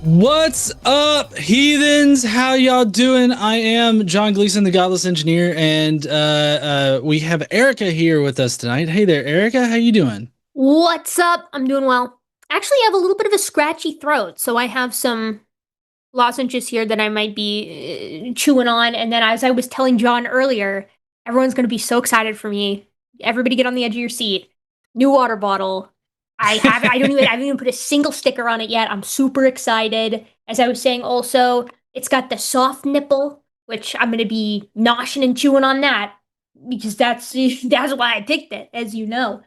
What's up, heathens? How y'all doing? I am John Gleason, the Godless Engineer, and we have Erika here with us tonight. Hey there, Erika. How you doing? What's up? I'm doing well. Actually, I have a little bit of a scratchy throat, so I have some lozenges here that I might be chewing on. And then, as I was telling John earlier, everyone's going to be so excited for me. Everybody get on the edge of your seat. New water bottle. I haven't even put a single sticker on it yet. I'm super excited. As I was saying, also, it's got the soft nipple, which I'm going to be noshing and chewing on that because that's why I picked it, as you know.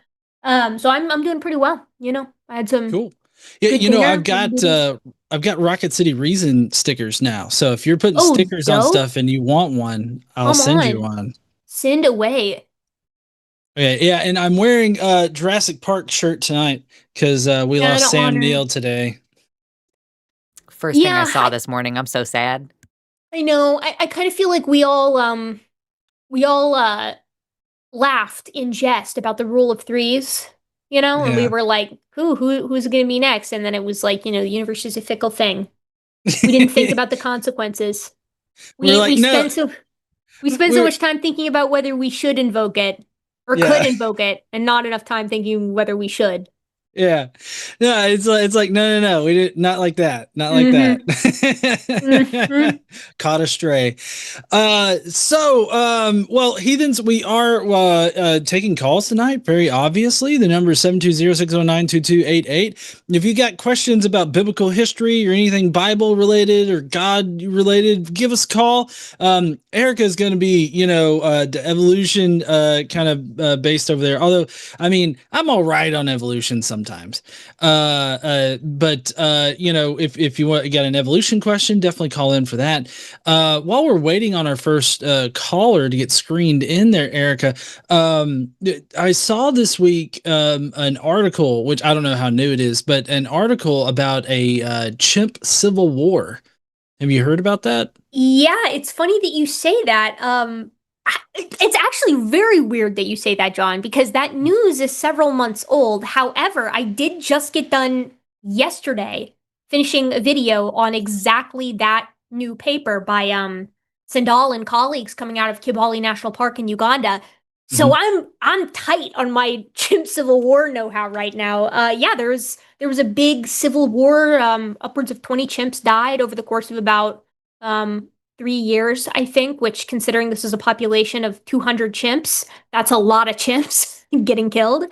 So I'm doing pretty well. I had some Cool. Yeah, good I've dinner. got Rocket City Reason stickers now. So if you're putting Oh, stickers on dope. stuff and you want one, I'll Come send you on. one. Send away. Yeah, and I'm wearing a Jurassic Park shirt tonight because we An lost Sam honor. Neill today. First thing I Yeah, saw this morning. I'm so sad. I know. I kind of feel like we all laughed in jest about the rule of threes, and we Yeah. were like, who's it gonna be next? And then it was like, the universe is a fickle thing. We didn't think about the consequences. We're We like, we no, spent so we spent so we're much time thinking about whether we should invoke it or could yeah. invoke it, and not enough time thinking whether we should. Yeah. No, it's like no, we did not like that. Not like that. Mm-hmm. Mm-hmm. Caught astray. Well, heathens, we are taking calls tonight, very obviously. The number is 720-609-2288. If you got questions about biblical history or anything Bible related or God related, give us a call. Erika is going to be, the evolution kind of based over there. Although, I mean, I'm all right on evolution sometimes. But if you got an evolution question, definitely call in for that. While we're waiting on our first caller to get screened in there, Erika, I saw this week an article, which I don't know how new it is, but an article about a chimp civil war. Have you heard about that? Yeah, it's funny that you say that. It's actually very weird that you say that, John, because that news is several months old. However, I did just get done yesterday finishing a video on exactly that new paper by Sandal and colleagues coming out of Kibale National Park in Uganda. So Mhm. I'm tight on my chimp civil war know-how right now. Yeah, there was a big civil war. Upwards of 20 chimps died over the course of about um 3 years, I think, which considering this is a population of 200 chimps, that's a lot of chimps getting killed.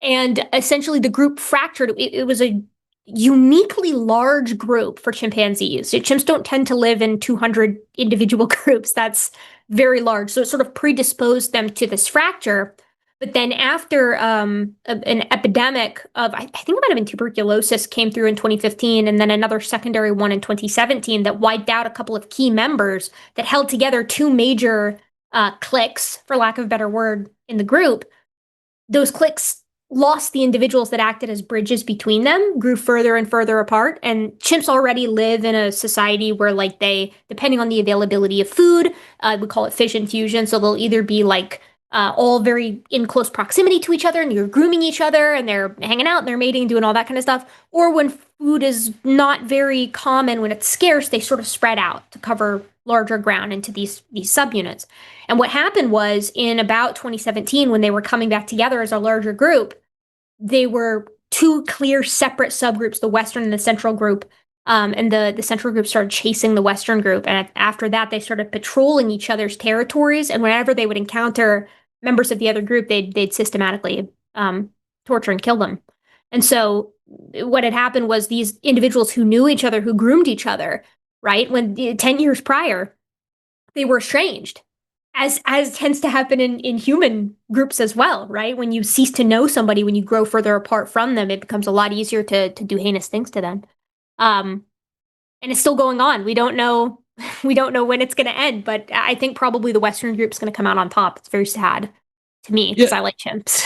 And essentially the group fractured. It was a uniquely large group for chimpanzees. Chimps don't tend to live in 200 individual groups. That's very large. So it sort of predisposed them to this fracture. But then after an epidemic of, I think it might have been tuberculosis came through in 2015, and then another secondary one in 2017 that wiped out a couple of key members that held together two major cliques, for lack of a better word, in the group. Those cliques lost the individuals that acted as bridges between them, grew further and further apart. And chimps already live in a society where, like, they, depending on the availability of food, we call it fission fusion. So they'll either be like all very in close proximity to each other and you're grooming each other and they're hanging out and they're mating, doing all that kind of stuff. Or when food is not very common, when it's scarce, they sort of spread out to cover larger ground into these subunits. And what happened was in about 2017, when they were coming back together as a larger group, they were two clear separate subgroups, the Western and the Central group. And the Central group started chasing the Western group. And after that, they started patrolling each other's territories. And whenever they would encounter members of the other group, they'd systematically torture and kill them. And so what had happened was these individuals who knew each other, who groomed each other, right, when 10 years prior, they were estranged as tends to happen in human groups as well, right? When you cease to know somebody, when you grow further apart from them, it becomes a lot easier to do heinous things to them. Um, and it's still going on. We don't know we don't know when it's going to end, but I think probably the Western group's going to come out on top. It's very sad to me because Yeah, I like chimps.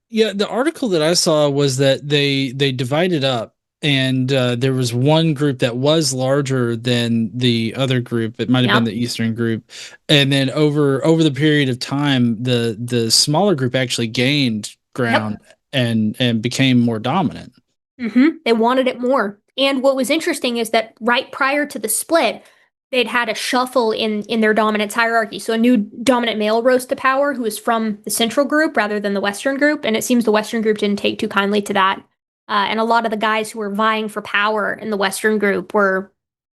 yeah. The article that I saw was that they divided up, and there was one group that was larger than the other group. It might have been Yep. the Eastern group, and then over the period of time, the smaller group actually gained Yep. ground and became more dominant. They wanted it more. And what was interesting is that right prior to the split, they'd had a shuffle in their dominance hierarchy. So a new dominant male rose to power who was from the central group rather than the Western group. And it seems the Western group didn't take too kindly to that. And a lot of the guys who were vying for power in the Western group were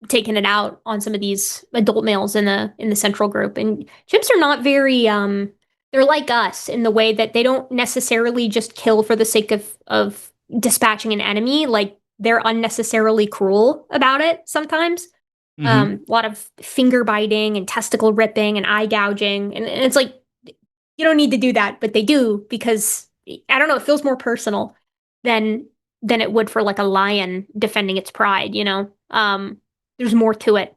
taking it out on some of these adult males in the central group. And chimps are not very they're like us in the way that they don't necessarily just kill for the sake of dispatching an enemy. Like, they're unnecessarily cruel about it sometimes. A lot of finger biting and testicle ripping and eye gouging. And it's like, you don't need to do that, but they do because, I don't know, it feels more personal than it would for like a lion defending its pride, you know? There's more to it.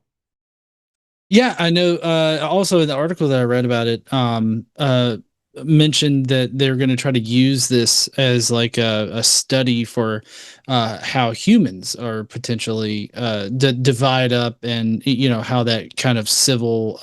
Yeah, I know. Also, in the article that I read about it, mentioned that they're going to try to use this as like a study for how humans are potentially divide up, and how that kind of civil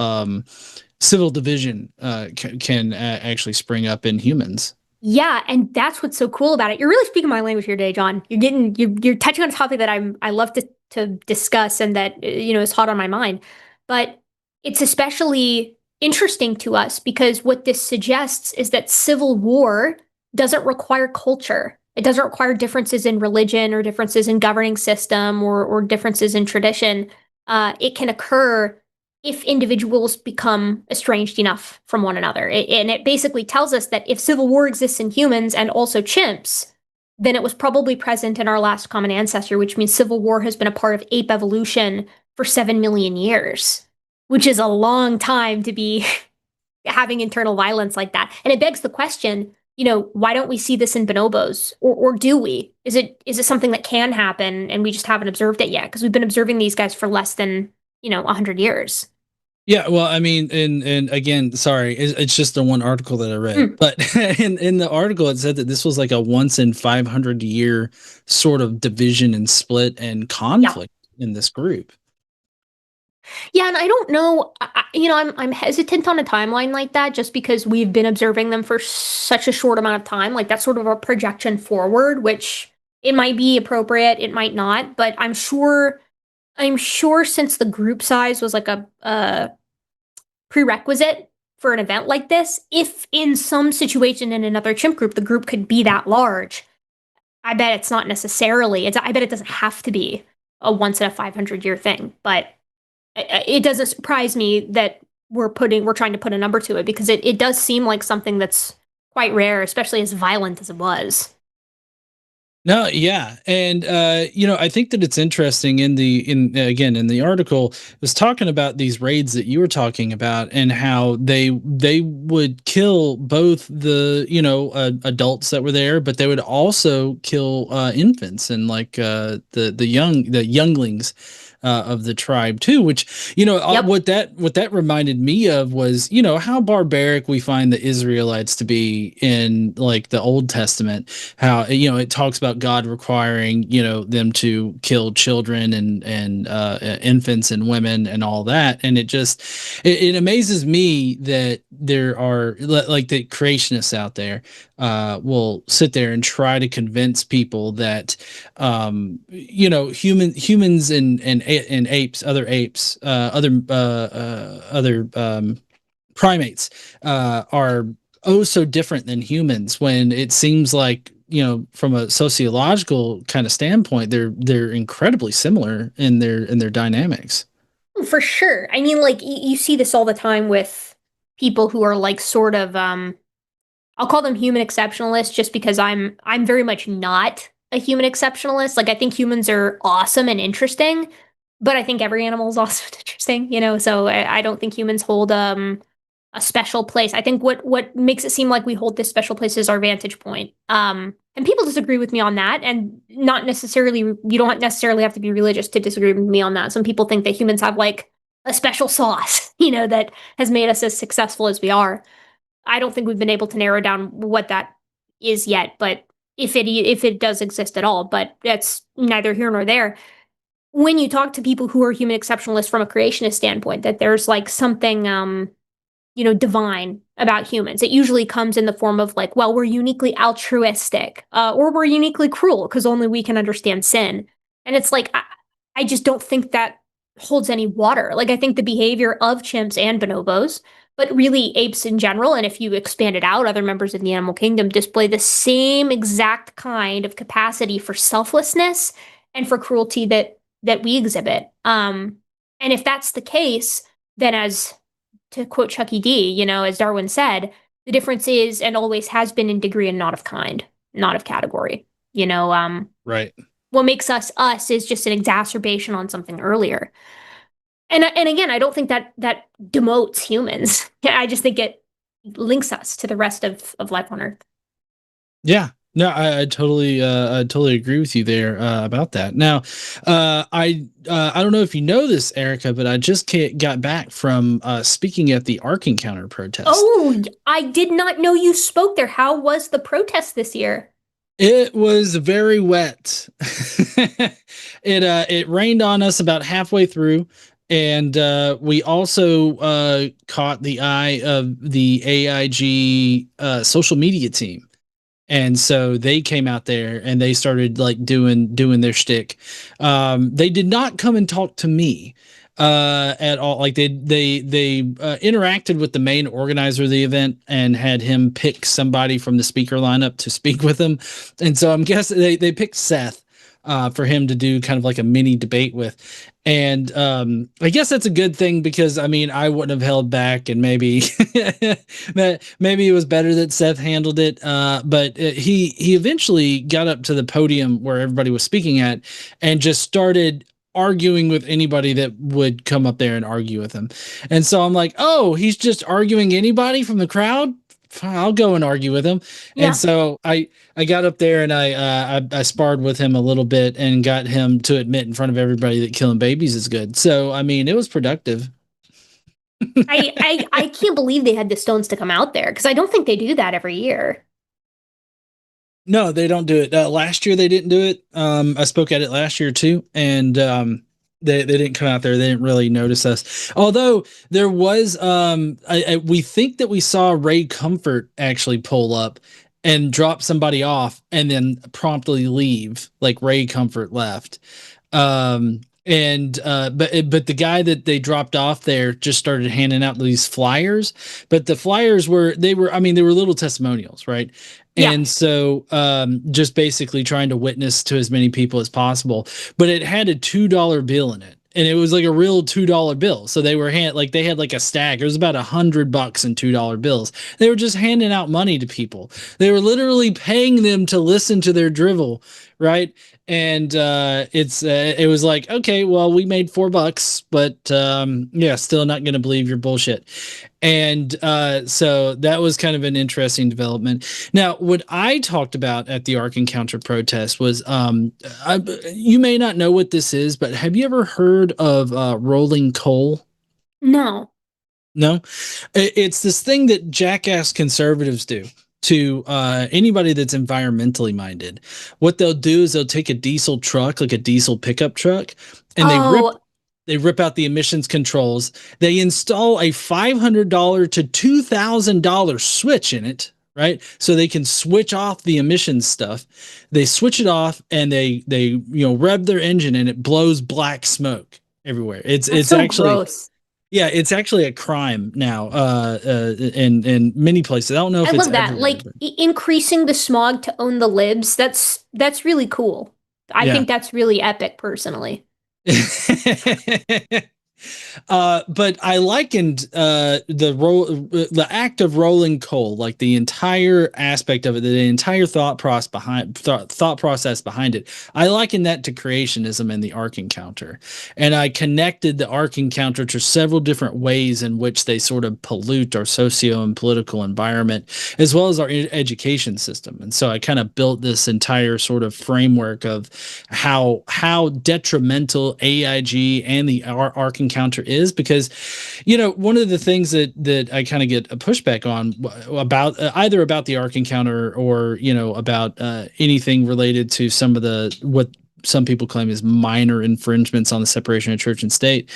division can actually spring up in humans. Yeah, and that's what's so cool about it. You're really speaking my language here today, John. You're touching on a topic that I love to discuss and that is hot on my mind. But it's especially interesting to us because what this suggests is that civil war doesn't require culture. It doesn't require differences in religion or differences in governing system or differences in tradition. It can occur if individuals become estranged enough from one another. And it basically tells us that if civil war exists in humans and also chimps, then it was probably present in our last common ancestor, which means civil war has been a part of ape evolution for 7 million years, which is a long time to be having internal violence like that. And it begs the question, why don't we see this in bonobos? Or do we? Is it something that can happen and we just haven't observed it yet? Because we've been observing these guys for less than, 100 years. Yeah, well, I mean, and again, sorry, it's just the one article that I read, but in the article it said that this was like a once in 500 year sort of division and split and conflict in this group. Yeah, and I don't know, I'm hesitant on a timeline like that just because we've been observing them for such a short amount of time. Like, that's sort of a projection forward, which it might be appropriate, it might not, but I'm sure since the group size was like a prerequisite for an event like this, if in some situation in another chimp group, the group could be that large, I bet it's not necessarily, I bet it doesn't have to be a once in a 500-year thing, but it doesn't surprise me that we're trying to put a number to it because it does seem like something that's quite rare, especially as violent as it was. No, yeah. And I think that it's interesting in the article it was talking about these raids that you were talking about and how they would kill both the, adults that were there, but they would also kill infants and like the younglings of the tribe too, which what that reminded me of was how barbaric we find the Israelites to be in like the Old Testament, how it talks about God requiring them to kill children and infants and women and all that, and it amazes me that there are like the creationists out there will sit there and try to convince people that humans and apes, other primates are so different than humans, when it seems like from a sociological kind of standpoint they're incredibly similar in their dynamics. For sure. I mean, like, you see this all the time with people who are like sort of I'll call them human exceptionalists just because I'm very much not a human exceptionalist. Like, I think humans are awesome and interesting, but I think every animal is awesome and interesting, so I don't think humans hold a special place. I think what makes it seem like we hold this special place is our vantage point. And people disagree with me on that, and not necessarily, you don't necessarily have to be religious to disagree with me on that. Some people think that humans have like a special sauce, that has made us as successful as we are. I don't think we've been able to narrow down what that is yet, but if it does exist at all, but that's neither here nor there. When you talk to people who are human exceptionalists from a creationist standpoint, that there's like something, divine about humans. It usually comes in the form of like, well, we're uniquely altruistic, or we're uniquely cruel because only we can understand sin. And it's like, I just don't think that holds any water. Like, I think the behavior of chimps and bonobos, but really apes in general, and if you expand it out, other members of the animal kingdom display the same exact kind of capacity for selflessness and for cruelty that we exhibit. And if that's the case, then as to quote Chucky D, you know, as Darwin said, the difference is and always has been in degree and not of kind, not of category. You know, Right. what makes us us is just an exacerbation on something earlier. And again, I don't think that demotes humans. I just think it links us to the rest of life on Earth. Yeah. No, I totally agree with you there about that. Now, I don't know if you know this, Erika, but I just got back from speaking at the Ark Encounter protest. Oh, I did not know you spoke there. How was the protest this year? It was very wet. It rained on us about halfway through, and we also caught the eye of the AIG social media team. And so they came out there and they started like doing their shtick. They did not come and talk to me at all. Like they interacted with the main organizer of the event and had him pick somebody from the speaker lineup to speak with him. And so I'm guessing they picked Seth for him to do kind of like a mini debate with. And I guess that's a good thing because I mean I wouldn't have held back, and maybe maybe it was better that Seth handled it. But he eventually got up to the podium where everybody was speaking at, and just started arguing with anybody that would come up there and argue with him. And so I'm like, oh, he's just arguing anybody from the crowd. I'll go and argue with him. Yeah. And so I got up there and I sparred with him a little bit and got him to admit in front of everybody that killing babies is good. So, I mean, it was productive. I can't believe they had the stones to come out there because I don't think they do that every year. No, they don't do it. Last year they didn't do it. I spoke at it last year too. And, they didn't come out there. They didn't really notice us. Although there was, we think that we saw Ray Comfort actually pull up and drop somebody off and then promptly leave, like Ray Comfort left. But the guy that they dropped off there just started handing out these flyers, but the flyers were little testimonials, right? Yeah. And so just basically trying to witness to as many people as possible, but it had a $2 bill in it. And it was like a real $2 bill. So they were they had like a stack. It was about $100 in $2 bills. They were just handing out money to people. They were literally paying them to listen to their drivel, right? And it was like, okay, well, we made $4, but yeah, still not going to believe your bullshit. And so that was kind of an interesting development. Now, what I talked about at the Ark Encounter protest was, you may not know what this is, but have you ever heard of rolling coal? No. No? It's this thing that jackass conservatives do to anybody that's environmentally minded. What they'll do is they'll take a diesel truck, like a diesel pickup truck, and they rip out the emissions controls. They install a $500 to $2,000 switch in it, right? So they can switch off the emissions stuff. They switch it off and they rev their engine and it blows black smoke everywhere. It's so actually gross. Yeah, it's actually a crime now in many places. I don't know if it's everywhere, like increasing the smog to own the libs. That's really cool. I think that's really epic personally. But I likened the act of rolling coal, like the entire aspect of it, the entire thought process behind it. I likened that to creationism and the Ark Encounter, and I connected the Ark Encounter to several different ways in which they sort of pollute our socio and political environment, as well as our education system. And so I kind of built this entire sort of framework of how detrimental AIG and the Ark Encounter is, because one of the things that I kind of get a pushback on about either about the Ark Encounter or about anything related to some of what some people claim is minor infringements on the separation of church and state,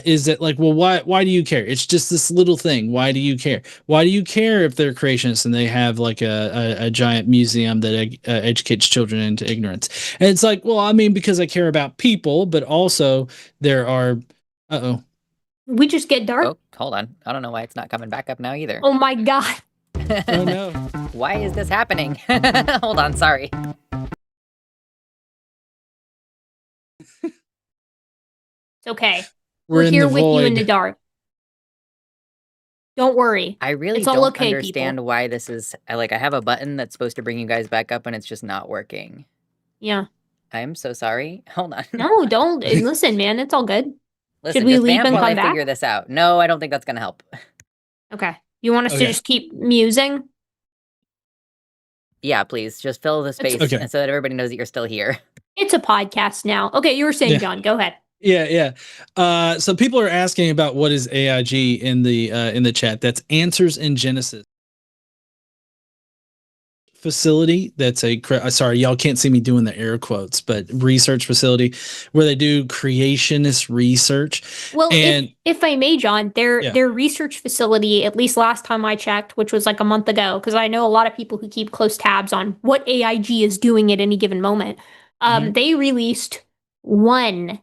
is that like, well, why do you care? It's just this little thing. Why do you care? Why do you care if they're creationists and they have like a giant museum that educates children into ignorance? And it's like, well, I mean, because I care about people, but also there are, we just get dark. Oh, hold on. I don't know why it's not coming back up now either. Oh my God. Oh no. Why is this happening? Hold on, sorry. It's okay. We're We're here the with you in void. the dark. Don't worry. I really It's all don't okay, understand people. why this is. I have a button that's supposed to bring you guys back up and it's just not working. Yeah. I'm so sorry. Hold on. No, don't. Listen, man, it's all good. Listen, Should we just leave vamp and while come I back? figure this out. No, I don't think that's gonna help. Okay. You want us to Okay. just keep musing? Yeah, please, just fill the space Okay. so that everybody knows that you're still here. It's a podcast now. Okay, you were saying, Yeah. John, go ahead. Yeah. So people are asking about what is AIG in the chat. That's Answers in Genesis facility. That's sorry, y'all can't see me doing the air quotes, but research facility where they do creationist research. Well, And if I may, John, their research facility, at least last time I checked, which was like a month ago, because I know a lot of people who keep close tabs on what AIG is doing at any given moment. They released one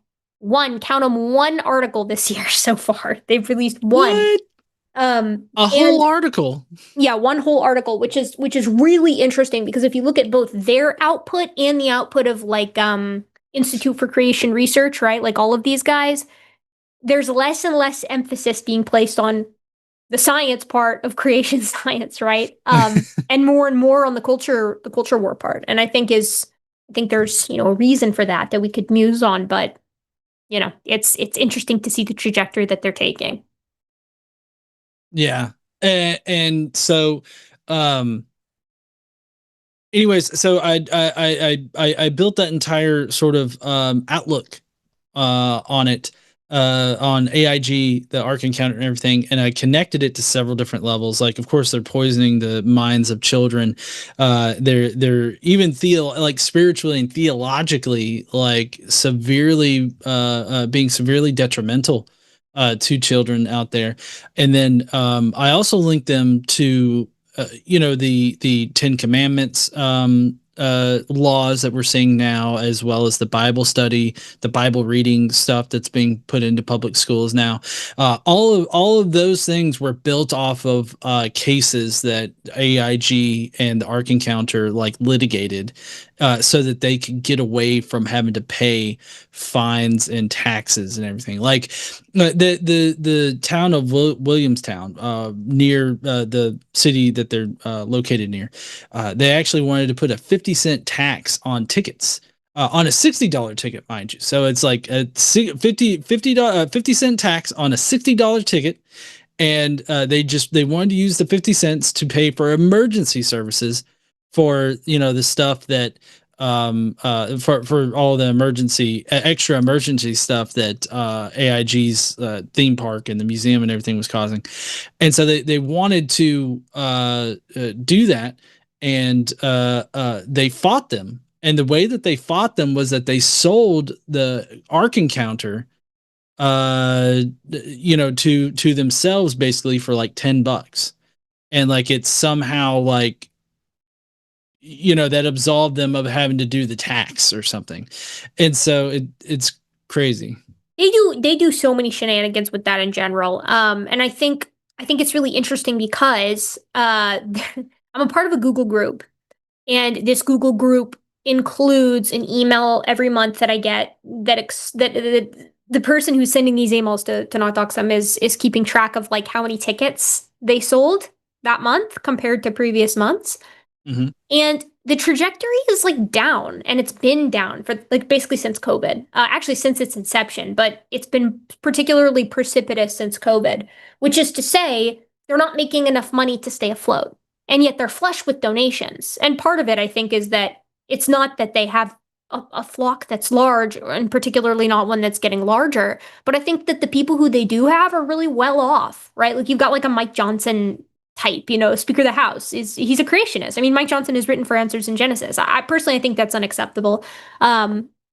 count them, one article this year so far. They've released one. what? A whole article. Yeah, one whole article, which is really interesting because if you look at both their output and the output of like Institute for Creation Research, right? Like all of these guys, there's less and less emphasis being placed on the science part of creation science, right? And more on the culture war part. And I think there's, a reason for that we could muse on, but it's interesting to see the trajectory that they're taking. Yeah. And so anyways, so I built that entire sort of outlook on it, on AIG, the Ark Encounter and everything, and I connected it to several different levels. Like, of course, they're poisoning the minds of children. They're even spiritually and theologically, like severely being severely detrimental to children out there. And then I also linked them to the Ten Commandments laws that we're seeing now, as well as the Bible study, the Bible reading stuff that's being put into public schools now. All of those things were built off of cases that AIG and the Ark Encounter like litigated, so that they could get away from having to pay fines and taxes and everything. Like the town of Williamstown, near the city that they're located near, they actually wanted to put a 50-cent tax on tickets. On a $60 ticket, mind you. So it's like a 50-cent tax on a $60 ticket. And they wanted to use the 50 cents to pay for emergency services for, the stuff that for all the extra emergency stuff that AIG's theme park and the museum and everything was causing. And so they wanted to do that, and they fought them. And the way that they fought them was that they sold the Ark Encounter to themselves, basically for like $10. And like it's somehow like that absolved them of having to do the tax or something. And so it's crazy. They do so many shenanigans with that in general. And I think it's really interesting because I'm a part of a Google group, and this Google group includes an email every month that I get that the person who's sending these emails to not dox them is keeping track of like how many tickets they sold that month compared to previous months. Mm-hmm. And the trajectory is like down, and it's been down for like basically since COVID, actually since its inception, but it's been particularly precipitous since COVID, which is to say they're not making enough money to stay afloat. And yet they're flush with donations. And part of it, I think, is that it's not that they have a flock that's large, and particularly not one that's getting larger, but I think that the people who they do have are really well off, right? Like you've got like a Mike Johnson type, Speaker of the House. He's a creationist. I mean, Mike Johnson has written for Answers in Genesis. I personally think that's unacceptable.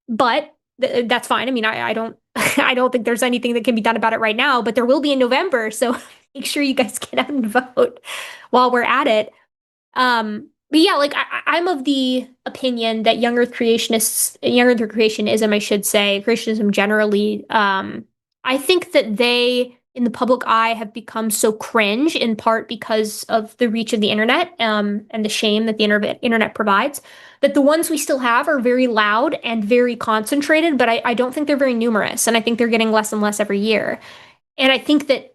but that's fine. I mean, I don't I don't think there's anything that can be done about it right now, but there will be in November. So make sure you guys get out and vote while we're at it. But yeah, like I'm of the opinion that young Earth creationism, I should say, creationism generally, I think that they, in the public eye, have become so cringe in part because of the reach of the internet, and the shame that the internet provides, that the ones we still have are very loud and very concentrated, but I don't think they're very numerous, and I think they're getting less and less every year. And I think that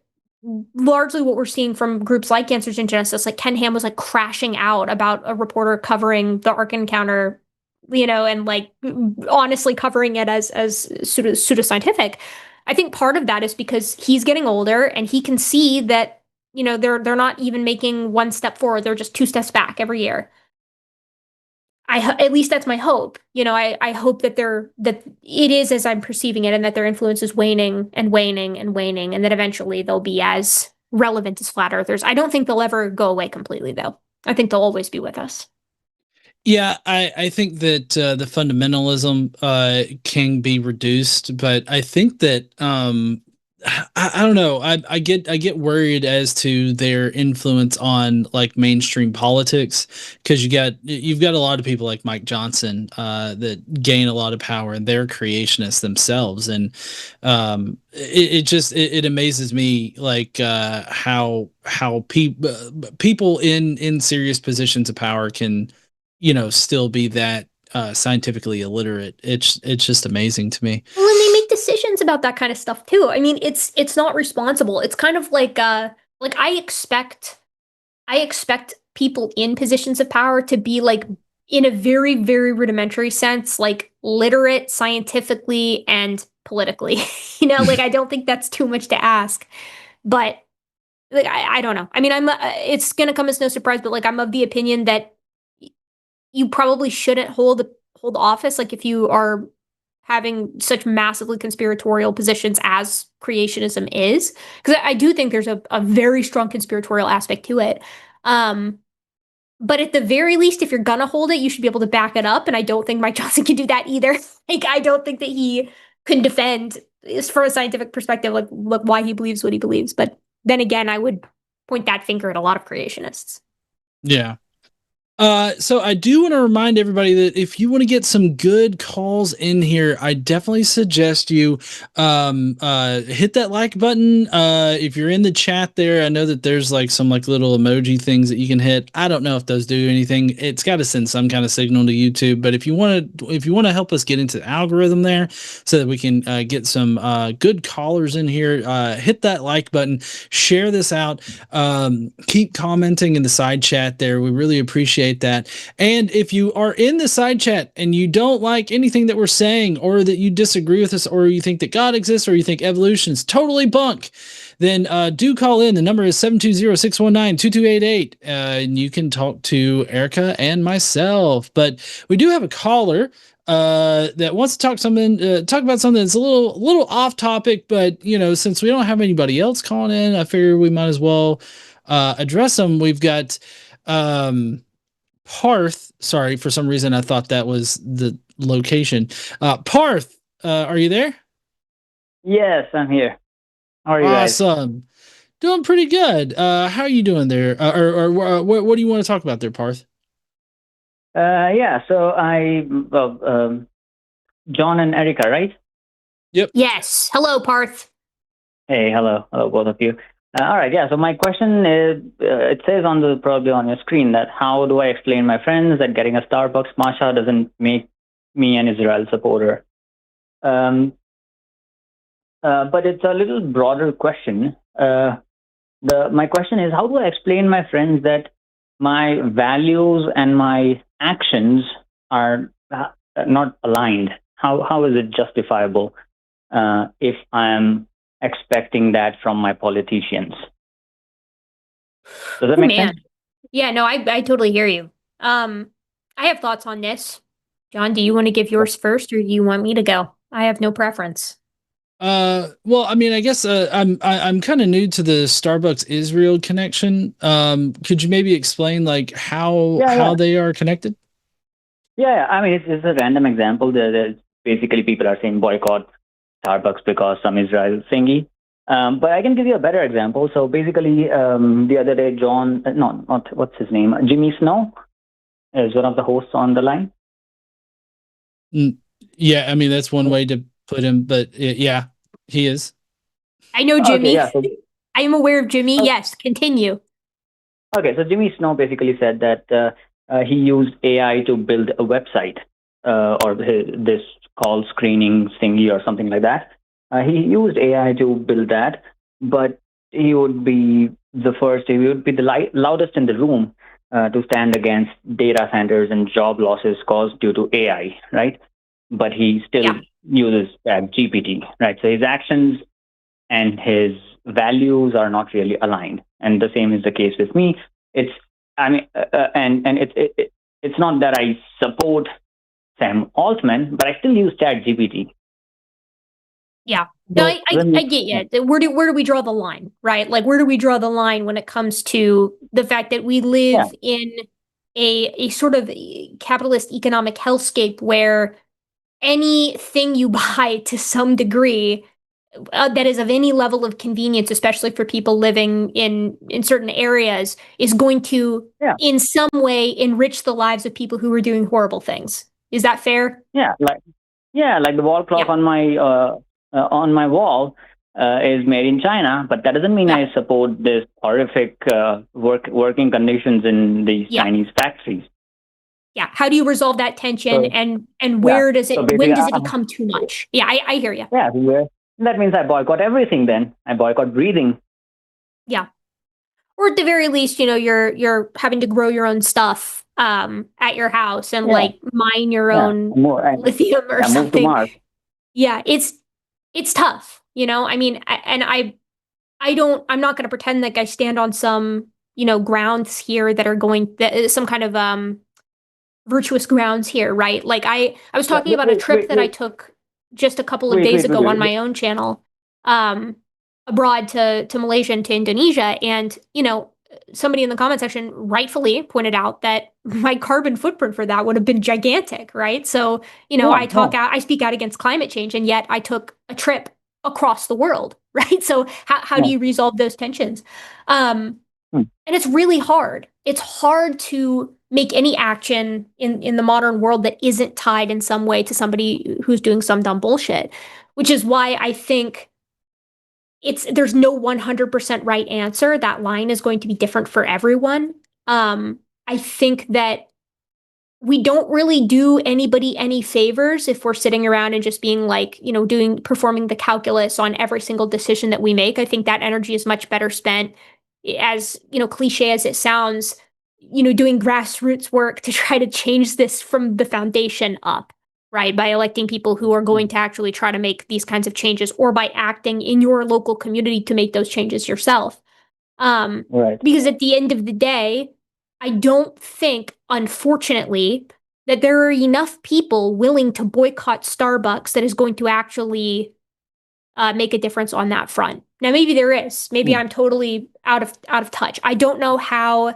largely what we're seeing from groups like Answers in Genesis, like Ken Ham was like crashing out about a reporter covering the Ark encounter, and like honestly covering it as pseudoscientific. I think part of that is because he's getting older and he can see that, they're not even making one step forward, they're just two steps back every year. At least that's my hope. I hope that it is as I'm perceiving it, and that their influence is waning and waning and waning, and that eventually they'll be as relevant as flat earthers. I don't think they'll ever go away completely, though. I think they'll always be with us. Yeah, I think that the fundamentalism can be reduced, but I think that I don't know. I get worried as to their influence on like mainstream politics, because you've got a lot of people like Mike Johnson that gain a lot of power, and they're creationists themselves, and it amazes me like how people in serious positions of power can still be that scientifically illiterate. It's just amazing to me. Well, and they make decisions about that kind of stuff too. I mean, it's not responsible. It's kind of like I expect people in positions of power to be like, in a very, very rudimentary sense, like literate scientifically and politically. Like I don't think that's too much to ask. But like I don't know. I mean, it's gonna come as no surprise, but like I'm of the opinion that you probably shouldn't hold office, like if you are having such massively conspiratorial positions as creationism is, because I do think there's a very strong conspiratorial aspect to it. But at the very least, if you're gonna hold it, you should be able to back it up, and I don't think Mike Johnson can do that either. Like I don't think that he can defend, from a scientific perspective, like why he believes what he believes. But then again, I would point that finger at a lot of creationists. Yeah. So I do want to remind everybody that if you want to get some good calls in here, I definitely suggest you hit that like button. If you're in the chat there, I know that there's like some like little emoji things that you can hit. I don't know if those do anything. It's got to send some kind of signal to YouTube. But if you want to help us get into the algorithm there, so that we can get some good callers in here, hit that like button, share this out, keep commenting in the side chat there. We really appreciate that. And if you are in the side chat and you don't like anything that we're saying, or that you disagree with us, or you think that God exists, or you think evolution is totally bunk, then do call in. The number is 720-619-2288. And you can talk to Erika and myself. But we do have a caller that wants to talk about something that's a little off topic, but since we don't have anybody else calling in, I figure we might as well address them. We've got Parth. Sorry, for some reason I thought that was the location. Parth, are you there? Yes, I'm here. How are you guys? Awesome. Doing pretty good. How are you doing there? What do you want to talk about there, Parth? Yeah, so John and Erika, right? Yep. Yes. Hello, Parth. Hey, hello, both of you. All right, yeah. So my question is, it says probably on your screen, that how do I explain my friends that getting a Starbucks matcha doesn't make me an Israel supporter? But it's a little broader question. My question is, how do I explain my friends that my values and my actions are not aligned? How is it justifiable if I'm expecting that from my politicians? Does that make sense? Yeah, no, I totally hear you. I have thoughts on this. John, do you want to give yours first, or do you want me to go? I have no preference. Well, I mean, I guess I'm kind of new to the Starbucks Israel connection. Could you maybe explain like how they are connected? Yeah, I mean, it's a random example. There's basically people are saying boycott Starbucks because some Israel thingy. But I can give you a better example. So basically, the other day, what's his name? Jimmy Snow is one of the hosts on the line. Yeah, I mean, that's one way to put him, but yeah, he is. I know Jimmy. Okay, yeah, so, I am aware of Jimmy. Yes, continue. Okay, so Jimmy Snow basically said that he used AI to build a website or this call screening thingy or something like that. He used AI to build that, but he would be the loudest in the room to stand against data centers and job losses caused due to AI, right? But he still uses GPT, right? So his actions and his values are not really aligned, and the same is the case with me. It's not that I support Sam Altman, but I still use ChatGPT. Yeah, no, I get you. Where do we draw the line, right? Like, where do we draw the line when it comes to the fact that we live in a sort of capitalist economic hellscape where anything you buy to some degree that is of any level of convenience, especially for people living in certain areas, is going to in some way enrich the lives of people who are doing horrible things. Is that fair? Yeah, like the wall clock on my wall is made in China, but that doesn't mean I support this horrific working conditions in these Chinese factories. Yeah. How do you resolve that tension, and where does it? When does it become too much? Yeah, I hear you. Yeah, that means I boycott everything. Then I boycott breathing. Yeah, or at the very least, you're having to grow your own stuff at your house and like mine your own lithium or something. Move to Mars. Yeah, it's tough. I mean, I'm not going to pretend like I stand on some grounds here that are some kind of virtuous grounds here, right? Like I was talking about a trip that I took just a couple of days ago on my own channel, abroad to Malaysia and to Indonesia. And, somebody in the comment section rightfully pointed out that my carbon footprint for that would have been gigantic, right? So, I speak out against climate change, and yet I took a trip across the world, right? So how do you resolve those tensions? And it's really hard. It's hard to make any action in the modern world that isn't tied in some way to somebody who's doing some dumb bullshit, which is why I think there's no 100% right answer. That line is going to be different for everyone. I think that we don't really do anybody any favors if we're sitting around and just being like, performing the calculus on every single decision that we make. I think that energy is much better spent, as cliche as it sounds, doing grassroots work to try to change this from the foundation up, right? By electing people who are going to actually try to make these kinds of changes, or by acting in your local community to make those changes yourself. Right. Because at the end of the day, I don't think, unfortunately, that there are enough people willing to boycott Starbucks that is going to actually make a difference on that front. Now, maybe there is. Maybe I'm totally out of touch. I don't know how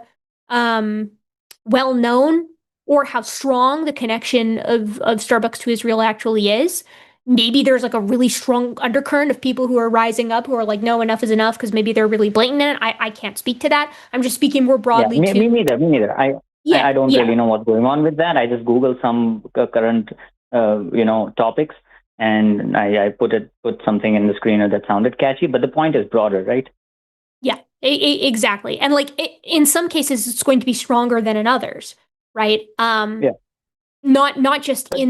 well known or how strong the connection of Starbucks to Israel actually is. Maybe there's like a really strong undercurrent of people who are rising up who are like, no, enough is enough, because maybe they're really blatant in it. I can't speak to that. I'm just speaking more broadly. Me neither. I don't really know what's going on with that. I just Google some current topics, and I put something in the screener that sounded catchy, but the point is broader, right? Yeah, exactly. And like in some cases, it's going to be stronger than in others, right? Not just in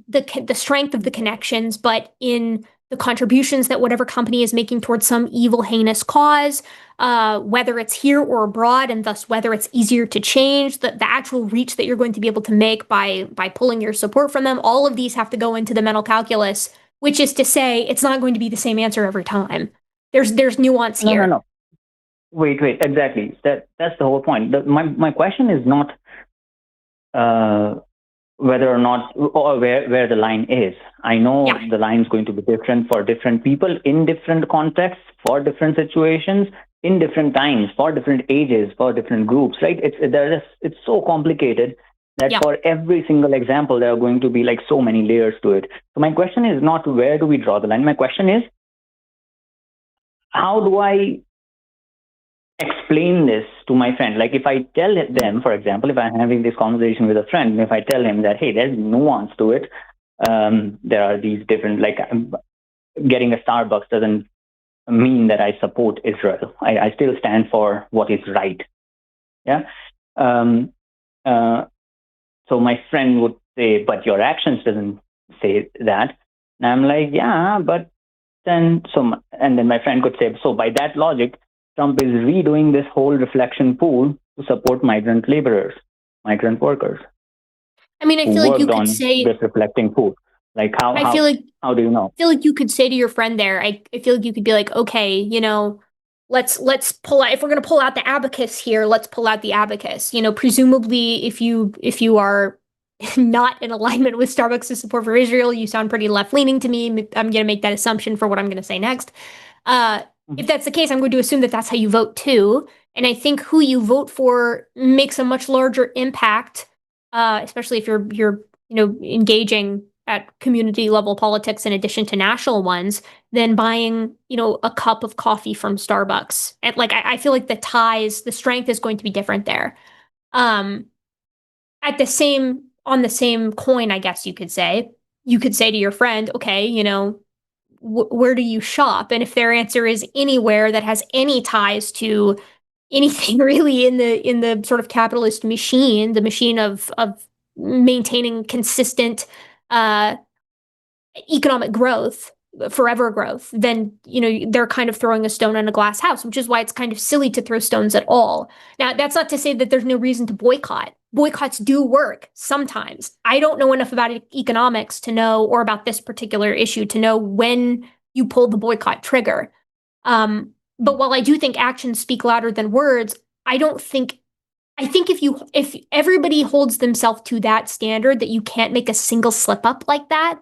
the strength of the connections, but in the contributions that whatever company is making towards some evil, heinous cause, whether it's here or abroad, and thus whether it's easier to change, the actual reach that you're going to be able to make by pulling your support from them. All of these have to go into the mental calculus, which is to say it's not going to be the same answer every time. There's nuance here. No. Wait, exactly. That's the whole point. My question is not whether or not, or where the line is. I know the line is going to be different for different people in different contexts, for different situations, in different times, for different ages, for different groups, right? It's so complicated that for every single example, there are going to be like so many layers to it. So my question is not where do we draw the line? My question is, how do I explain this to my friend? Like if I tell them, for example, if I'm having this conversation with a friend, and if I tell him that, hey, there's nuance to it, there are these different, like getting a Starbucks doesn't mean that I support Israel. I still stand for what is right. Yeah. So my friend would say, but your actions doesn't say that. And I'm like, yeah, but then, and then my friend could say, so by that logic, Trump is redoing this whole reflection pool to support migrant laborers, migrant workers. I mean, I feel like you could say this reflecting pool. Like how do you know? I feel like you could say to your friend there, I feel like you could be like, okay, you know, let's pull out, if we're going to pull out the abacus here, let's pull out the abacus. You know, presumably if you are not in alignment with Starbucks' support for Israel, you sound pretty left-leaning to me. I'm going to make that assumption for what I'm going to say next. If that's the case, I'm going to assume that that's how you vote too. And I think who you vote for makes a much larger impact, especially if you're engaging at community level politics in addition to national ones, than buying, a cup of coffee from Starbucks. And like, I feel like the strength is going to be different there. On the same coin, I guess you could say to your friend, okay, where do you shop? And if their answer is anywhere that has any ties to anything really in the sort of capitalist machine, the machine of maintaining consistent economic growth, forever growth, then they're kind of throwing a stone in a glass house, which is why it's kind of silly to throw stones at all. Now, that's not to say that there's no reason to boycott. Boycotts do work sometimes. I don't know enough about economics to know, or about this particular issue to know when you pull the boycott trigger. But while I do think actions speak louder than words, I think if everybody holds themselves to that standard, that you can't make a single slip up like that,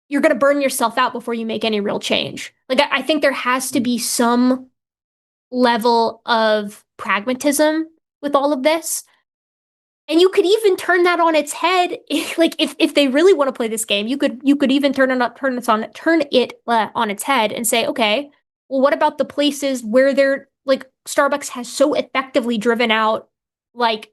you're going to burn yourself out before you make any real change. Like, I think there has to be some level of pragmatism with all of this. And you could even turn that on its head. If they really want to play this game, you could even turn it on its head and say, okay, well, what about the places where they're like Starbucks has so effectively driven out like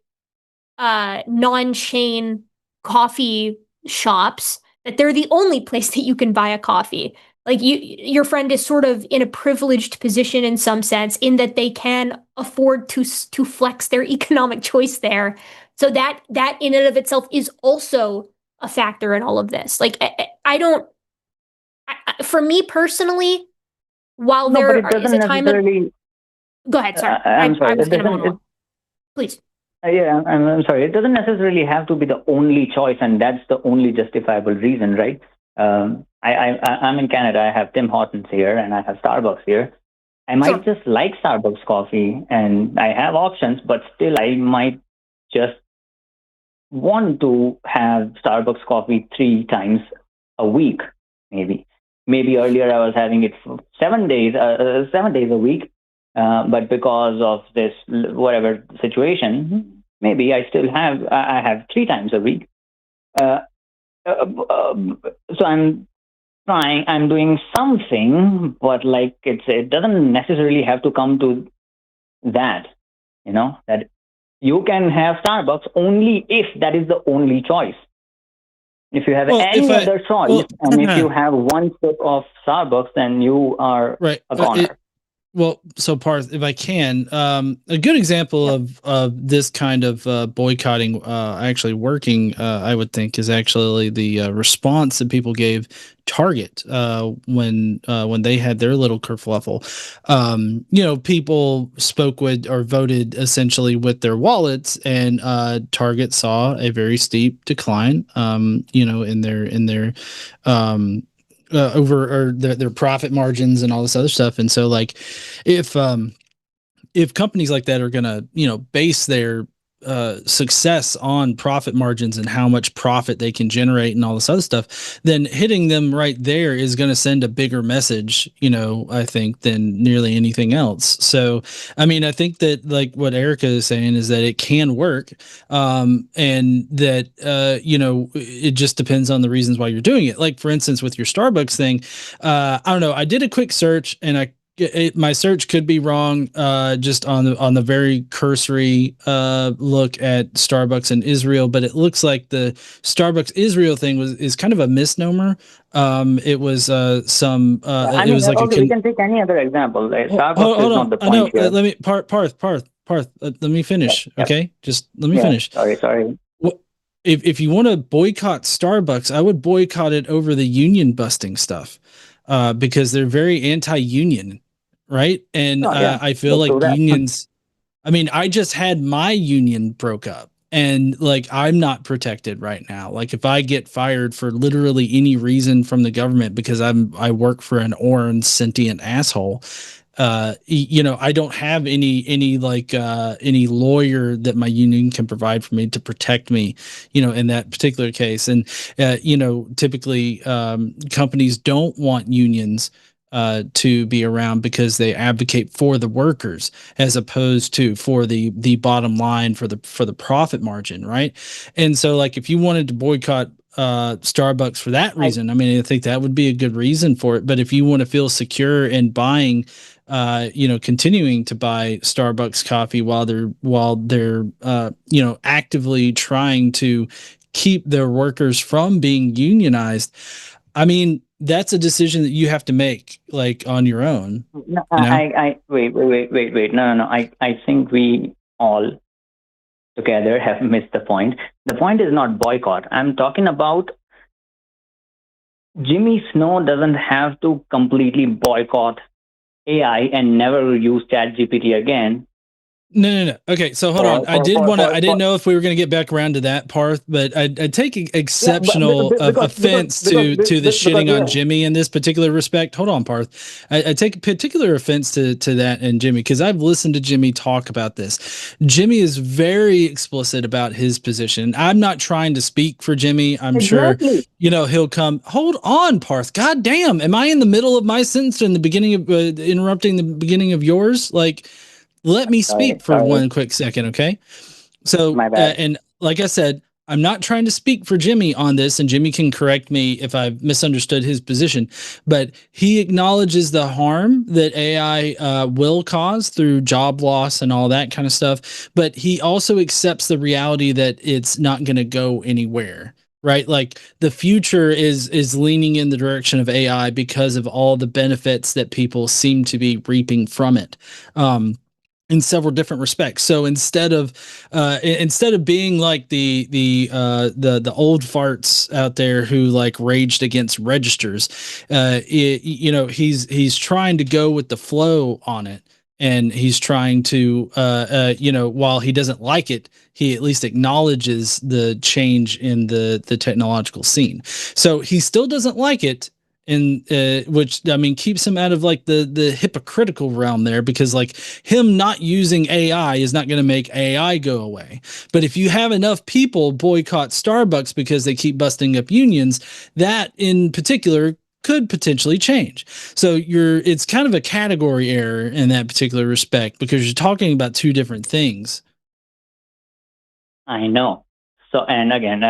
non-chain coffee shops that they're the only place that you can buy a coffee. Like your friend is sort of in a privileged position in some sense, in that they can afford to flex their economic choice there. So that in and of itself is also a factor in all of this. Like for me personally, while there is a time of, go ahead, sorry. I'm sorry. Please. Yeah, I'm sorry. It doesn't necessarily have to be the only choice, and that's the only justifiable reason, right? I'm in Canada. I have Tim Hortons here, and I have Starbucks here. I might just like Starbucks coffee, and I have options, but still, I might just want to have Starbucks coffee 3 times a week, maybe. Maybe earlier I was having it for 7 days a week. But because of this whatever situation, maybe I have 3 times a week. So I'm doing something, but like it doesn't necessarily have to come to that, that you can have Starbucks only if that is the only choice. If you have any other choice, and if you have one sip of Starbucks, then you are a goner. Well, so Parth, if I can, a good example of this kind of boycotting actually working, I would think, is actually the response that people gave Target when they had their little kerfluffle. People spoke with or voted essentially with their wallets, and Target saw a very steep decline, in their over or their profit margins and all this other stuff. And so like if companies like that are gonna base their success on profit margins and how much profit they can generate and all this other stuff, then hitting them right there is going to send a bigger message, I think, than nearly anything else. So, I mean, I think that like what Erika is saying is that it can work, and that, it just depends on the reasons why you're doing it. Like, for instance, with your Starbucks thing, I don't know. I did a quick search and my search could be wrong, just on the very cursory look at Starbucks in Israel, but it looks like the Starbucks Israel thing is kind of a misnomer. It was it was like we can take any other example. Starbucks hold is on. not the I know. point here. Let me Parth. Let me finish. Yep. Okay, just let me finish. Sorry. If you want to boycott Starbucks, I would boycott it over the union busting stuff, because they're very anti-union. Right. And I feel like unions, I mean, I just had my union broke up and like, I'm not protected right now. Like if I get fired for literally any reason from the government because I work for an orange sentient asshole, I don't have any lawyer that my union can provide for me to protect me, in that particular case. And, typically, companies don't want unions to be around because they advocate for the workers as opposed to for the bottom line for the profit margin, right? And so, like, if you wanted to boycott Starbucks for that reason, I mean, I think that would be a good reason for it. But if you want to feel secure in buying, continuing to buy Starbucks coffee while they're actively trying to keep their workers from being unionized, I mean, that's a decision that you have to make, like, on your own. No, wait. No. I think we all together have missed the point. The point is not boycott. I'm talking about Jimmy Snow doesn't have to completely boycott AI and never use ChatGPT again. No. Okay, so hold on. I didn't know if we were going to get back around to that part, but I'd take exceptional offense to the shitting on Jimmy in this particular respect. Hold on, Parth. I take particular offense to that and Jimmy, because I've listened to Jimmy talk about this. Jimmy is very explicit about his position. I'm not trying to speak for Jimmy. I'm sure, he'll come. Hold on, Parth. God damn. Am I in the middle of my sentence or in the beginning of interrupting the beginning of yours? Like, let me speak for one quick second, okay? So, and like I said, I'm not trying to speak for Jimmy on this, and Jimmy can correct me if I've misunderstood his position, but he acknowledges the harm that AI will cause through job loss and all that kind of stuff, but he also accepts the reality that it's not going to go anywhere. Right, like the future is leaning in the direction of AI because of all the benefits that people seem to be reaping from it. In several different respects. So instead of being like the old farts out there who like raged against registers, he's trying to go with the flow on it, and he's trying to while he doesn't like it, he at least acknowledges the change in the technological scene. So he still doesn't like it, and which, I mean, keeps him out of like the hypocritical realm there, because like him not using AI is not going to make AI go away. But if you have enough people boycott Starbucks because they keep busting up unions, that in particular could potentially change. So it's kind of a category error in that particular respect, because you're talking about two different things. I know. So, and again,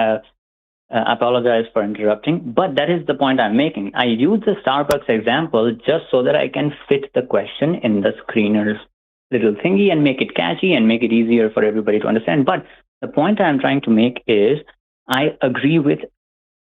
apologize for interrupting, but that is the point I'm making. I use the Starbucks example just so that I can fit the question in the screener's little thingy and make it catchy and make it easier for everybody to understand. But the point I'm trying to make is I agree with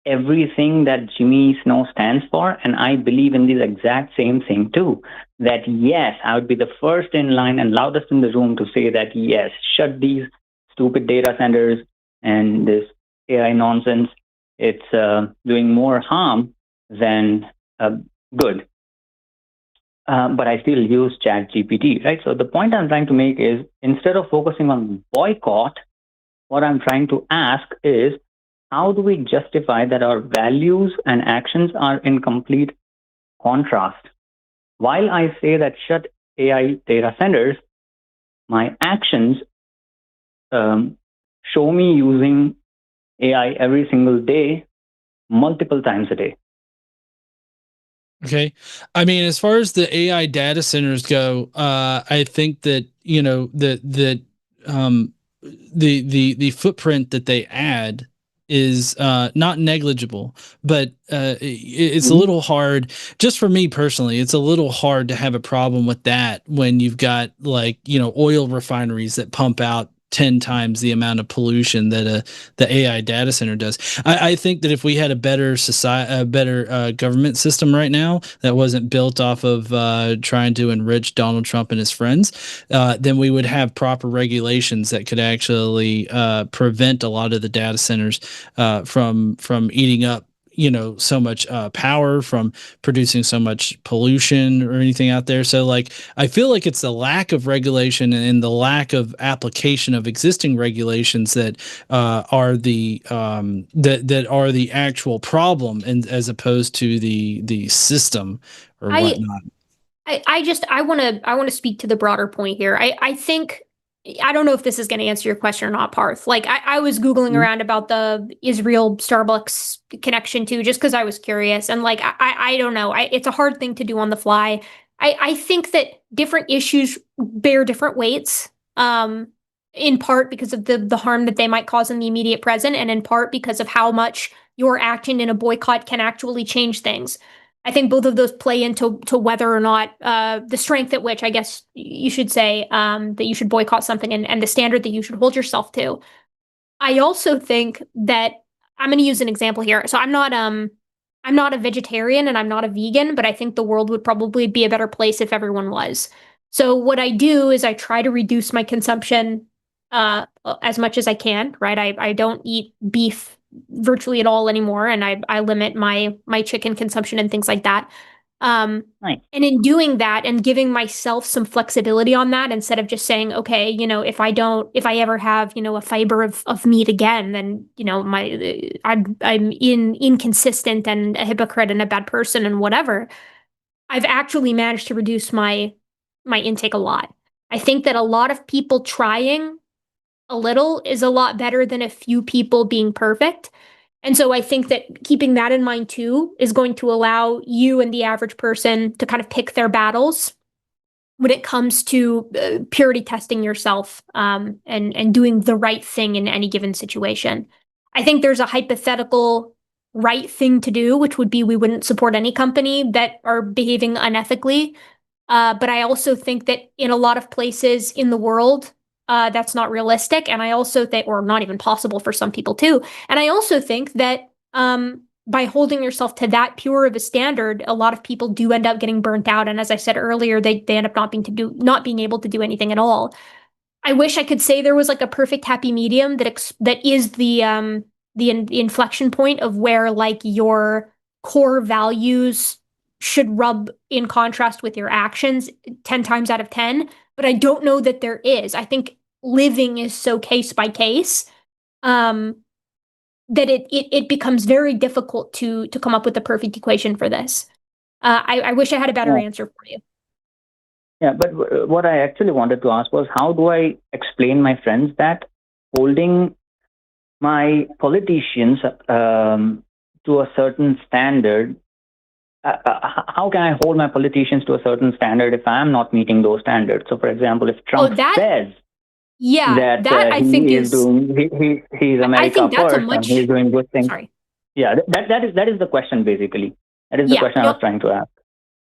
everything that Jimmy Snow stands for, and I believe in the exact same thing too. That yes, I would be the first in line and loudest in the room to say that yes, shut these stupid data centers and this AI nonsense. It's doing more harm than good. But I still use ChatGPT, right? So the point I'm trying to make is, instead of focusing on boycott, what I'm trying to ask is, how do we justify that our values and actions are in complete contrast? While I say that shut AI data centers, my actions show me using AI every single day, multiple times a day. Okay. I mean, as far as the AI data centers go, I think that, the footprint that they add is not negligible, but it's a little hard. Just for me personally, it's a little hard to have a problem with that when you've got, like, oil refineries that pump out 10 times the amount of pollution that the AI data center does. I think that if we had a better society, a better government system right now that wasn't built off of trying to enrich Donald Trump and his friends, then we would have proper regulations that could actually prevent a lot of the data centers from eating up so much power, from producing so much pollution or anything out there. So, like, I feel like it's the lack of regulation and the lack of application of existing regulations that are the that are the actual problem, and as opposed to the system or whatnot. I want to speak to the broader point here. I think, I don't know if this is going to answer your question or not, Parth. Like, I was Googling around about the Israel Starbucks connection too, just because I was curious. And, like, I don't know. It's a hard thing to do on the fly. I think that different issues bear different weights, in part because of the harm that they might cause in the immediate present, and in part because of how much your action in a boycott can actually change things. I think both of those play into whether or not the strength at which, I guess you should say, that you should boycott something, and the standard that you should hold yourself to. I also think that, I'm going to use an example here. So I'm not a vegetarian and I'm not a vegan, but I think the world would probably be a better place if everyone was. So what I do is I try to reduce my consumption as much as I can, right? I don't eat beef virtually at all anymore, and I limit my chicken consumption and things like that. Nice. And in doing that and giving myself some flexibility on that, instead of just saying, okay, if I ever have, a fiber of meat again, then, I'm inconsistent and a hypocrite and a bad person and whatever. I've actually managed to reduce my intake a lot. I think that a lot of people trying a little is a lot better than a few people being perfect. And so I think that keeping that in mind too is going to allow you and the average person to kind of pick their battles when it comes to purity testing yourself, and doing the right thing in any given situation. I think there's a hypothetical right thing to do, which would be we wouldn't support any company that are behaving unethically. But I also think that in a lot of places in the world, that's not realistic. And I also think, or not even possible for some people too. And I also think that by holding yourself to that pure of a standard, a lot of people do end up getting burnt out. And as I said earlier, they end up not being able to do anything at all. I wish I could say there was like a perfect happy medium that is the inflection point of where, like, your core values should rub in contrast with your actions 10 times out of 10. But I don't know that there is. I think living is so case by case, that it becomes very difficult to come up with the perfect equation for this. I wish I had a better answer for you. Yeah, but what I actually wanted to ask was, how do I explain my friends that holding my politicians to a certain standard, how can I hold my politicians to a certain standard if I'm not meeting those standards? So, for example, if Trump says that I think he's America first and he's doing good things. Sorry. Yeah, that is the question, basically. That is the question I was trying to ask.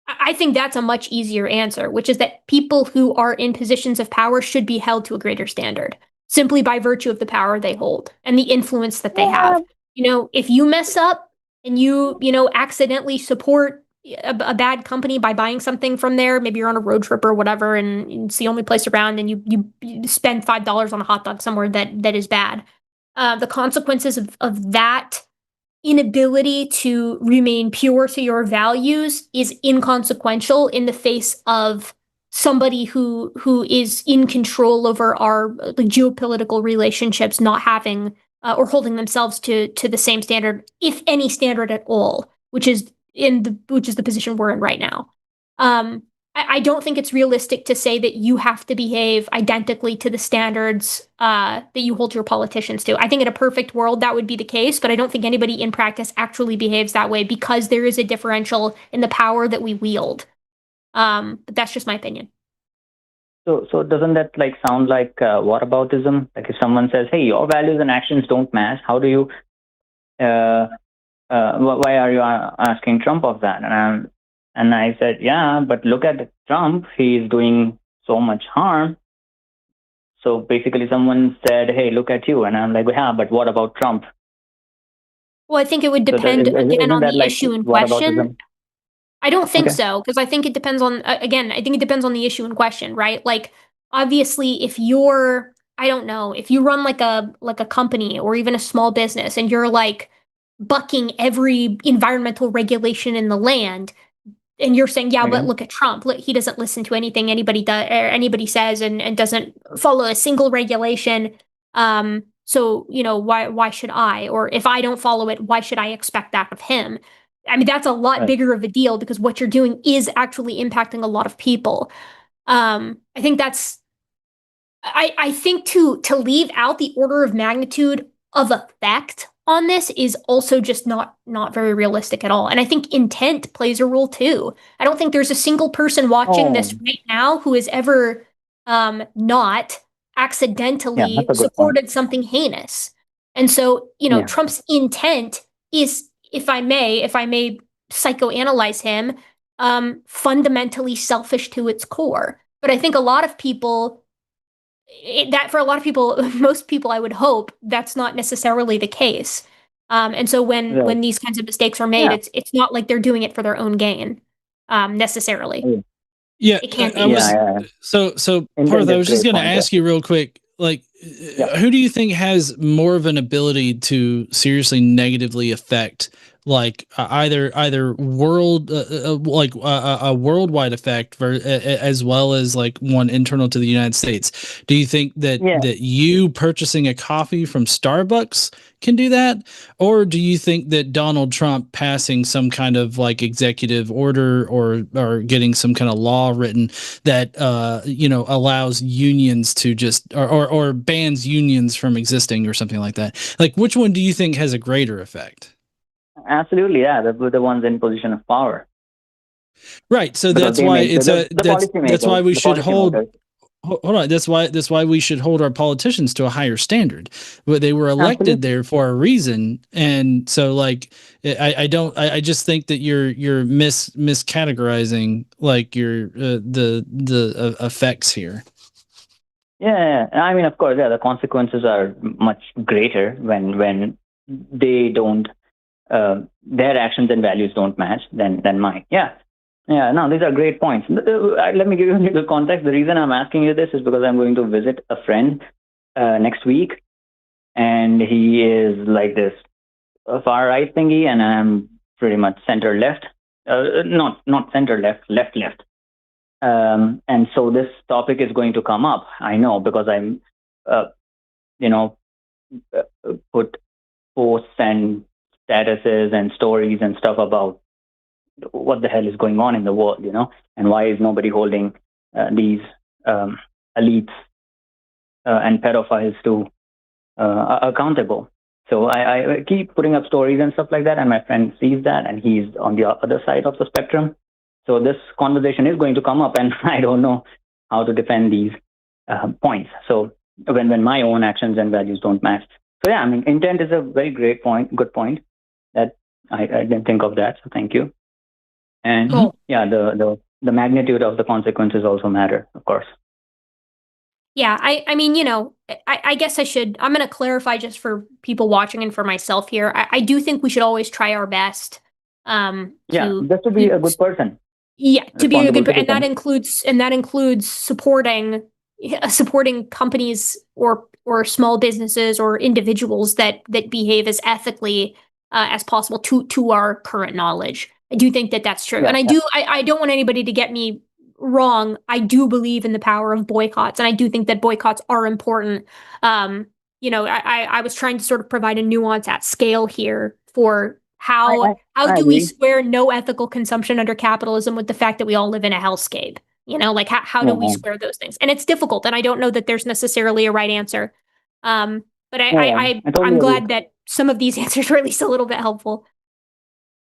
I think that's a much easier answer, which is that people who are in positions of power should be held to a greater standard, simply by virtue of the power they hold and the influence that they have. If you mess up and you accidentally support a bad company by buying something from there, maybe you're on a road trip or whatever, and it's the only place around, and you spend $5 on a hot dog somewhere that is bad. The consequences of that inability to remain pure to your values is inconsequential in the face of somebody who is in control over our geopolitical relationships, not having or holding themselves to the same standard, if any standard at all, which is the position we're in right now. I don't think it's realistic to say that you have to behave identically to the standards that you hold your politicians to. I think in a perfect world that would be the case, but I don't think anybody in practice actually behaves that way because there is a differential in the power that we wield. But that's just my opinion. So doesn't that like sound like whataboutism? Like if someone says, "Hey, your values and actions don't match," how do you? Why are you asking Trump of that? And I said, yeah, but look at Trump. He's doing so much harm. So basically, someone said, "Hey, look at you," and I'm like, "Yeah, but what about Trump?" Well, I think it would So depend again isn't on that the like issue in question. whataboutism? I don't think Okay. so, because I think it depends on, again, I think it depends on the issue in question, right? Like, obviously, if you're, I don't know, if you run like a company or even a small business and you're like bucking every environmental regulation in the land, and you're saying, yeah, but Okay. look at Trump. Look, he doesn't listen to anything anybody does or anybody says and doesn't follow a single regulation. So, why should I? Or if I don't follow it, why should I expect that of him? I mean, that's a lot Right. bigger of a deal because what you're doing is actually impacting a lot of people. I think I think to leave out the order of magnitude of effect on this is also just not very realistic at all. And I think intent plays a role too. I don't think there's a single person watching this Oh, right now who has ever not yeah, accidentally that's a good point. supported something heinous. And so, Yeah. Trump's intent is, if I may psychoanalyze him, fundamentally selfish to its core. But I think a lot of people that for a lot of people, most people, I would hope that's not necessarily the case. And so Right. when these kinds of mistakes are made, Yeah. it's not like they're doing it for their own gain, necessarily. Yeah. Yeah, It can I be was though. Yeah. so Intent Parth, I is was just great going to point. Yeah. ask you real quick, like, Yeah. who do you think has more of an ability to seriously negatively affect, like, either world, like a worldwide effect, as well as like one internal to the United States? Do you think that Yeah. you purchasing a coffee from Starbucks can do that, or do you think that Donald Trump passing some kind of like executive order or getting some kind of law written that allows unions to just or bans unions from existing or something like that, like which one do you think has a greater effect? Absolutely. Yeah. The ones in position of power Right, so because that's they why make it's a the that's why policymakers, we the should hold. policymakers. Hold on. That's why we should hold our politicians to a higher standard. But they were elected Absolutely. there for a reason, and so like I don't. I just think that you're miscategorizing like your the effects here. Yeah. I mean, of course, yeah. The consequences are much greater when they don't their actions and values don't match than mine. Yeah. Yeah, no, these are great points. Let me give you a little context. The reason I'm asking you this is because I'm going to visit a friend next week, and he is like this far right thingy, and I'm pretty much center left. Not center left, left left. And so this topic is going to come up. I know because I'm, uh, you know, put posts and statuses and stories and stuff about what the hell is going on in the world, and why is nobody holding these elites and pedophiles to accountable. So I keep putting up stories and stuff like that, and my friend sees that, and he's on the other side of the spectrum. So this conversation is going to come up, and I don't know how to defend these points. So when my own actions and values don't match. So yeah, I mean, intent is a very great point, good point. That I didn't think of that. So thank you. And Cool. yeah, the magnitude of the consequences also matter, of course. Yeah, I mean, I guess I'm going to clarify just for people watching and for myself here. I do think we should always try our best Yeah, to just to be a good person, yeah, to be a responsible good, and citizen. that includes supporting companies or small businesses or individuals that behave as ethically as possible to our current knowledge. I do think that that's true, Yeah, and yeah, I don't want anybody to get me wrong. I do believe in the power of boycotts, and I do think that boycotts are important. I was trying to sort of provide a nuance at scale here for How I do we agree. square no ethical consumption under capitalism with the fact that we all live in a hellscape? Like how do we Yeah, square those things? And it's difficult, and I don't know that there's necessarily a right answer. But yeah, yeah. I I'm totally agree. glad that some of these answers were at least a little bit helpful.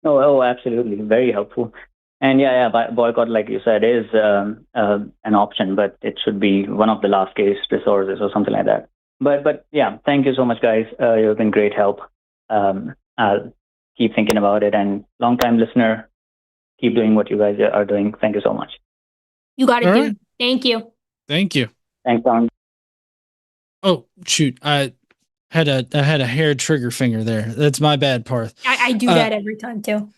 Oh, absolutely, very helpful. And yeah, boycott, like you said, is an option, but it should be one of the last case resources or something like that. But yeah, thank you so much, guys. You've been great help. I'll keep thinking about it, and long time listener, keep doing what you guys are doing. Thank you so much. You got it, All dude. right. Thank you. Thank you. Thanks, Don. Oh shoot, I had a hair trigger finger there. That's my bad, Parth. I do that every time too.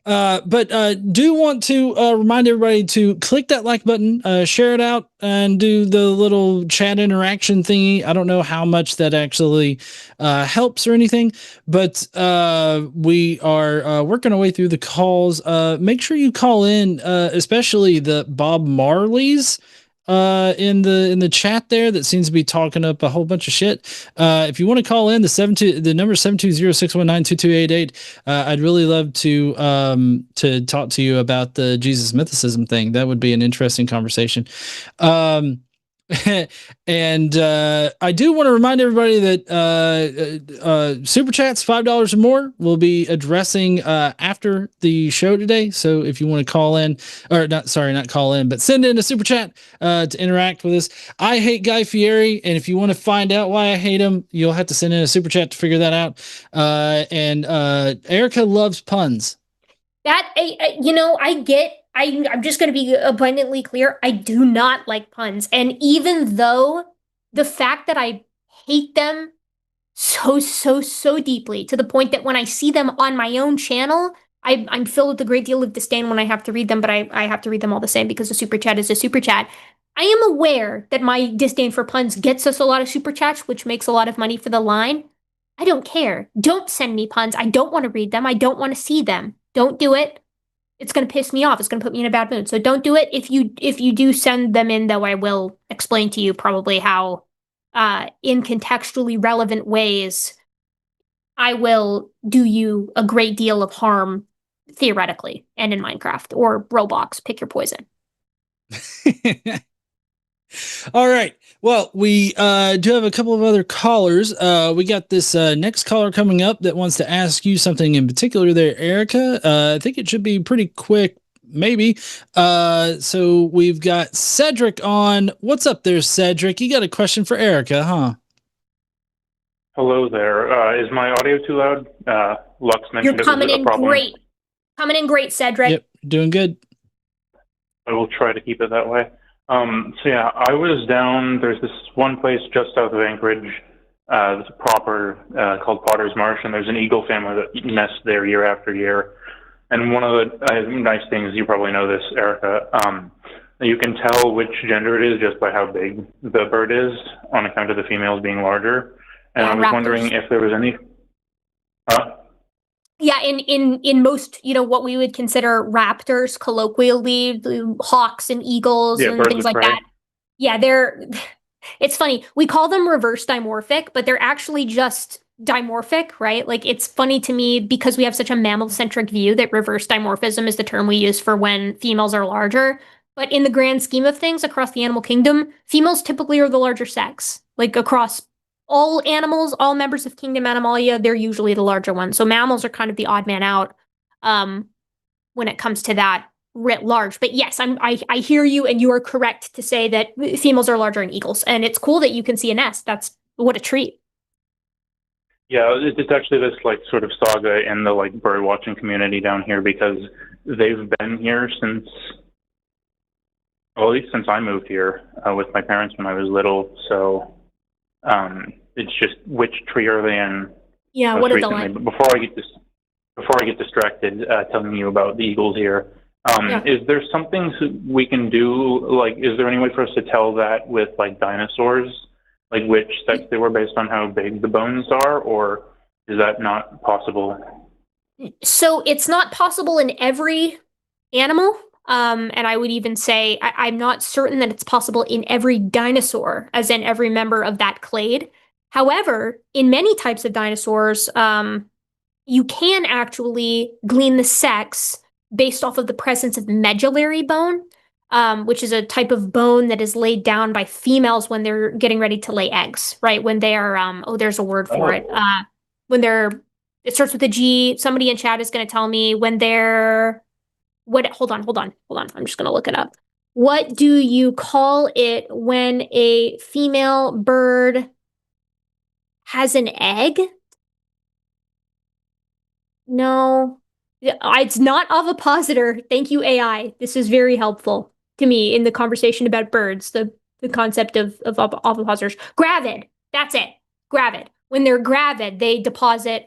But do want to remind everybody to click that like button, share it out, and do the little chat interaction thingy. I don't know how much that actually helps or anything, but we are working our way through the calls. Make sure you call in, especially the Bob Marley's in the chat there that seems to be talking up a whole bunch of shit. If you want to call in, the number 720-619-2288. I'd really love to talk to you about the Jesus mythicism thing. That would be an interesting conversation. And I do want to remind everybody that super chats $5 or more will be addressing after the show today. So if you want to call in, or not call in, but send in a super chat to interact with us. I hate Guy Fieri, and if you want to find out why I hate him, you'll have to send in a super chat to figure that out. And Erika loves puns. I'm just going to be abundantly clear. I do not like puns. And even though the fact that I hate them so deeply to the point that when I see them on my own channel, I'm filled with a great deal of disdain when I have to read them, but I have to read them all the same because a super chat is a super chat. I am aware that my disdain for puns gets us a lot of super chats, which makes a lot of money for the line. I don't care. Don't send me puns. I don't want to read them. I don't want to see them. Don't do it. It's going to piss me off. It's going to put me in a bad mood. So don't do it. If you do send them in, though, I will explain to you probably how, in contextually relevant ways, I will do you a great deal of harm theoretically and in Minecraft or Roblox. Pick your poison. All right. Well, we do have a couple of other callers. We got this next caller coming up that wants to ask you something in particular there, Erika. I think it should be pretty quick, maybe. So we've got Cedric on. What's up there, Cedric? You got a question for Erika, huh? Hello there. Is my audio too loud? Lux mentioned You're coming it was a in problem. great. Coming in great, Cedric. Yep, doing good. I will try to keep it that way. So yeah, I was down. There's this one place just south of Anchorage. It's a proper called Potter's Marsh, and there's an eagle family that nests there year after year. And one of the nice things, you probably know this, Erika, you can tell which gender it is just by how big the bird is on account of the females being larger. And Yeah, I was raptors. wondering if there was any... Yeah, in most, what we would consider raptors, colloquially, the hawks and eagles and birds things of like prey. that. Yeah, it's funny. We call them reverse dimorphic, but they're actually just dimorphic, right? Like, it's funny to me because we have such a mammal-centric view that reverse dimorphism is the term we use for when females are larger. But in the grand scheme of things, across the animal kingdom, females typically are the larger sex. Like, across all animals, all members of Kingdom Animalia, they're usually the larger ones. So mammals are kind of the odd man out when it comes to that writ large. But yes, I hear you, and you are correct to say that females are larger than eagles. And it's cool that you can see a nest. That's what a treat. Yeah, it's actually this sort of saga in the bird watching community down here because they've been here since, well, at least since I moved here with my parents when I was little. So it's just which tree are they in? Yeah, what are the like? But before I get distracted telling you about the eagles here, is there something we can do? Is there any way for us to tell that with dinosaurs? Which sex they were based on how big the bones are, or is that not possible? So it's not possible in every animal. And I would even say I'm not certain that it's possible in every dinosaur, as in every member of that clade. However, in many types of dinosaurs, you can actually glean the sex based off of the presence of medullary bone, which is a type of bone that is laid down by females when they're getting ready to lay eggs, right? When they are, there's a word for it. When they're, it starts with a G. Somebody in chat is going to tell me when they're, hold on. I'm just going to look it up. What do you call it when a female bird has an egg? No, it's not ovipositor. Thank you, AI. This is very helpful to me in the conversation about birds, the concept of ovipositors. Gravid, that's it. Gravid. When they're gravid, they deposit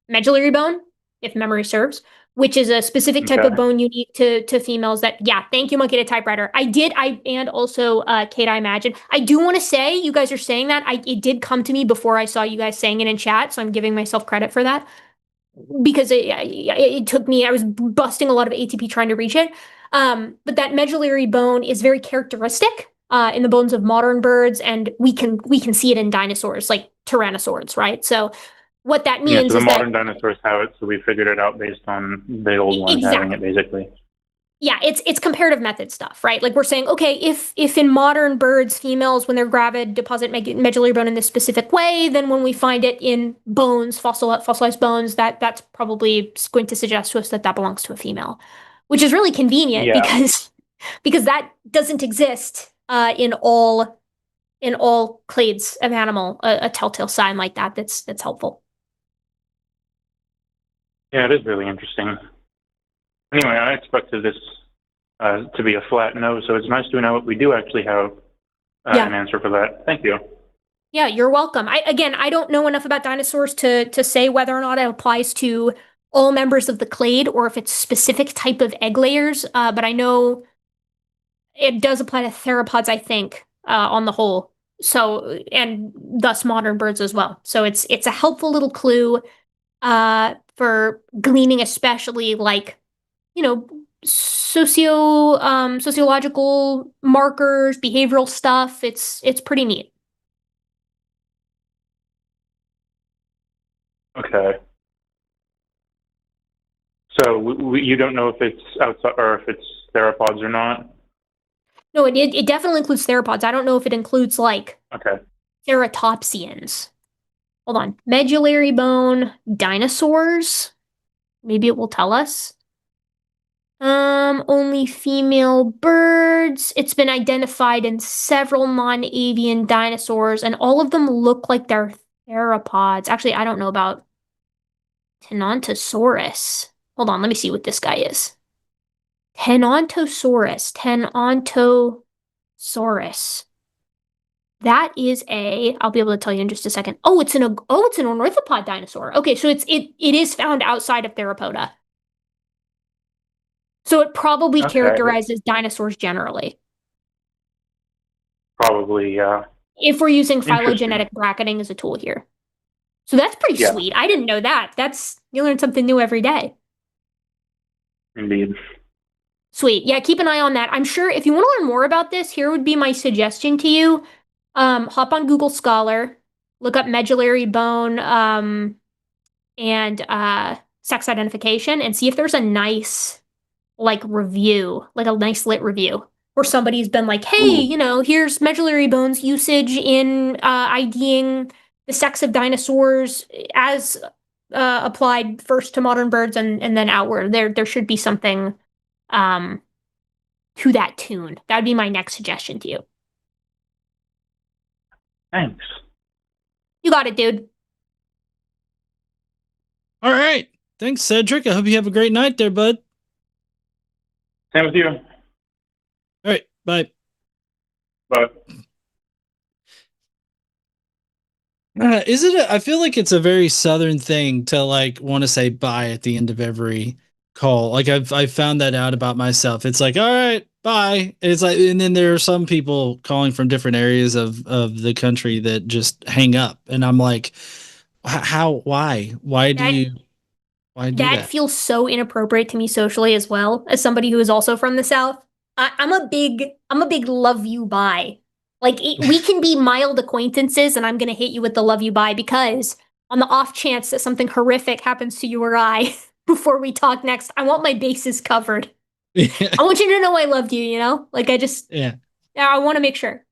medullary bone, if memory serves, which is a specific type of bone unique to females that, yeah, thank you, Monkey to Typewriter. And also Kate, I imagine. I do want to say, you guys are saying that, it did come to me before I saw you guys saying it in chat, so I'm giving myself credit for that. Because it took me, I was busting a lot of ATP trying to reach it. But that medullary bone is very characteristic in the bones of modern birds, and we can see it in dinosaurs, like tyrannosaurs, right? So what that means so is the modern dinosaurs have it, so we figured it out based on the old ones having it, basically. Yeah, it's comparative method stuff, right? Like we're saying, okay, if in modern birds, females, when they're gravid, deposit medullary bone in this specific way, then when we find it in bones, fossilized bones, that's probably going to suggest to us that belongs to a female, which is really convenient because that doesn't exist in all clades of animal, a telltale sign like that's helpful. Yeah, it is really interesting. Anyway, I expected this to be a flat no, so it's nice to know we do actually have an answer for that. Thank you. Yeah, you're welcome. I don't know enough about dinosaurs to say whether or not it applies to all members of the clade or if it's specific type of egg layers, but I know it does apply to theropods, I think, on the whole. So, and thus modern birds as well. So it's a helpful little clue for gleaning, especially like, sociological markers, behavioral stuff. It's pretty neat. Okay. So you don't know if it's outside or if it's theropods or not? No, it definitely includes theropods. I don't know if it includes like ceratopsians. Hold on. Medullary bone dinosaurs. Maybe it will tell us. Only female birds. It's been identified in several non-avian dinosaurs, and all of them look like they're theropods. Actually, I don't know about Tenontosaurus. Hold on, let me see what this guy is. Tenontosaurus. That is I'll be able to tell you in just a second. Oh, it's an ornithopod dinosaur. Okay, so it is found outside of theropoda. So it probably characterizes dinosaurs generally. Probably, yeah. If we're using phylogenetic bracketing as a tool here. So that's pretty sweet. I didn't know that. You learn something new every day. Indeed. Sweet. Yeah, keep an eye on that. I'm sure if you want to learn more about this, here would be my suggestion to you. Hop on Google Scholar, look up medullary bone and sex identification, and see if there's a nice review, like a nice lit review where somebody's been like, hey, here's medullary bones usage in IDing the sex of dinosaurs as applied first to modern birds and then outward. There should be something to that tune. That would be my next suggestion to you. Thanks. You got it, dude. All right. Thanks, Cedric. I hope you have a great night there, bud. Same with you. All right. Bye. Bye. I feel like it's a very Southern thing to want to say bye at the end of every call. Like I've found that out about myself. It's like, all right, bye. It's like, and then there are some people calling from different areas of the country that just hang up. And I'm like, why do you do that? That feels so inappropriate to me socially as well, as somebody who is also from the South. I'm a big love you bye. We can be mild acquaintances and I'm going to hit you with the love you bye because on the off chance that something horrific happens to you or I before we talk next, I want my bases covered. Yeah. I want you to know I loved you, you know? Like, Yeah. I want to make sure.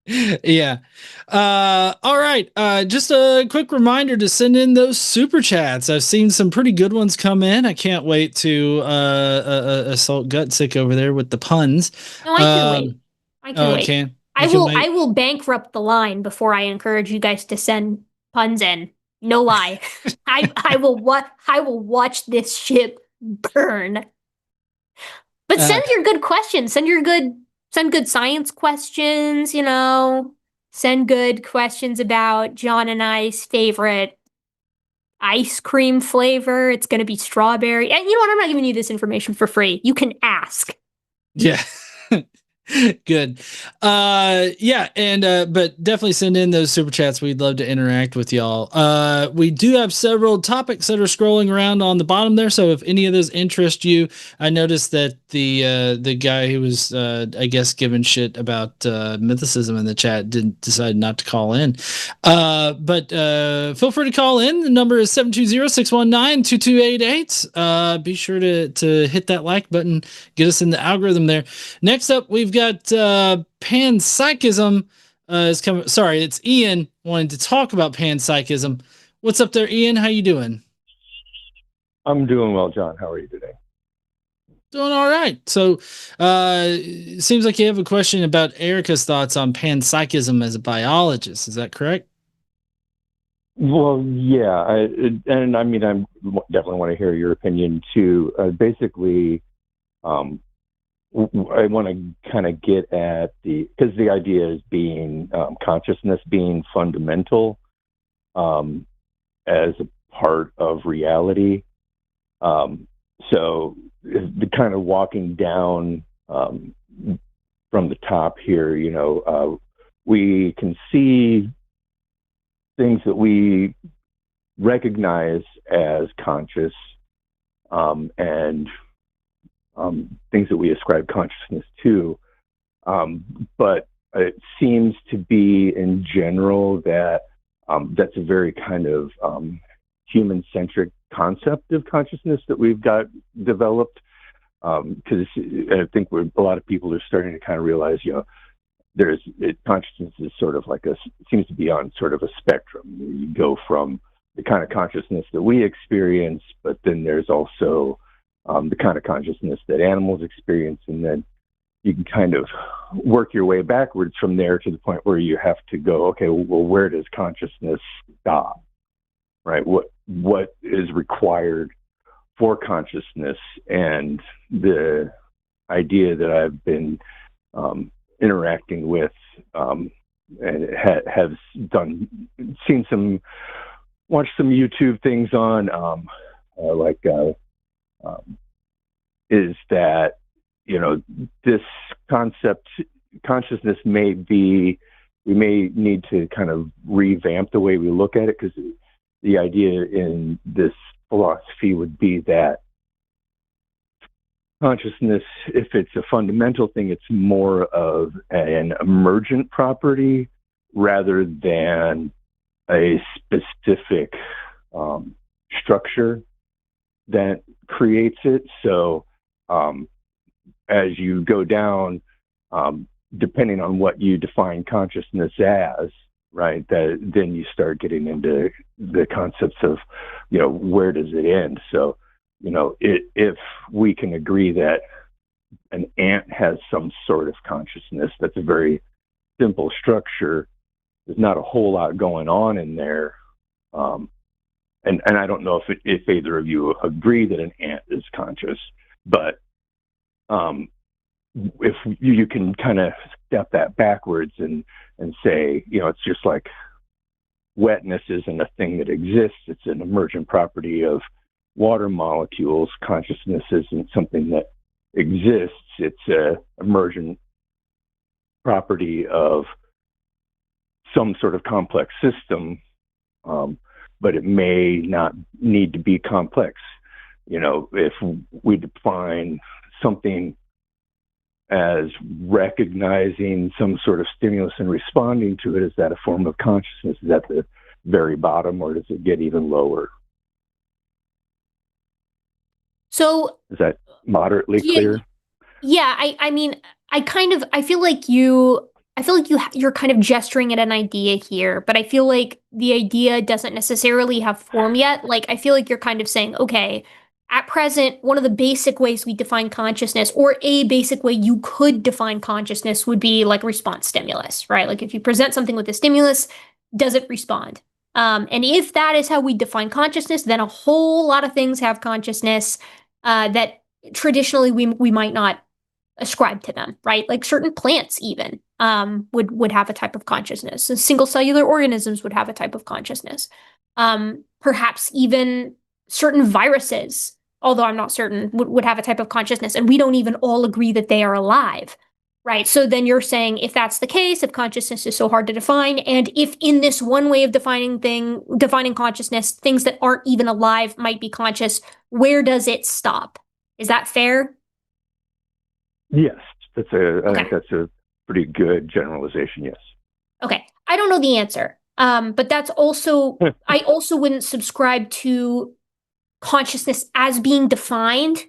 Yeah. All right. Just a quick reminder to send in those super chats. I've seen some pretty good ones come in. I can't wait to assault Gutsick over there with the puns. No, I can wait. I can wait. Can. I will bankrupt the line before I encourage you guys to send puns in. No lie. I will watch this ship burn. But send your good questions. Send good science questions, you know. Send good questions about John and I's favorite ice cream flavor. It's going to be strawberry. And you know what? I'm not giving you this information for free. You can ask. Yeah. Good. Yeah, and but definitely send in those super chats. We'd love to interact with y'all. We do have several topics that are scrolling around on the bottom there, so if any of those interest you, I noticed that the guy who was I guess giving shit about mythicism in the chat decide not to call in. But feel free to call in. The number is 720-619-2288. Be sure to hit that like button, get us in the algorithm there. Next up, we've got panpsychism is coming. Sorry, it's Ian wanting to talk about panpsychism. What's up there, Ian? How you doing? I'm doing well, John. How are you today? Doing all right. So it seems like you have a question about Erika's thoughts on panpsychism as a biologist. Is that correct? Well, yeah. I mean, I definitely want to hear your opinion too. Basically, I want to kind of get at because the idea is being consciousness being fundamental as a part of reality. So the kind of walking down from the top here, you know, we can see things that we recognize as conscious and things that we ascribe consciousness to. But it seems to be in general that that's a very kind of human-centric concept of consciousness that we've got developed. Because I think a lot of people are starting to kind of realize, you know, consciousness is sort of like seems to be on sort of a spectrum. You go from the kind of consciousness that we experience, but then there's also the kind of consciousness that animals experience, and then you can kind of work your way backwards from there to the point where you have to go, okay, well, where does consciousness stop, right? What is required for consciousness? And the idea that I've been interacting with and have watched some YouTube things on, is that, you know, this concept, consciousness we may need to kind of revamp the way we look at it, because the idea in this philosophy would be that consciousness, if it's a fundamental thing, it's more of an emergent property rather than a specific structure that creates it. So as you go down, depending on what you define consciousness as, right, then you start getting into the concepts of, you know, where does it end? So, you know, if we can agree that an ant has some sort of consciousness, that's a very simple structure. There's not a whole lot going on in there. And I don't know if either of you agree that an ant is conscious, but if you can kind of step that backwards and say, you know, it's just like wetness isn't a thing that exists. It's an emergent property of water molecules. Consciousness isn't something that exists. It's a emergent property of some sort of complex system, but it may not need to be complex. You know, if we define something as recognizing some sort of stimulus and responding to it, is that a form of consciousness? Is that very bottom, or does it get even lower? So Is that moderately clear? Yeah, I mean, I feel like you're kind of gesturing at an idea here, but I feel like the idea doesn't necessarily have form yet. Like, I feel like you're kind of saying, okay, at present, one of the basic ways we define consciousness, or a basic way you could define consciousness, would be like response stimulus, right? Like, if you present something with a stimulus, does it respond? And if that is how we define consciousness, then a whole lot of things have consciousness that traditionally we might not ascribe to them, right? Like certain plants even would have a type of consciousness. So single cellular organisms would have a type of consciousness. Perhaps even certain viruses, although I'm not certain, would have a type of consciousness, and we don't even all agree that they are alive, right? So then you're saying, if that's the case, if consciousness is so hard to define, and if in this one way of defining consciousness, things that aren't even alive might be conscious, where does it stop? Is that fair? Yes, I think that's a pretty good generalization. Yes. Okay. I don't know the answer. But that's also, I also wouldn't subscribe to consciousness as being defined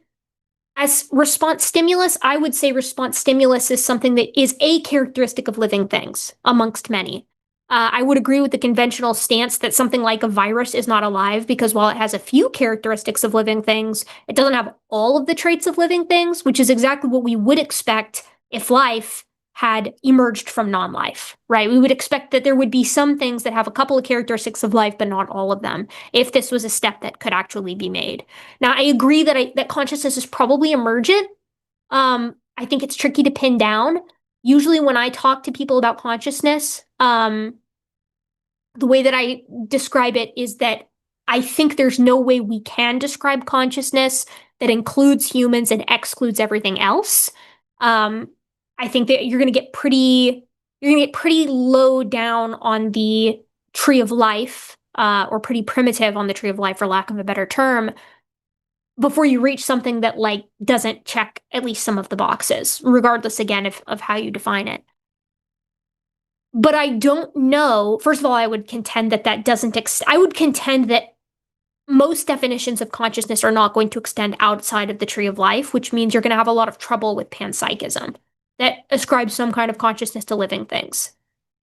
as response stimulus. I would say response stimulus is something that is a characteristic of living things amongst many. I would agree with the conventional stance that something like a virus is not alive, because while it has a few characteristics of living things, it doesn't have all of the traits of living things, which is exactly what we would expect if life had emerged from non-life, right? We would expect that there would be some things that have a couple of characteristics of life, but not all of them, if this was a step that could actually be made. Now, I agree that consciousness is probably emergent. I think it's tricky to pin down. Usually when I talk to people about consciousness, the way that I describe it is that I think there's no way we can describe consciousness that includes humans and excludes everything else. I think that you're going to get pretty low down on the tree of life, or pretty primitive on the tree of life, for lack of a better term, before you reach something that like doesn't check at least some of the boxes, regardless again of how you define it. But I don't know. First of all, I would contend that I would contend that most definitions of consciousness are not going to extend outside of the tree of life, which means you're going to have a lot of trouble with panpsychism that ascribes some kind of consciousness to living things.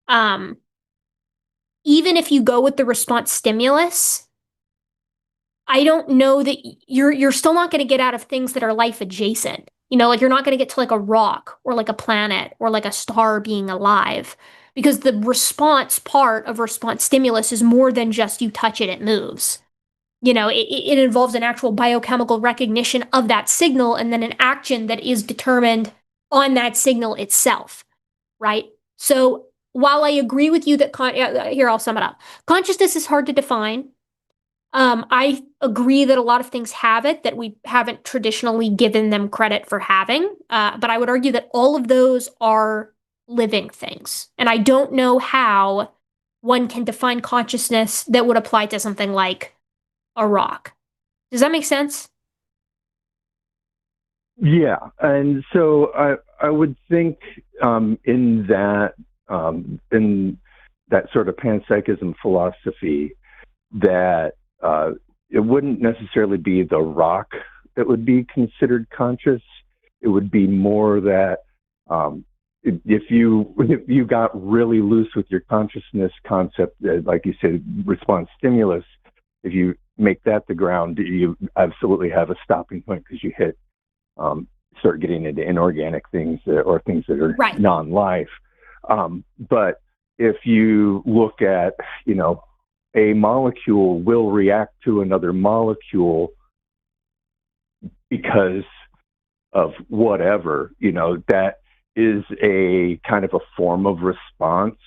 Even if you go with the response stimulus, I don't know that you're still not going to get out of things that are life adjacent. You know, like you're not going to get to like a rock or like a planet or like a star being alive, because the response part of response stimulus is more than just you touch it, it moves. You know, it involves an actual biochemical recognition of that signal and then an action that is determined on that signal itself, right? So while I agree with you that here, I'll sum it up. Consciousness is hard to define. I agree that a lot of things have it that we haven't traditionally given them credit for having, but I would argue that all of those are living things. And I don't know how one can define consciousness that would apply to something like a rock. Does that make sense? Yeah, and so I would think in that sort of panpsychism philosophy that it wouldn't necessarily be the rock that would be considered conscious. It would be more that if you got really loose with your consciousness concept, like you said, response stimulus, if you make that the ground, you absolutely have a stopping point, because you hit start getting into inorganic things or things that are right. non-life. But if you look at, you know, a molecule will react to another molecule because of whatever, you know, that is a kind of a form of response.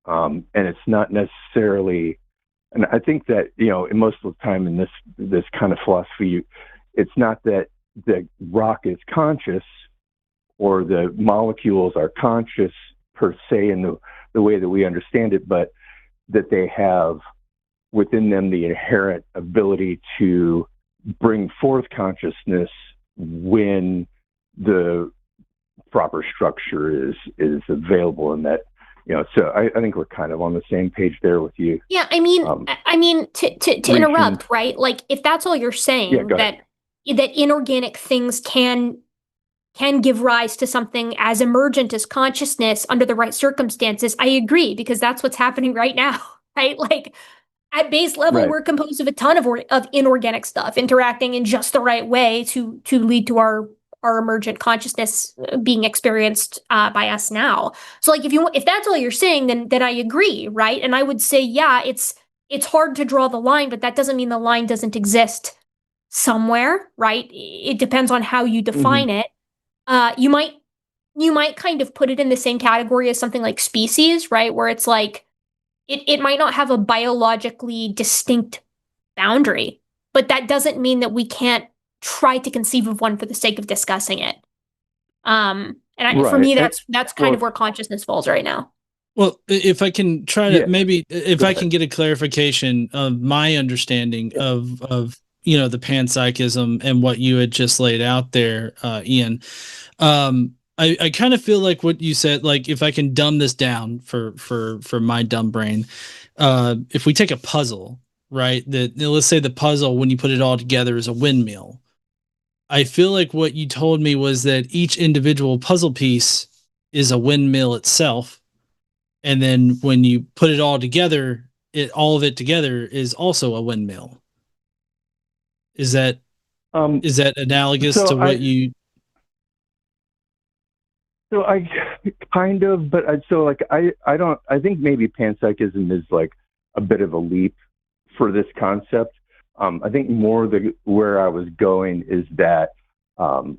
And it's not necessarily, and I think that, you know, in most of the time in this kind of philosophy, it's not that the rock is conscious or the molecules are conscious per se in the way that we understand it, but that they have within them the inherent ability to bring forth consciousness when the proper structure is available, and that So I think we're kind of on the same page there with you. Yeah, I mean, to interrupt, right? Like, if that's all you're saying, that inorganic things can give rise to something as emergent as consciousness under the right circumstances, I agree, because that's what's happening right now, right? Like, at base level, we're composed of a ton of inorganic stuff interacting in just the right way to lead to our emergent consciousness being experienced by us now. So, like, if that's all you're saying, then I agree, right? And I would say, yeah, it's hard to draw the line, but that doesn't mean the line doesn't exist somewhere, right? It depends on how you define it. You might kind of put it in the same category as something like species, right? Where it's like it might not have a biologically distinct boundary, but that doesn't mean that we can't try to conceive of one for the sake of discussing it. For me, that's kind of where consciousness falls right now. Well, if I can try to if I can get a clarification of my understanding of the panpsychism and what you had just laid out there, Ian. I kind of feel like what you said, like, if I can dumb this down for my dumb brain, if we take a puzzle, right, let's say the puzzle, when you put it all together, is a windmill. I feel like what you told me was that each individual puzzle piece is a windmill itself. And then when you put it all together, all of it together is also a windmill. Is that analogous to what you? So I kind of, but I think maybe panpsychism is like a bit of a leap for this concept. I think more where I was going is that as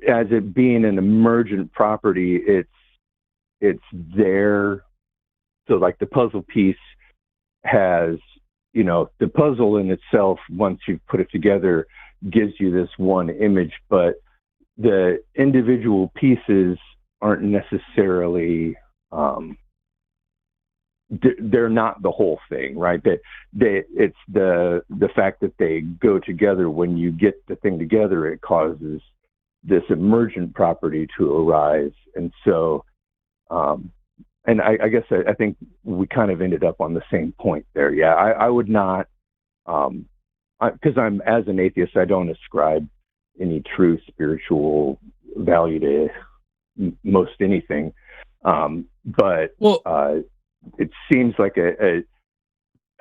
it being an emergent property, it's there. So like the puzzle piece has, the puzzle in itself, once you've put it together, gives you this one image, but the individual pieces aren't necessarily, they're not the whole thing, right? It's the fact that they go together. When you get the thing together, it causes this emergent property to arise. And so, and I guess I think we kind of ended up on the same point there. Yeah, I would not, because I'm, as an atheist, I don't ascribe any true spiritual value to most anything. But it seems like I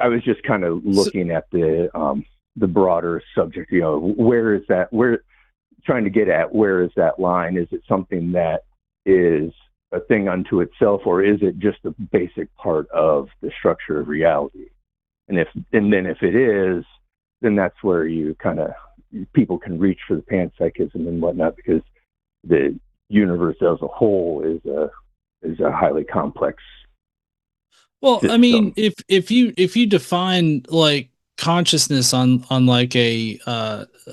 was just kind of looking at the broader subject, where is that, trying to get at, where is that line? Is it something that is a thing unto itself, or is it just a basic part of the structure of reality? And then if it is, then that's where you kind of, people can reach for the panpsychism and whatnot, because the universe as a whole is a highly complex system. I mean, if you define like consciousness on like a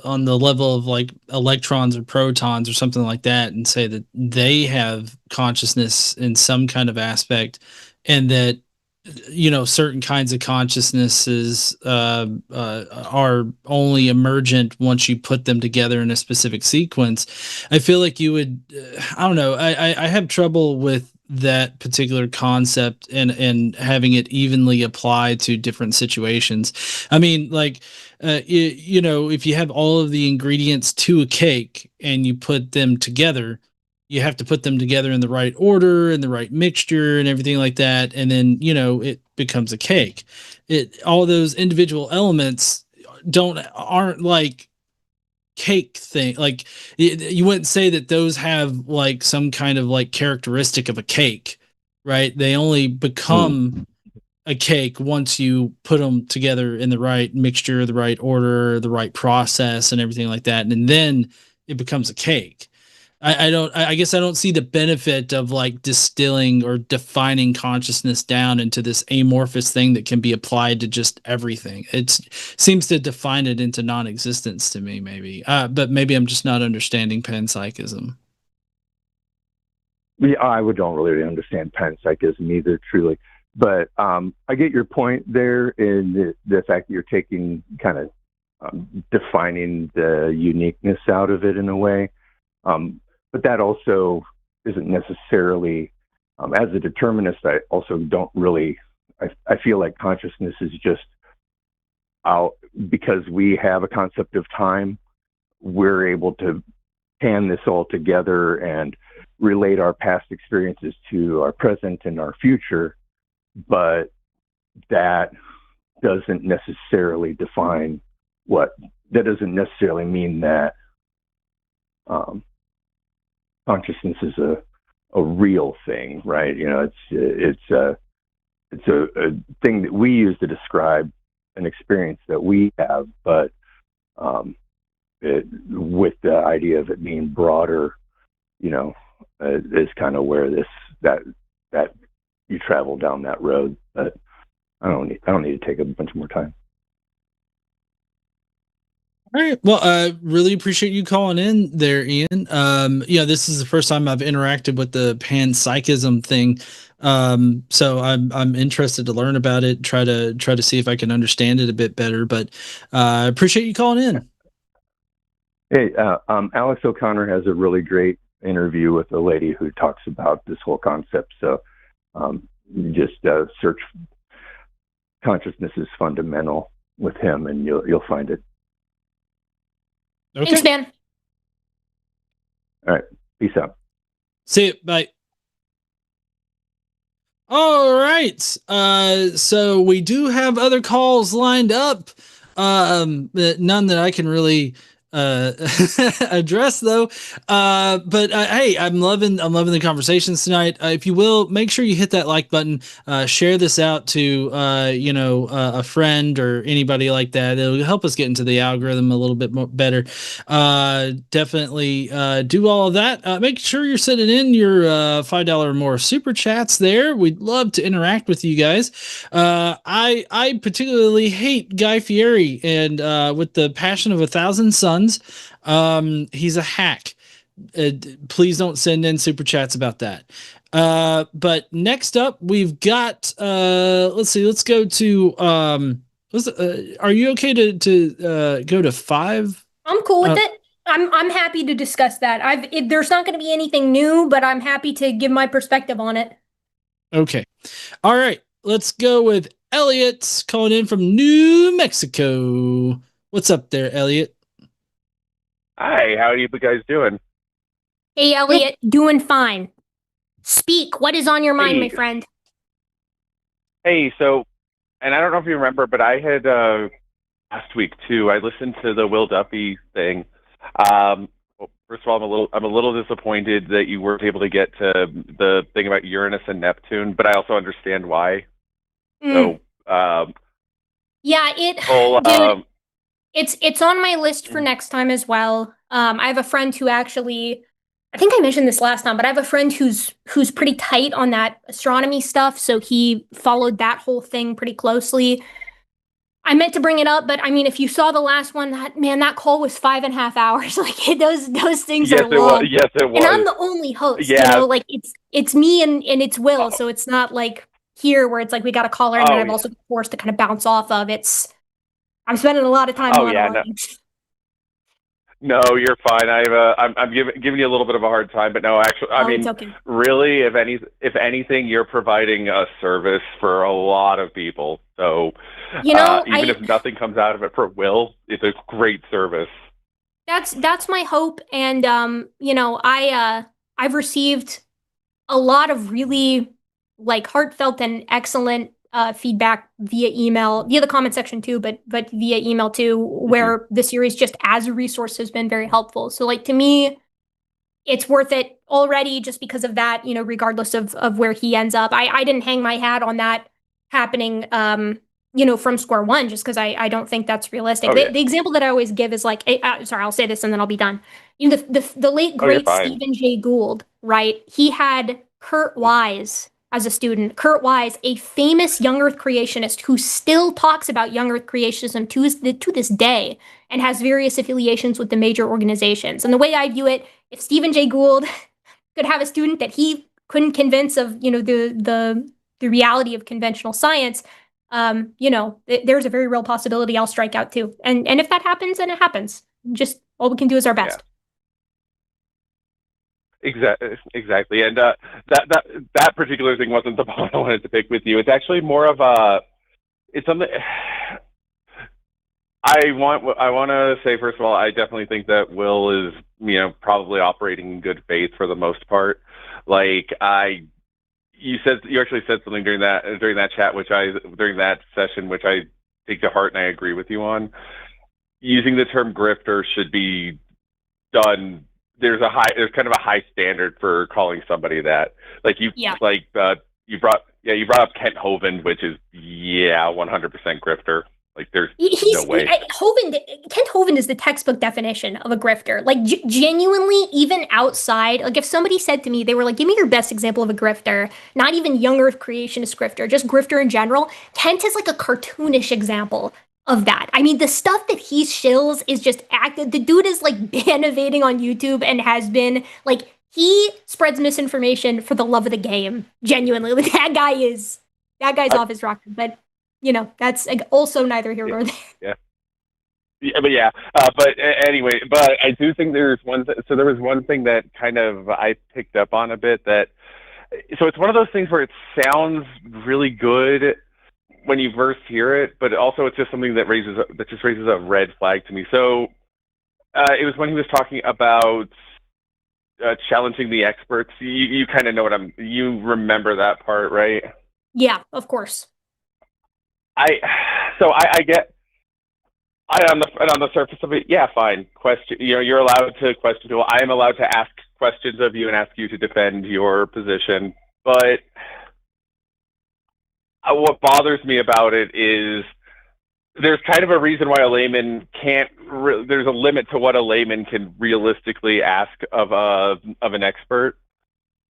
on the level of like electrons or protons or something like that, and say that they have consciousness in some kind of aspect, and that certain kinds of consciousnesses are only emergent once you put them together in a specific sequence, I feel like you would, I don't know, I have trouble with that particular concept and having it evenly applied to different situations. I mean, like, if you have all of the ingredients to a cake and you put them together, you have to put them together in the right order and the right mixture and everything like that. And then, it becomes a cake. All those individual elements aren't like cake thing. Like you wouldn't say that those have like some kind of like characteristic of a cake, right? They only become a cake once you put them together in the right mixture, the right order, the right process and everything like that. And then it becomes a cake. I guess I don't see the benefit of like distilling or defining consciousness down into this amorphous thing that can be applied to just everything. It seems to define it into non-existence to me, maybe. But maybe I'm just not understanding panpsychism. Yeah, I don't really understand panpsychism either, truly. But I get your point there in the fact that you're taking kind of defining the uniqueness out of it in a way. But that also isn't necessarily As a determinist, I also don't really, I feel like consciousness is just out because we have a concept of time, we're able to pan this all together and relate our past experiences to our present and our future, but that doesn't necessarily define that doesn't necessarily mean that consciousness is a real thing, right? You know, it's a thing that we use to describe an experience that we have, but with the idea of it being broader, you know, is kind of where that you travel down that road. But I don't need to take a bunch more time. All right. Well, I really appreciate you calling in there, Ian. This is the first time I've interacted with the panpsychism thing. So I'm interested to learn about it, try to see if I can understand it a bit better, but I appreciate you calling in. Hey, Alex O'Connor has a really great interview with a lady who talks about this whole concept. So just search consciousness is fundamental with him, and you'll find it. Okay. Thanks, man. All right. Peace out. See you. Bye. All right. So we do have other calls lined up. None that I can really address though. But hey, I'm loving the conversations tonight. If you will, make sure you hit that like button, share this out to a friend or anybody like that. It'll help us get into the algorithm a little bit more better. Definitely do all of that. Make sure you're sending in your $5 or more super chats there. We'd love to interact with you guys. I particularly hate Guy Fieri, and with the passion of 1,000 suns, he's a hack. Please don't send in super chats about that. But next up, we've got let's see. Let's go to are you okay to go to 5? I'm cool with it. I'm happy to discuss that. There's not going to be anything new, but I'm happy to give my perspective on it. Okay. All right. Let's go with Elliot calling in from New Mexico. What's up there, Elliot? Hi, how are you guys doing? Hey, Elliot, doing fine. Speak. What is on your mind, my friend? Hey, so, and I don't know if you remember, but I had last week too. I listened to the Will Duffy thing. Well, first of all, I'm a little disappointed that you weren't able to get to the thing about Uranus and Neptune, but I also understand why. So, yeah, dude, it's on my list for next time as well. I have a friend who actually, I think I mentioned this last time, but I have a friend who's pretty tight on that astronomy stuff, so he followed that whole thing pretty closely. I meant to bring it up, but I mean, if you saw the last one, that call was 5.5 hours. Like those things are long. Yes, it was. And I'm the only host. Yeah. You know, like it's me and it's Will, so it's not like here where it's like we got a caller and then I've also been forced to kind of bounce off of. I'm spending a lot of time monologuing. No, you're fine. I'm giving you a little bit of a hard time, but no, actually, I mean, okay. really, if anything, you're providing a service for a lot of people. So, even if nothing comes out of it for Will, it's a great service. That's my hope, and I've received a lot of really heartfelt and excellent feedback via email, via the comment section too, but via email too, where the series just as a resource has been very helpful. So to me, it's worth it already just because of that, regardless of where he ends up. I didn't hang my hat on that happening, from square one, just because I don't think that's realistic. The example that I always give is sorry, I'll say this and then I'll be done. The late great Stephen Jay Gould, right? He had Kurt Wise as a student. Kurt Wise, a famous young Earth creationist who still talks about young Earth creationism to this day and has various affiliations with the major organizations. And the way I view it, if Stephen Jay Gould could have a student that he couldn't convince of, the reality of conventional science, there's a very real possibility I'll strike out too. And if that happens, then it happens. Just all we can do is our best. Exactly. And that particular thing wasn't the bone I wanted to pick with you. It's actually more of it's something. I want to say, first of all, I definitely think that Will is, probably operating in good faith for the most part. Like you actually said something during that chat, during that session, which I take to heart and I agree with you on. Using the term grifter should be done. There's kind of a high standard for calling somebody that. Like you brought up Kent Hovind, which is 100% grifter. Like there's no way. Kent Hovind is the textbook definition of a grifter. Like genuinely, even outside, like if somebody said to me, they were like, "Give me your best example of a grifter," not even young Earth creationist grifter, just grifter in general. Kent is like a cartoonish example of that. I mean, the stuff that he shills is just acted. The dude is like ban-evading on YouTube and has been like, he spreads misinformation for the love of the game. Genuinely, like that guy's off his rocker. But that's also neither here nor there. But anyway, but I do think there's so there was one thing that kind of I picked up on a bit so it's one of those things where it sounds really good when you first hear it, but also it's just something that raises a red flag to me. So it was when he was talking about challenging the experts. You kind of know you remember that part, right? Yeah, of course. I get on the surface of it, yeah, fine. Question, you're allowed to question people. I am allowed to ask questions of you and ask you to defend your position. But what bothers me about it is there's kind of a reason why a layman can't. There's a limit to what a layman can realistically ask of an expert,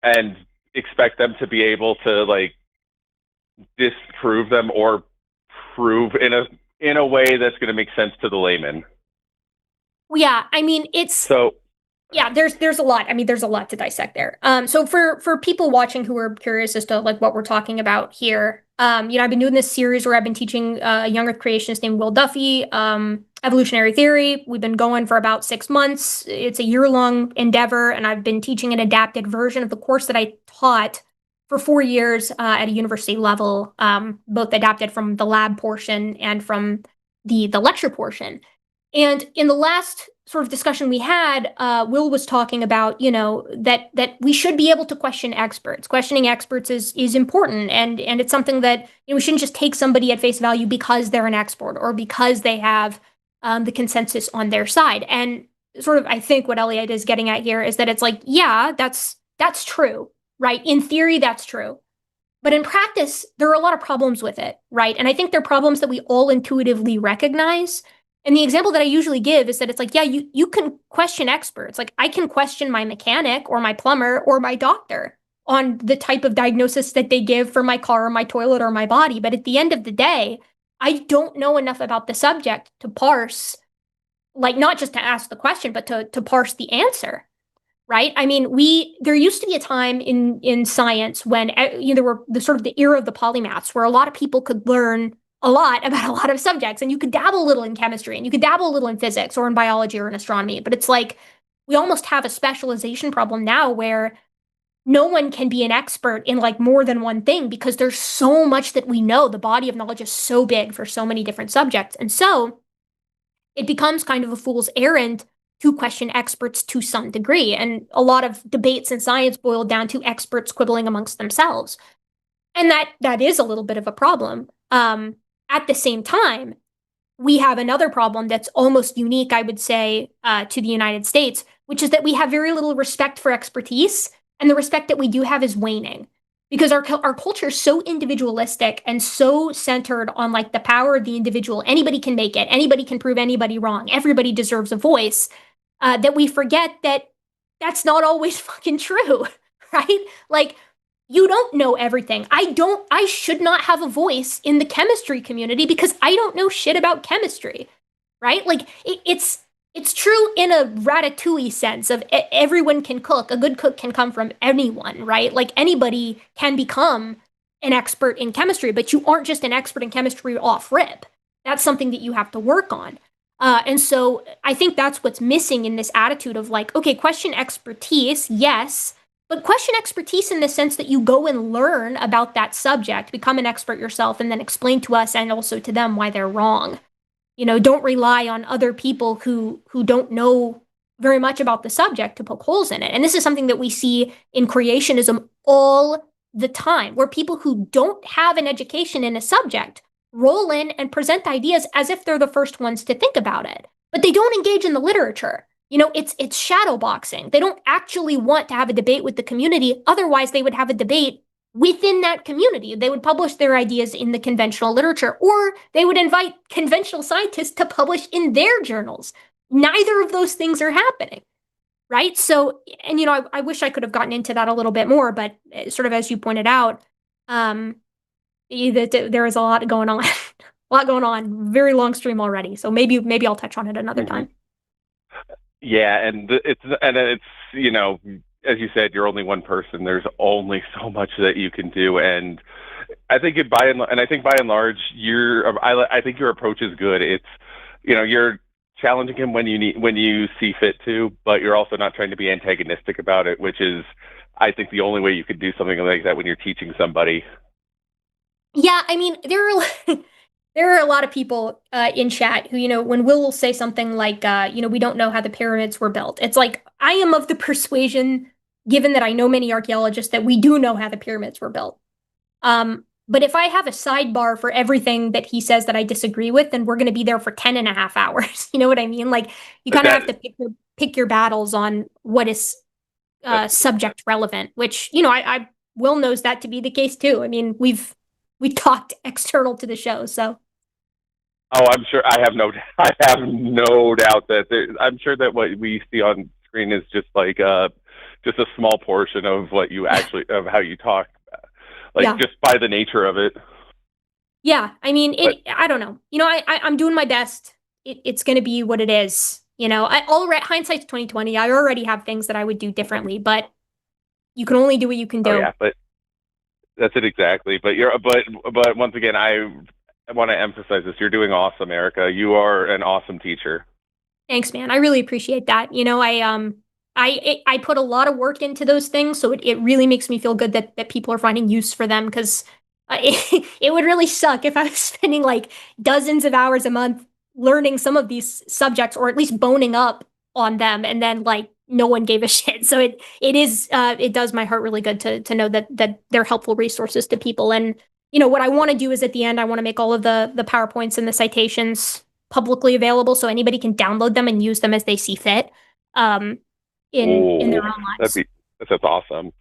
and expect them to be able to like disprove them or prove in a way that's going to make sense to the layman. Yeah, I mean there's a lot. I mean, there's a lot to dissect there. So for people watching who are curious as to like what we're talking about here, I've been doing this series where I've been teaching a young Earth creationist named Will Duffy, evolutionary theory. We've been going for about 6 months. It's a year-long endeavor, and I've been teaching an adapted version of the course that I taught for 4 years at a university level, both adapted from the lab portion and from the lecture portion. And in the last sort of discussion we had, Will was talking about, that we should be able to question experts. Questioning experts is important, and it's something that we shouldn't just take somebody at face value because they're an expert or because they have the consensus on their side. And sort of, I think what Elliot is getting at here is that it's like, yeah, that's true, right? In theory, that's true. But in practice, there are a lot of problems with it, right? And I think they're problems that we all intuitively recognize. And the example that I usually give is that it's like, yeah, you can question experts. Like I can question my mechanic or my plumber or my doctor on the type of diagnosis that they give for my car or my toilet or my body. But at the end of the day, I don't know enough about the subject to parse, like not just to ask the question, but to parse the answer, right? I mean, there used to be a time in science when there were the sort of the era of the polymaths where a lot of people could learn a lot about a lot of subjects, and you could dabble a little in chemistry and you could dabble a little in physics or in biology or in astronomy. But it's like we almost have a specialization problem now where no one can be an expert in like more than one thing because there's so much that we know. The body of knowledge is so big for so many different subjects. And so it becomes kind of a fool's errand to question experts to some degree. And a lot of debates in science boil down to experts quibbling amongst themselves. And that is a little bit of a problem. At the same time, we have another problem that's almost unique, I would say, to the United States, which is that we have very little respect for expertise, and the respect that we do have is waning. Because our culture is so individualistic and so centered on like the power of the individual. Anybody can make it. Anybody can prove anybody wrong. Everybody deserves a voice. That we forget that that's not always fucking true, right? Like, you don't know everything. I should not have a voice in the chemistry community because I don't know shit about chemistry, right? Like, it's true in a ratatouille sense of everyone can cook. A good cook can come from anyone, right? Like, anybody can become an expert in chemistry, but you aren't just an expert in chemistry off rip. That's something that you have to work on. And so I think that's what's missing in this attitude of like, okay, question expertise, yes, but question expertise in the sense that you go and learn about that subject, become an expert yourself, and then explain to us and also to them why they're wrong. Don't rely on other people who don't know very much about the subject to poke holes in it. And this is something that we see in creationism all the time, where people who don't have an education in a subject roll in and present ideas as if they're the first ones to think about it. But they don't engage in the literature. It's shadow boxing. They don't actually want to have a debate with the community. Otherwise, they would have a debate within that community. They would publish their ideas in the conventional literature, or they would invite conventional scientists to publish in their journals. Neither of those things are happening, right? So, and I wish I could have gotten into that a little bit more, but sort of as you pointed out, there is a lot going on, Very long stream already, so maybe I'll touch on it another time. Yeah, and it's as you said, you're only one person. There's only so much that you can do, and I think by and large, I think your approach is good. It's you're challenging him when you see fit to, but you're also not trying to be antagonistic about it, which is, I think, the only way you could do something like that when you're teaching somebody. Yeah, I mean, there are a lot of people in chat who, when Will say something like, we don't know how the pyramids were built. It's like, I am of the persuasion, given that I know many archaeologists, that we do know how the pyramids were built. But if I have a sidebar for everything that he says that I disagree with, then we're going to be there for 10 and a half hours. You know what I mean? Like, you kind of have to pick your battles on what is subject relevant, which, I Will knows that to be the case too. I mean, we talked external to the show, so. Oh, I'm sure. I have no doubt that I'm sure that what we see on screen is just like just a small portion of what you actually of how you talk, just by the nature of it. Yeah, I mean, I don't know. I'm doing my best. It's going to be what it is. Hindsight's 2020. I already have things that I would do differently, but you can only do what you can do. Oh, yeah, but that's it exactly. But but once again, I want to emphasize this. You're doing awesome, Erika. You are an awesome teacher. Thanks, man. I really appreciate that. I put a lot of work into those things, so it really makes me feel good that people are finding use for them, because it would really suck if I was spending like dozens of hours a month learning some of these subjects, or at least boning up on them, and then like no one gave a shit. So it does my heart really good to know that they're helpful resources to people. And what I want to do is at the end, I want to make all of the PowerPoints and the citations publicly available, so anybody can download them and use them as they see fit. In their own lives. That's awesome.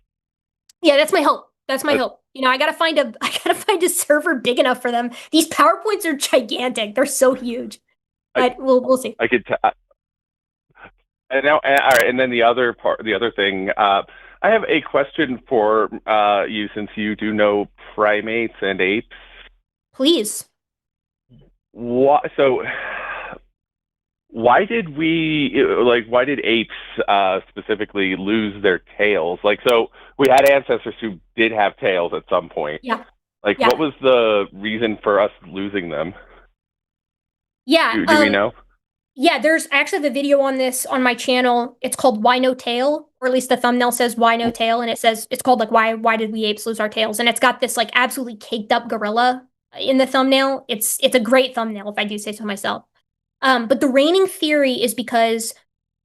Yeah, that's my hope. That's my hope. I gotta find a server big enough for them. These PowerPoints are gigantic. They're so huge. But we'll see. I could. And now, all right. And then the other thing. I have a question for you, since you do know primates and apes. Please. Why did apes specifically lose their tails? So we had ancestors who did have tails at some point. Yeah. What was the reason for us losing them? Yeah. Do we know? Yeah, there's actually the video on this on my channel. It's called Why No Tail, or at least the thumbnail says Why No Tail, and it's called like Why Did We Apes Lose Our Tails? And it's got this like absolutely caked up gorilla in the thumbnail. It's a great thumbnail, if I do say so myself. But the reigning theory is because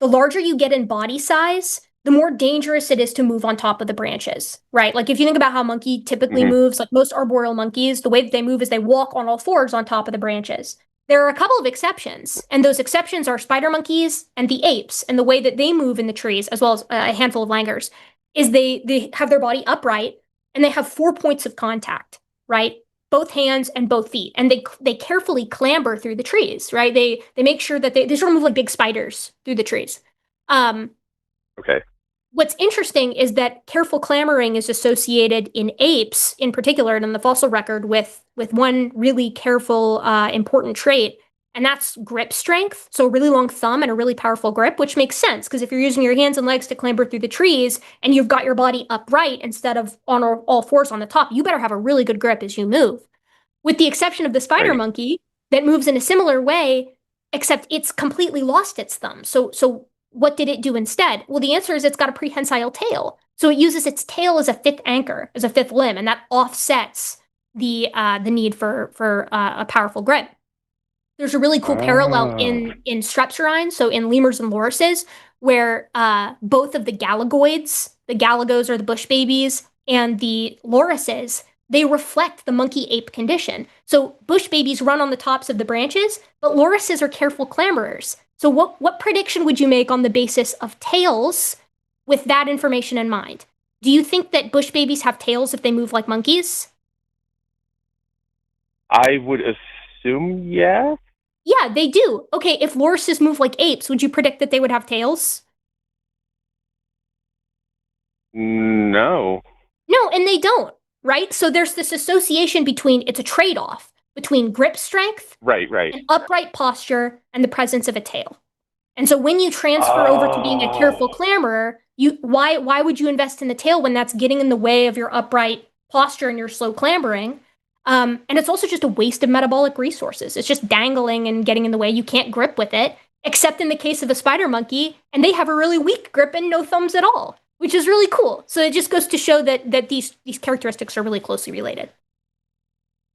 the larger you get in body size, the more dangerous it is to move on top of the branches, right? Like if you think about how a monkey typically moves, like most arboreal monkeys, the way that they move is they walk on all fours on top of the branches. There are a couple of exceptions, and those exceptions are spider monkeys and the apes. And the way that they move in the trees, as well as a handful of langurs, is they have their body upright, and they have 4 points of contact, right? Both hands and both feet, and they carefully clamber through the trees, right? They make sure that they sort of move like big spiders through the trees. Okay. What's interesting is that careful clambering is associated in apes, in particular, and in the fossil record, with one really careful, important trait, and that's grip strength. So a really long thumb and a really powerful grip, which makes sense, because if you're using your hands and legs to clamber through the trees, and you've got your body upright instead of on all fours on the top, you better have a really good grip as you move. With the exception of the spider monkey, that moves in a similar way, except it's completely lost its thumb. So what did it do instead? Well, the answer is it's got a prehensile tail. So it uses its tail as a fifth anchor, as a fifth limb, and that offsets the need for a powerful grip. There's a really cool parallel in strepsirrhines, so in lemurs and lorises, where both of the galagoids, the galagos are the bush babies, and the lorises, they reflect the monkey ape condition. So bush babies run on the tops of the branches, but lorises are careful clamberers. So what prediction would you make on the basis of tails with that information in mind? Do you think that bush babies have tails if they move like monkeys? I would assume yes. Yeah, they do. Okay, if lorises move like apes, would you predict that they would have tails? No. No, and they don't, right? So there's this association between, it's a trade-off between grip strength, Right. and upright posture, and the presence of a tail. And so when you transfer over to being a careful clamberer, why would you invest in the tail when that's getting in the way of your upright posture and your slow clambering? And it's also just a waste of metabolic resources. It's just dangling and getting in the way. You can't grip with it, except in the case of a spider monkey, and they have a really weak grip and no thumbs at all, which is really cool. So it just goes to show that these characteristics are really closely related.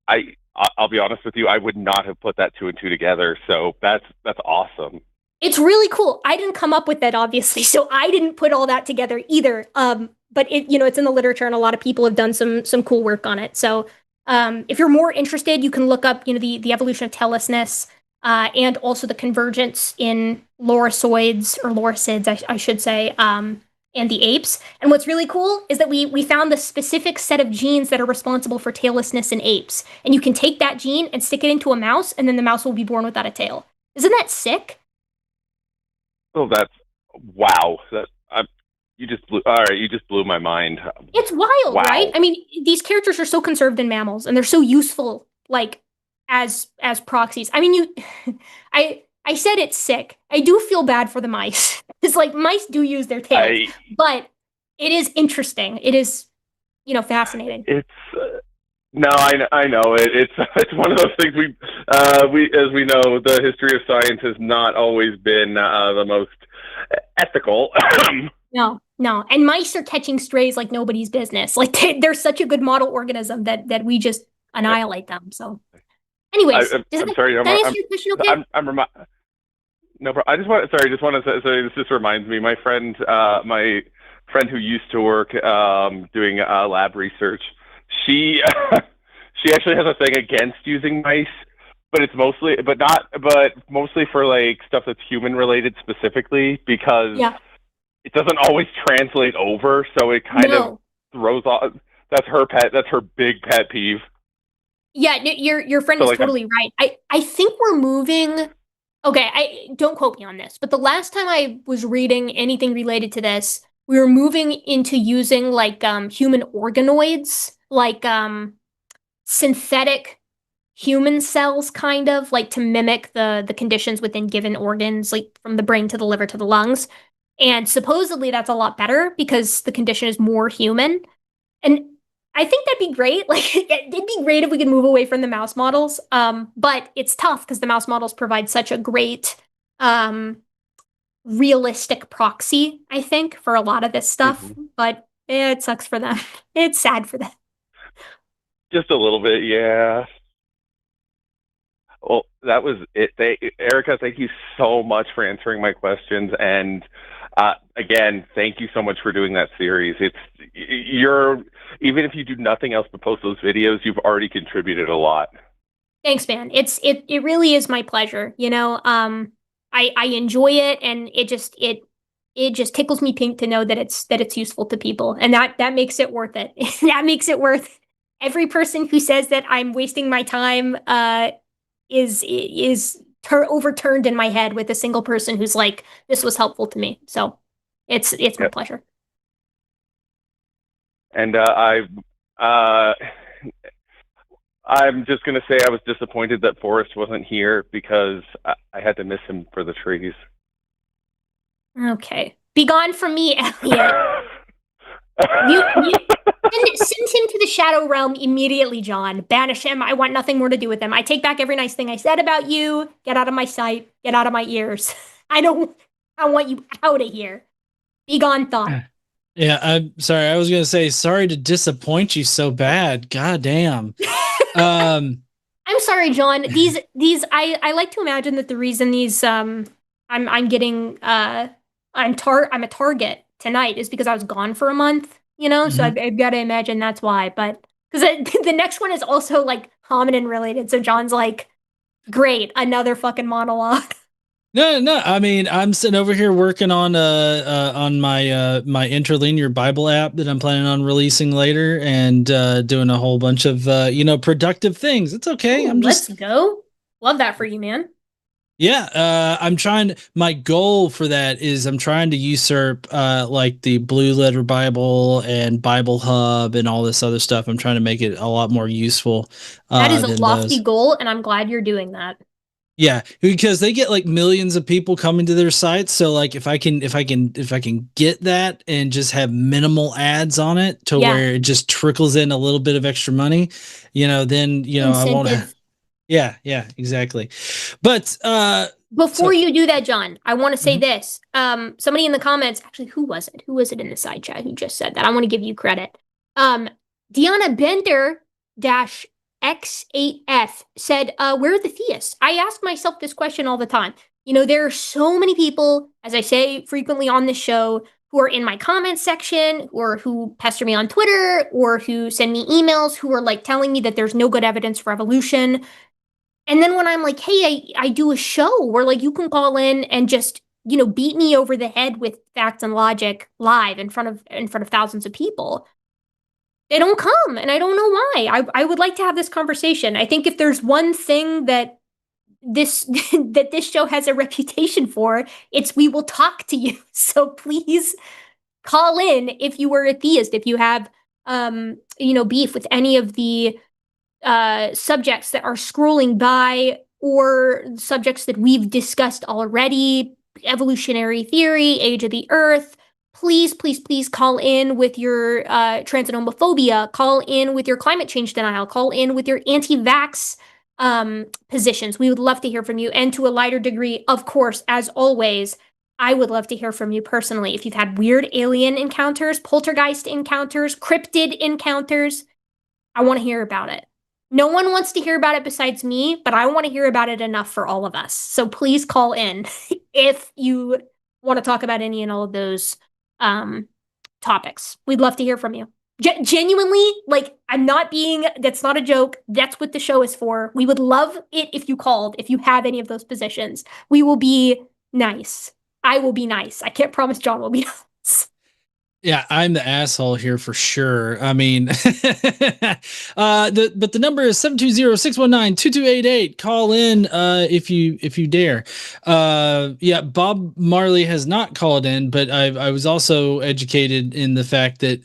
I'll be honest with you, I would not have put that two and two together. So that's awesome. It's really cool. I didn't come up with that, obviously, so I didn't put all that together either. But it's in the literature, and a lot of people have done some cool work on it. So if you're more interested, you can look up the evolution of taillessness and also the convergence in lorisoids or lorisids, I should say, and the apes. And what's really cool is that we found the specific set of genes that are responsible for taillessness in apes. And you can take that gene and stick it into a mouse, and then the mouse will be born without a tail. Isn't that sick? Oh, that's wow. You just blew my mind. It's wild, Wow. right? I mean, these characters are so conserved in mammals, and they're so useful, like as proxies. I mean, I said it's sick. I do feel bad for the mice. It's like mice do use their tails, but it is interesting. It is, fascinating. It's no, I know it. It's one of those things we as we know, the history of science has not always been the most ethical. No, and mice are catching strays like nobody's business. Like they're such a good model organism that we just annihilate them. So, anyways, I'm sorry. Can I answer your question? Okay. No, I just want to say this just reminds me. My friend who used to work doing lab research, she actually has a thing against using mice, but mostly for like stuff that's human related specifically, because it doesn't always translate over, so it kind of throws off. That's her big pet peeve. Yeah, your friend is totally right. I think we're moving. Okay, I don't quote me on this, but the last time I was reading anything related to this, we were moving into using like human organoids, like synthetic human cells, kind of like to mimic the conditions within given organs, like from the brain to the liver to the lungs. And supposedly that's a lot better because the condition is more human. And I think that'd be great. Like, it'd be great if we could move away from the mouse models. But it's tough because the mouse models provide such a great realistic proxy, I think, for a lot of this stuff. Mm-hmm. But it sucks for them. It's sad for them. Just a little bit, yeah. Well, that was it. Erika, thank you so much for answering my questions. And again, thank you so much for doing that series. Even if you do nothing else but post those videos, you've already contributed a lot. Thanks, man. It really is my pleasure. I enjoy it, and it just tickles me pink to know that it's useful to people, and that makes it worth it. That makes it worth every person who says that I'm wasting my time is overturned in my head with a single person who's like, this was helpful to me. So it's my pleasure. And I'm just going to say I was disappointed that Forrest wasn't here because I had to miss him for the trees. Okay. Be gone from me, Elliot. Send him to the shadow realm immediately, John. Banish him. I want nothing more to do with him. I take back every nice thing I said about you. Get out of my sight. Get out of my ears. I want you out of here. Be gone, thought. Yeah, I'm sorry. I was gonna say sorry to disappoint you so bad. God damn. I'm sorry, John. These I like to imagine that the reason these I'm getting I'm a target tonight is because I was gone for a month, you know? So I've got to imagine that's why. But because the next one is also like hominin related. So John's like, great, another fucking monologue. No. I mean, I'm sitting over here working on my my interlinear Bible app that I'm planning on releasing later, and doing a whole bunch of productive things. It's okay. Ooh, let's go. Love that for you, man. Yeah, I'm trying. My goal for that is I'm trying to usurp like the Blue Letter Bible and Bible Hub and all this other stuff. I'm trying to make it a lot more useful. That is a lofty goal, and I'm glad you're doing that. Yeah, because they get like millions of people coming to their sites. So like if I can get that and just have minimal ads on it to where it just trickles in a little bit of extra money, then I won't. Yeah, exactly. But before you do that, John, I want to say this. Somebody in the comments, actually, who was it? Who was it in the side chat who just said that? I want to give you credit. Deanna Bender X8F said, where are the theists? I ask myself this question all the time. There are so many people, as I say frequently on this show, who are in my comments section, or who pester me on Twitter, or who send me emails, who are like telling me that there's no good evidence for evolution. And then when I'm like, hey, I do a show where like you can call in and just, beat me over the head with facts and logic live in front of thousands of people, they don't come, and I don't know why. I would like to have this conversation. I think if there's one thing that this show has a reputation for, it's we will talk to you. So please call in if you were a theist, if you have beef with any of the subjects that are scrolling by, or subjects that we've discussed already, evolutionary theory, age of the earth. Please call in with your trans and homophobia, call in with your climate change denial, call in with your anti-vax positions. We would love to hear from you. And to a lighter degree, of course, as always, I would love to hear from you personally. If you've had weird alien encounters, poltergeist encounters, cryptid encounters, I want to hear about it. No one wants to hear about it besides me, but I want to hear about it enough for all of us. So please call in if you want to talk about any and all of those topics. We'd love to hear from you. Genuinely, like, that's not a joke. That's what the show is for. We would love it if you called, if you have any of those positions. We will be nice. I will be nice. I can't promise John will be nice. Yeah, I'm the asshole here for sure. I mean, but the number is 720-619-2288. Call in if you dare. Yeah, Bob Marley has not called in, but I was also educated in the fact that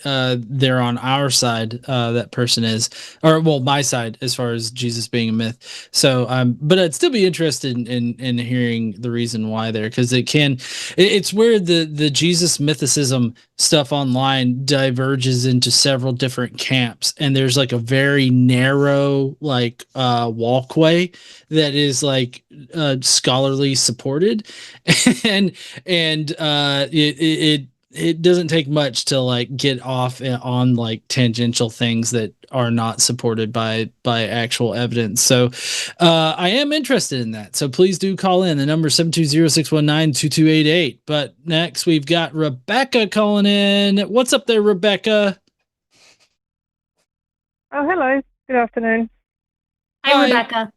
they're on our side. That person is, or well, my side as far as Jesus being a myth. So, but I'd still be interested in hearing the reason why there, because it's where the Jesus mythicism stuff online diverges into several different camps, and there's like a very narrow like walkway that is like scholarly supported, and it doesn't take much to like get off on like tangential things that are not supported by actual evidence. So I am interested in that. So please do call in. The number 720-619-2288. But next we've got Rebecca calling in. What's up there, Rebecca? Oh, hello. Good afternoon. Hi, Rebecca.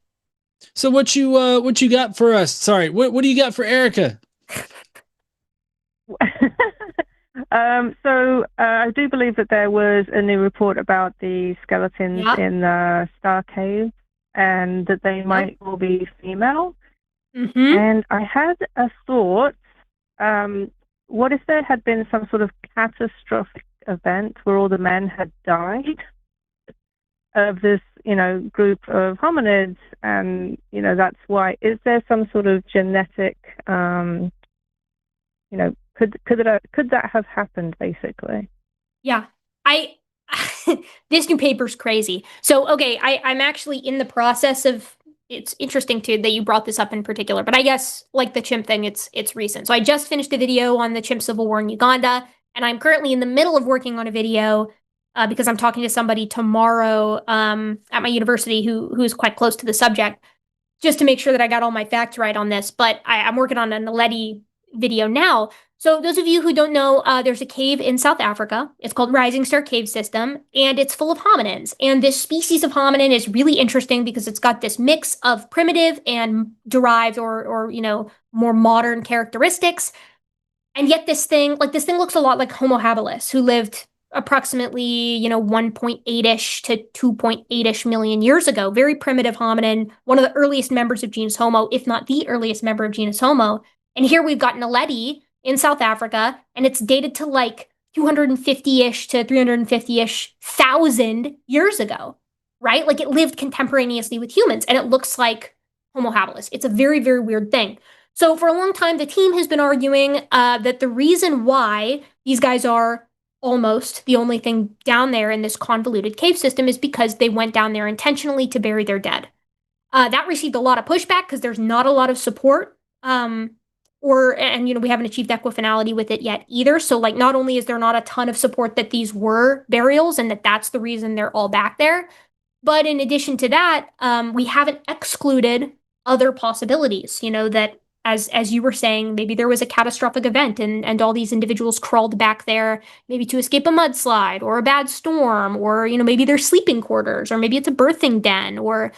So what you got for us? Sorry, what do you got for Erika? I do believe that there was a new report about the skeletons in the Star Cave, and that they might all be female. And I had a thought, what if there had been some sort of catastrophic event where all the men had died of this, group of hominids, and, that's why. Is there some sort of genetic, could that have happened, basically? Yeah. this new paper's crazy. So, okay, I'm actually in the process of, it's interesting too that you brought this up in particular, but I guess like the chimp thing, it's recent. So I just finished a video on the chimp civil war in Uganda, and I'm currently in the middle of working on a video because I'm talking to somebody tomorrow at my university who's quite close to the subject, just to make sure that I got all my facts right on this. But I'm working on a Naledi video now. So those of you who don't know, there's a cave in South Africa. It's called Rising Star Cave System, and it's full of hominins. And this species of hominin is really interesting because it's got this mix of primitive and derived or more modern characteristics. And yet this thing looks a lot like Homo habilis, who lived approximately, 1.8-ish to 2.8-ish million years ago. Very primitive hominin, one of the earliest members of genus Homo, if not the earliest member of genus Homo. And here we've got Naledi in South Africa, and it's dated to like 250-ish to 350-ish thousand years ago, right? Like it lived contemporaneously with humans, and it looks like Homo habilis. It's a very, very weird thing. So for a long time, the team has been arguing that the reason why these guys are almost the only thing down there in this convoluted cave system is because they went down there intentionally to bury their dead. That received a lot of pushback because there's not a lot of support. We haven't achieved equifinality with it yet either. So like, not only is there not a ton of support that these were burials and that's the reason they're all back there, but in addition to that, we haven't excluded other possibilities, that as you were saying, maybe there was a catastrophic event and all these individuals crawled back there, maybe to escape a mudslide or a bad storm, or, maybe they're sleeping quarters, or maybe it's a birthing den, or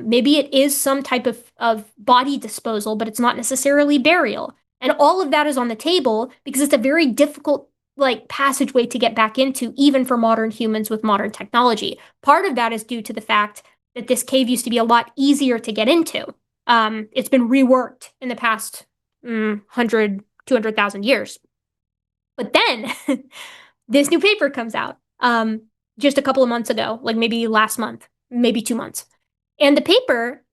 maybe it is some type of body disposal, but it's not necessarily burial. And all of that is on the table because it's a very difficult passageway to get back into, even for modern humans with modern technology. Part of that is due to the fact that this cave used to be a lot easier to get into. It's been reworked in the past 100, 200,000 years. But then this new paper comes out just a couple of months ago, like maybe last month, maybe 2 months. And the paper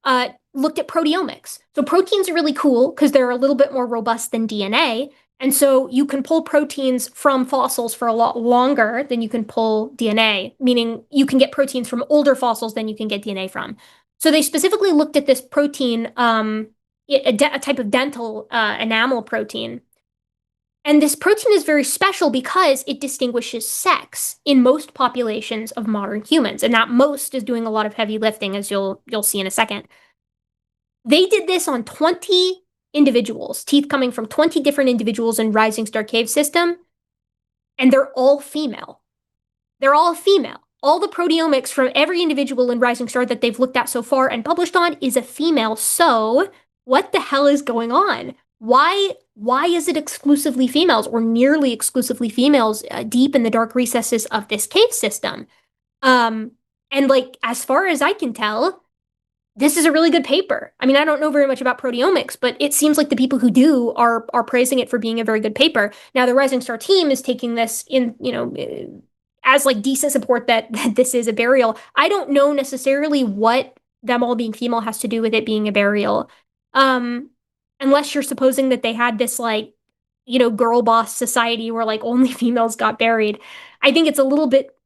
looked at proteomics. So proteins are really cool because they're a little bit more robust than DNA. And so you can pull proteins from fossils for a lot longer than you can pull DNA, meaning you can get proteins from older fossils than you can get DNA from. So they specifically looked at this protein, a type of dental enamel protein. And this protein is very special because it distinguishes sex in most populations of modern humans. And that most is doing a lot of heavy lifting, as you'll see in a second. They did this on 20 individuals, teeth coming from 20 different individuals in Rising Star Cave System, and they're all female. They're all female. All the proteomics from every individual in Rising Star that they've looked at so far and published on is a female. So what the hell is going on? Why is it exclusively females or nearly exclusively females deep in the dark recesses of this cave system? And as far as I can tell, this is a really good paper. I mean, I don't know very much about proteomics, but it seems like the people who do are praising it for being a very good paper. Now, the Rising Star team is taking this in, as decent support that this is a burial. I don't know necessarily what them all being female has to do with it being a burial. Unless you're supposing that they had this girl boss society where only females got buried. I think it's a little bit,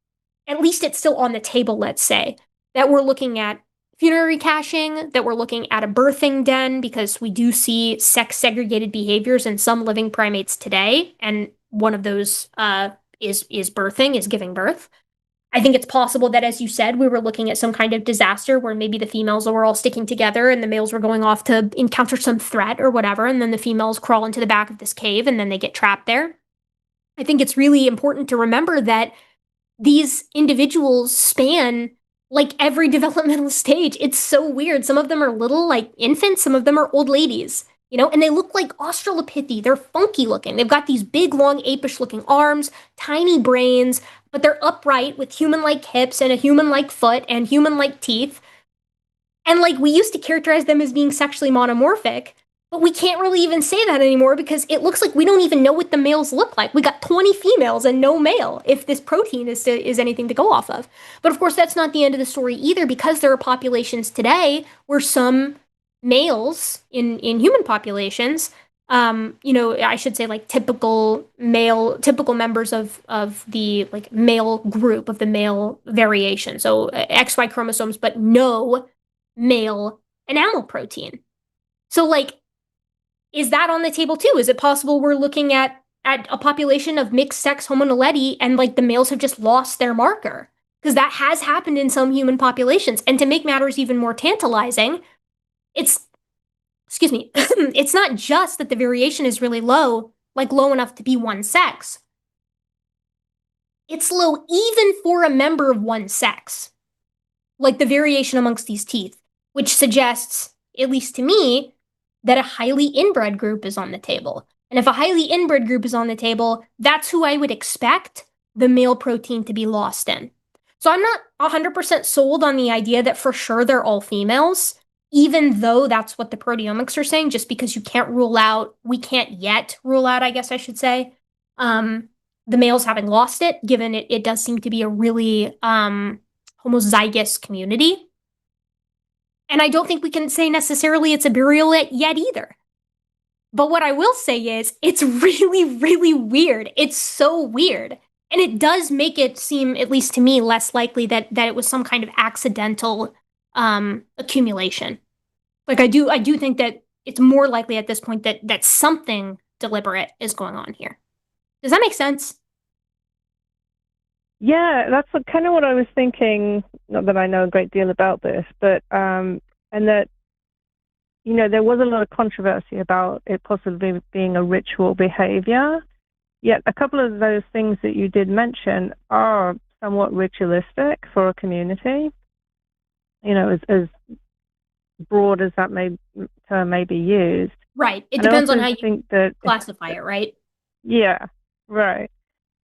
at least it's still on the table, let's say, that we're looking at funerary caching, that we're looking at a birthing den, because we do see sex segregated behaviors in some living primates today. And one of those is birthing, is giving birth. I think it's possible that, as you said, we were looking at some kind of disaster where maybe the females were all sticking together and the males were going off to encounter some threat or whatever, and then the females crawl into the back of this cave and then they get trapped there. I think it's really important to remember that these individuals span every developmental stage. It's so weird. Some of them are little, infants, some of them are old ladies, and they look like Australopithecus. They're funky looking. They've got these big, long, apish looking arms, tiny brains, but they're upright with human-like hips and a human-like foot and human-like teeth. And we used to characterize them as being sexually monomorphic, but we can't really even say that anymore because it looks like we don't even know what the males look like. We got 20 females and no male, if this protein is anything to go off of. But of course, that's not the end of the story either, because there are populations today where some males in human populations I should say like typical members of the like male group of the male variation. So XY chromosomes, but no male enamel protein. So like, is that on the table too? Is it possible we're looking at a population of mixed sex homonuleti and like the males have just lost their marker? Because that has happened in some human populations. And to make matters even more tantalizing, it's it's not just that the variation is really low, like low enough to be one sex. It's low even for a member of one sex, like the variation amongst these teeth, which suggests, at least to me, that a highly inbred group is on the table. And if a highly inbred group is on the table, that's who I would expect the male protein to be lost in. So I'm not 100% sold on the idea that for sure they're all females, even though that's what the proteomics are saying, just because we can't yet rule out, I guess I should say, the males having lost it, given it does seem to be a really homozygous community. And I don't think we can say necessarily it's a burial yet either. But what I will say is it's really, really weird. It's so weird. And it does make it seem, at least to me, less likely that it was some kind of accidental accumulation. Like I do think that it's more likely at this point that something deliberate is going on here. Does that make sense? Yeah, that's kind of what I was thinking. Not that I know a great deal about this, but and that there was a lot of controversy about it possibly being a ritual behavior. Yet a couple of those things that you did mention are somewhat ritualistic for a community. As broad as that term may be used. Right. It depends on how you classify it, right? Yeah, right.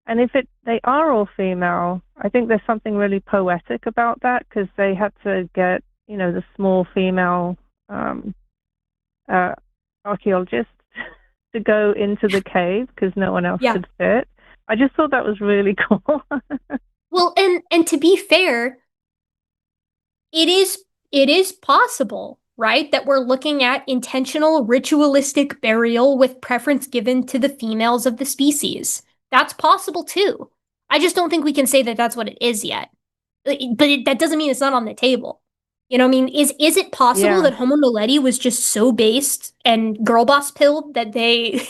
And if they are all female, I think there's something really poetic about that, because they had to get, the small female archaeologists to go into the cave because no one else could fit. I just thought that was really cool. Well, and to be fair, it is possible, right, that we're looking at intentional ritualistic burial with preference given to the females of the species. That's possible too. I just don't think we can say that that's what it is yet. But that doesn't mean it's not on the table. You know what I mean? Is it possible that Homo naledi was just so based and girl boss pilled that they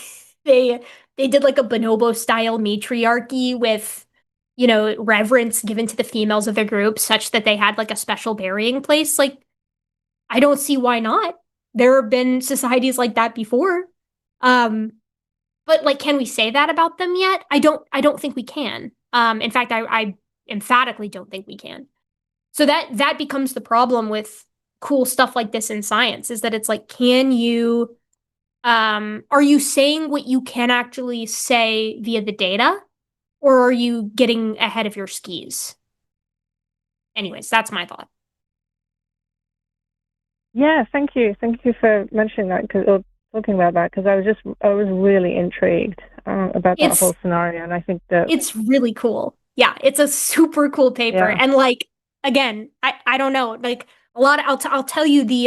did like a bonobo style matriarchy with, reverence given to the females of their group such that they had like a special burying place? Like, I don't see why not. There have been societies like that before. But like, can we say that about them yet? I don't think we can. In fact, I emphatically don't think we can. So that becomes the problem with cool stuff like this in science, is that it's like, are you saying what you can actually say via the data, or are you getting ahead of your skis? Anyways, that's my thought. Yeah, thank you. Thank you for mentioning that, or talking about that, because I was really intrigued about that whole scenario, and I think that it's really cool. Yeah, it's a super cool paper, and like, again, I don't know, like a lot. I'll tell you the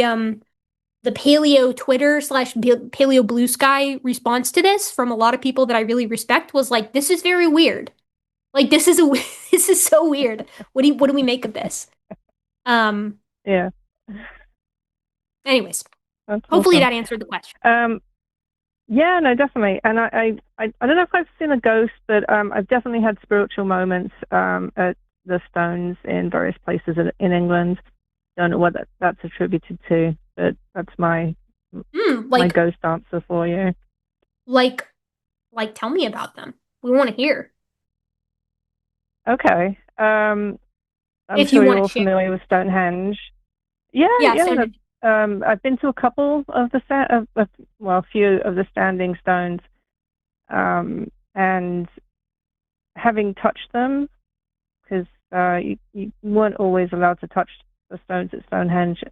paleo Twitter / paleo blue sky response to this from a lot of people that I really respect was like, this is very weird. Like, this is so weird. What do we make of this? Yeah. Anyways, that's hopefully awesome. that answered the question. Yeah, no, definitely. And I don't know if I've seen a ghost, but I've definitely had spiritual moments at the stones in various places in England. Don't know what that's attributed to, but that's my ghost answer for you. Like, tell me about them. We want to hear. Okay. I'm sure you're all familiar with Stonehenge. Yeah. I've been to a couple of a few of the standing stones, and having touched them, because you weren't always allowed to touch the stones at Stonehenge.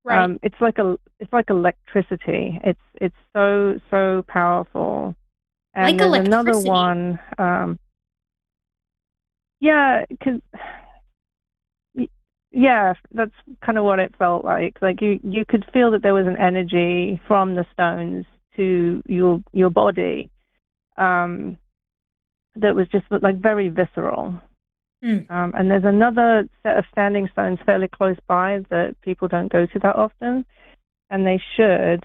Right. It's like electricity. It's so powerful. And like there's another electricity. one. Yeah, that's kind of what it felt like. Like you could feel that there was an energy from the stones to your body, that was just like very visceral. And there's another set of standing stones fairly close by that people don't go to that often, and they should.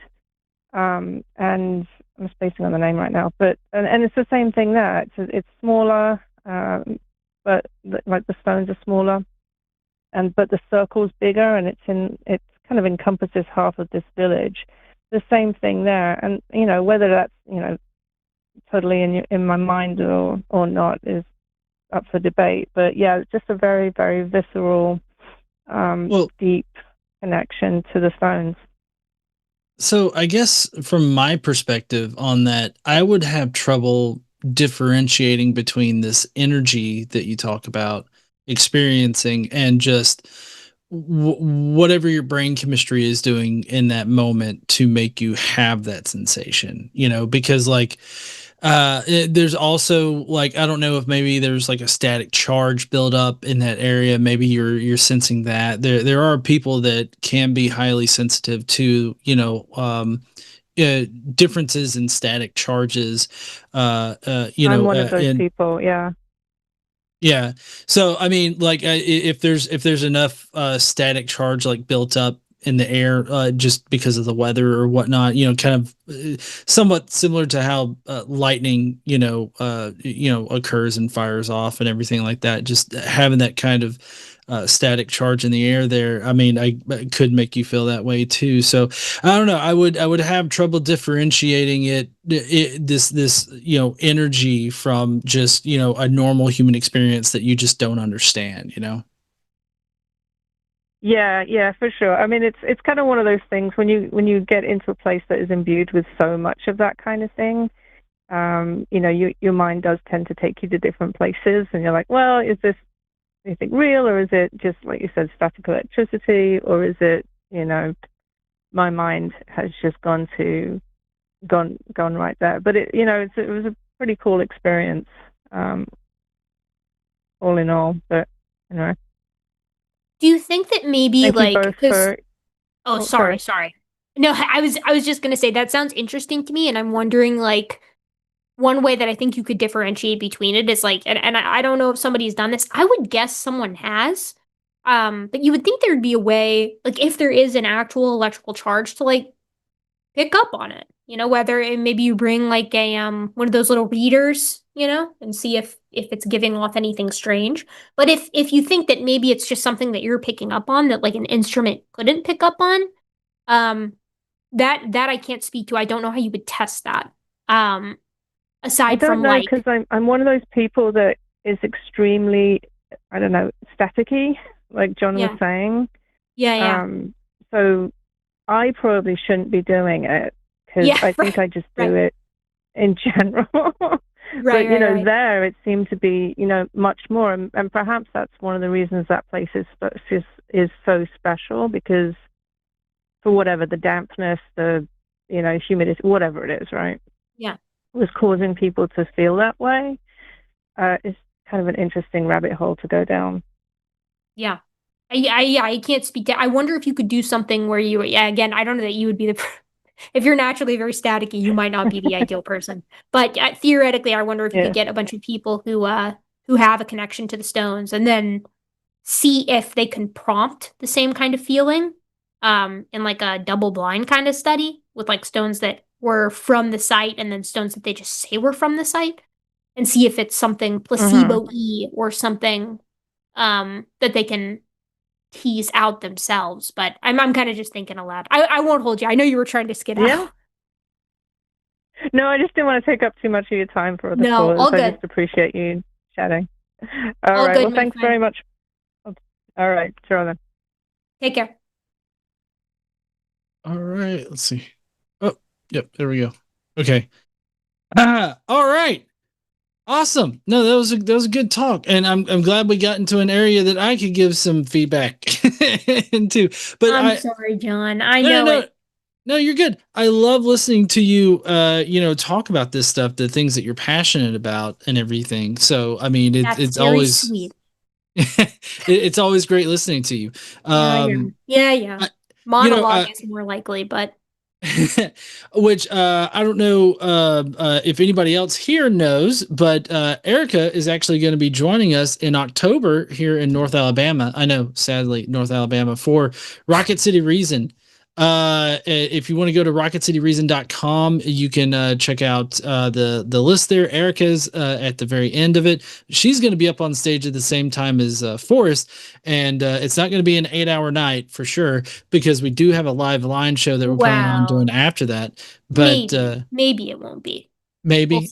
And I'm spacing on the name right now, but and it's the same thing there. It's smaller, but like the stones are smaller, but the circle's bigger, and it kind of encompasses half of this village. The same thing there, and whether that's totally in my mind or not is up for debate. But yeah, it's just a very, very visceral, deep connection to the stones. So I guess from my perspective on that, I would have trouble differentiating between this energy that you talk about experiencing and just whatever your brain chemistry is doing in that moment to make you have that sensation, because there's also like, I don't know if maybe there's like a static charge build up in that area. Maybe you're sensing that there are people that can be highly sensitive to, differences in static charges. I'm one of those people. Yeah. Yeah. So, I mean, like, if there's enough static charge like built up in the air, just because of the weather or whatnot, kind of somewhat similar to how lightning, occurs and fires off and everything like that. Just having that kind of static charge in the air there. I mean, I could make you feel that way too. So I don't know. I would have trouble differentiating this energy from just, a normal human experience that you just don't understand, Yeah, for sure. I mean, it's kind of one of those things when you get into a place that is imbued with so much of that kind of thing, your mind does tend to take you to different places, and you're like, well, is this anything real, or is it just, like you said, static electricity, or is it, my mind has just gone right there. But it was a pretty cool experience, all in all. But anyway. Do you think that maybe sorry. No, I was just gonna say that sounds interesting to me, and I'm wondering like one way that I think you could differentiate between it is like, and I don't know if somebody's done this. I would guess someone has, but you would think there would be a way, like if there is an actual electrical charge to like pick up on it, whether maybe you bring like a one of those little readers, and see if it's giving off anything strange. But if you think that maybe it's just something that you're picking up on that like an instrument couldn't pick up on, that I can't speak to. I don't know how you would test that. Aside from like, because I'm one of those people that is extremely, I don't know, staticky, like John was saying. Yeah. So I probably shouldn't be doing it because I think I just do it in general. But there it seemed to be, much more, and perhaps that's one of the reasons that place is so special, because for whatever the dampness, the humidity, whatever it is, right? Yeah. Was causing people to feel that way. It's kind of an interesting rabbit hole to go down. Yeah. I can't speak to. I wonder if you could do something where you, again, I don't know that you would be if you're naturally very staticky, you might not be the ideal person. But theoretically, I wonder if you could get a bunch of people who have a connection to the stones, and then see if they can prompt the same kind of feeling, in like a double blind kind of study with like stones that were from the site and then stones that they just say were from the site, and see if it's something placebo-y or something that they can tease out themselves. But I'm kind of just thinking aloud. I won't hold you. I know you were trying to skid out. No, I just didn't want to take up too much of your time for the callers. All good. I just appreciate you chatting. All right. Well, thanks very much. All right. Sure then. Take care. All right. Let's see. Oh, yep. There we go. Okay. All right. Awesome. No, that was a good talk, and I'm glad we got into an area that I could give some feedback into. But I'm sorry, John. I know it. No, you're good. I love listening to you, talk about this stuff, the things that you're passionate about, and everything. So, I mean, it's always sweet. It's always great listening to you. Yeah. Monologue is more likely, but Which I don't know if anybody else here knows, but Erika is actually going to be joining us in October here in North Alabama. I know, sadly, North Alabama for Rocket City Reason. If you want to go to rocketcityreason.com, you can check out the list there. Erika's at the very end of it. She's going to be up on stage at the same time as Forrest, and it's not going to be an 8-hour night for sure, because we do have a live line show that we're planning on doing after that. But maybe it won't be. Maybe.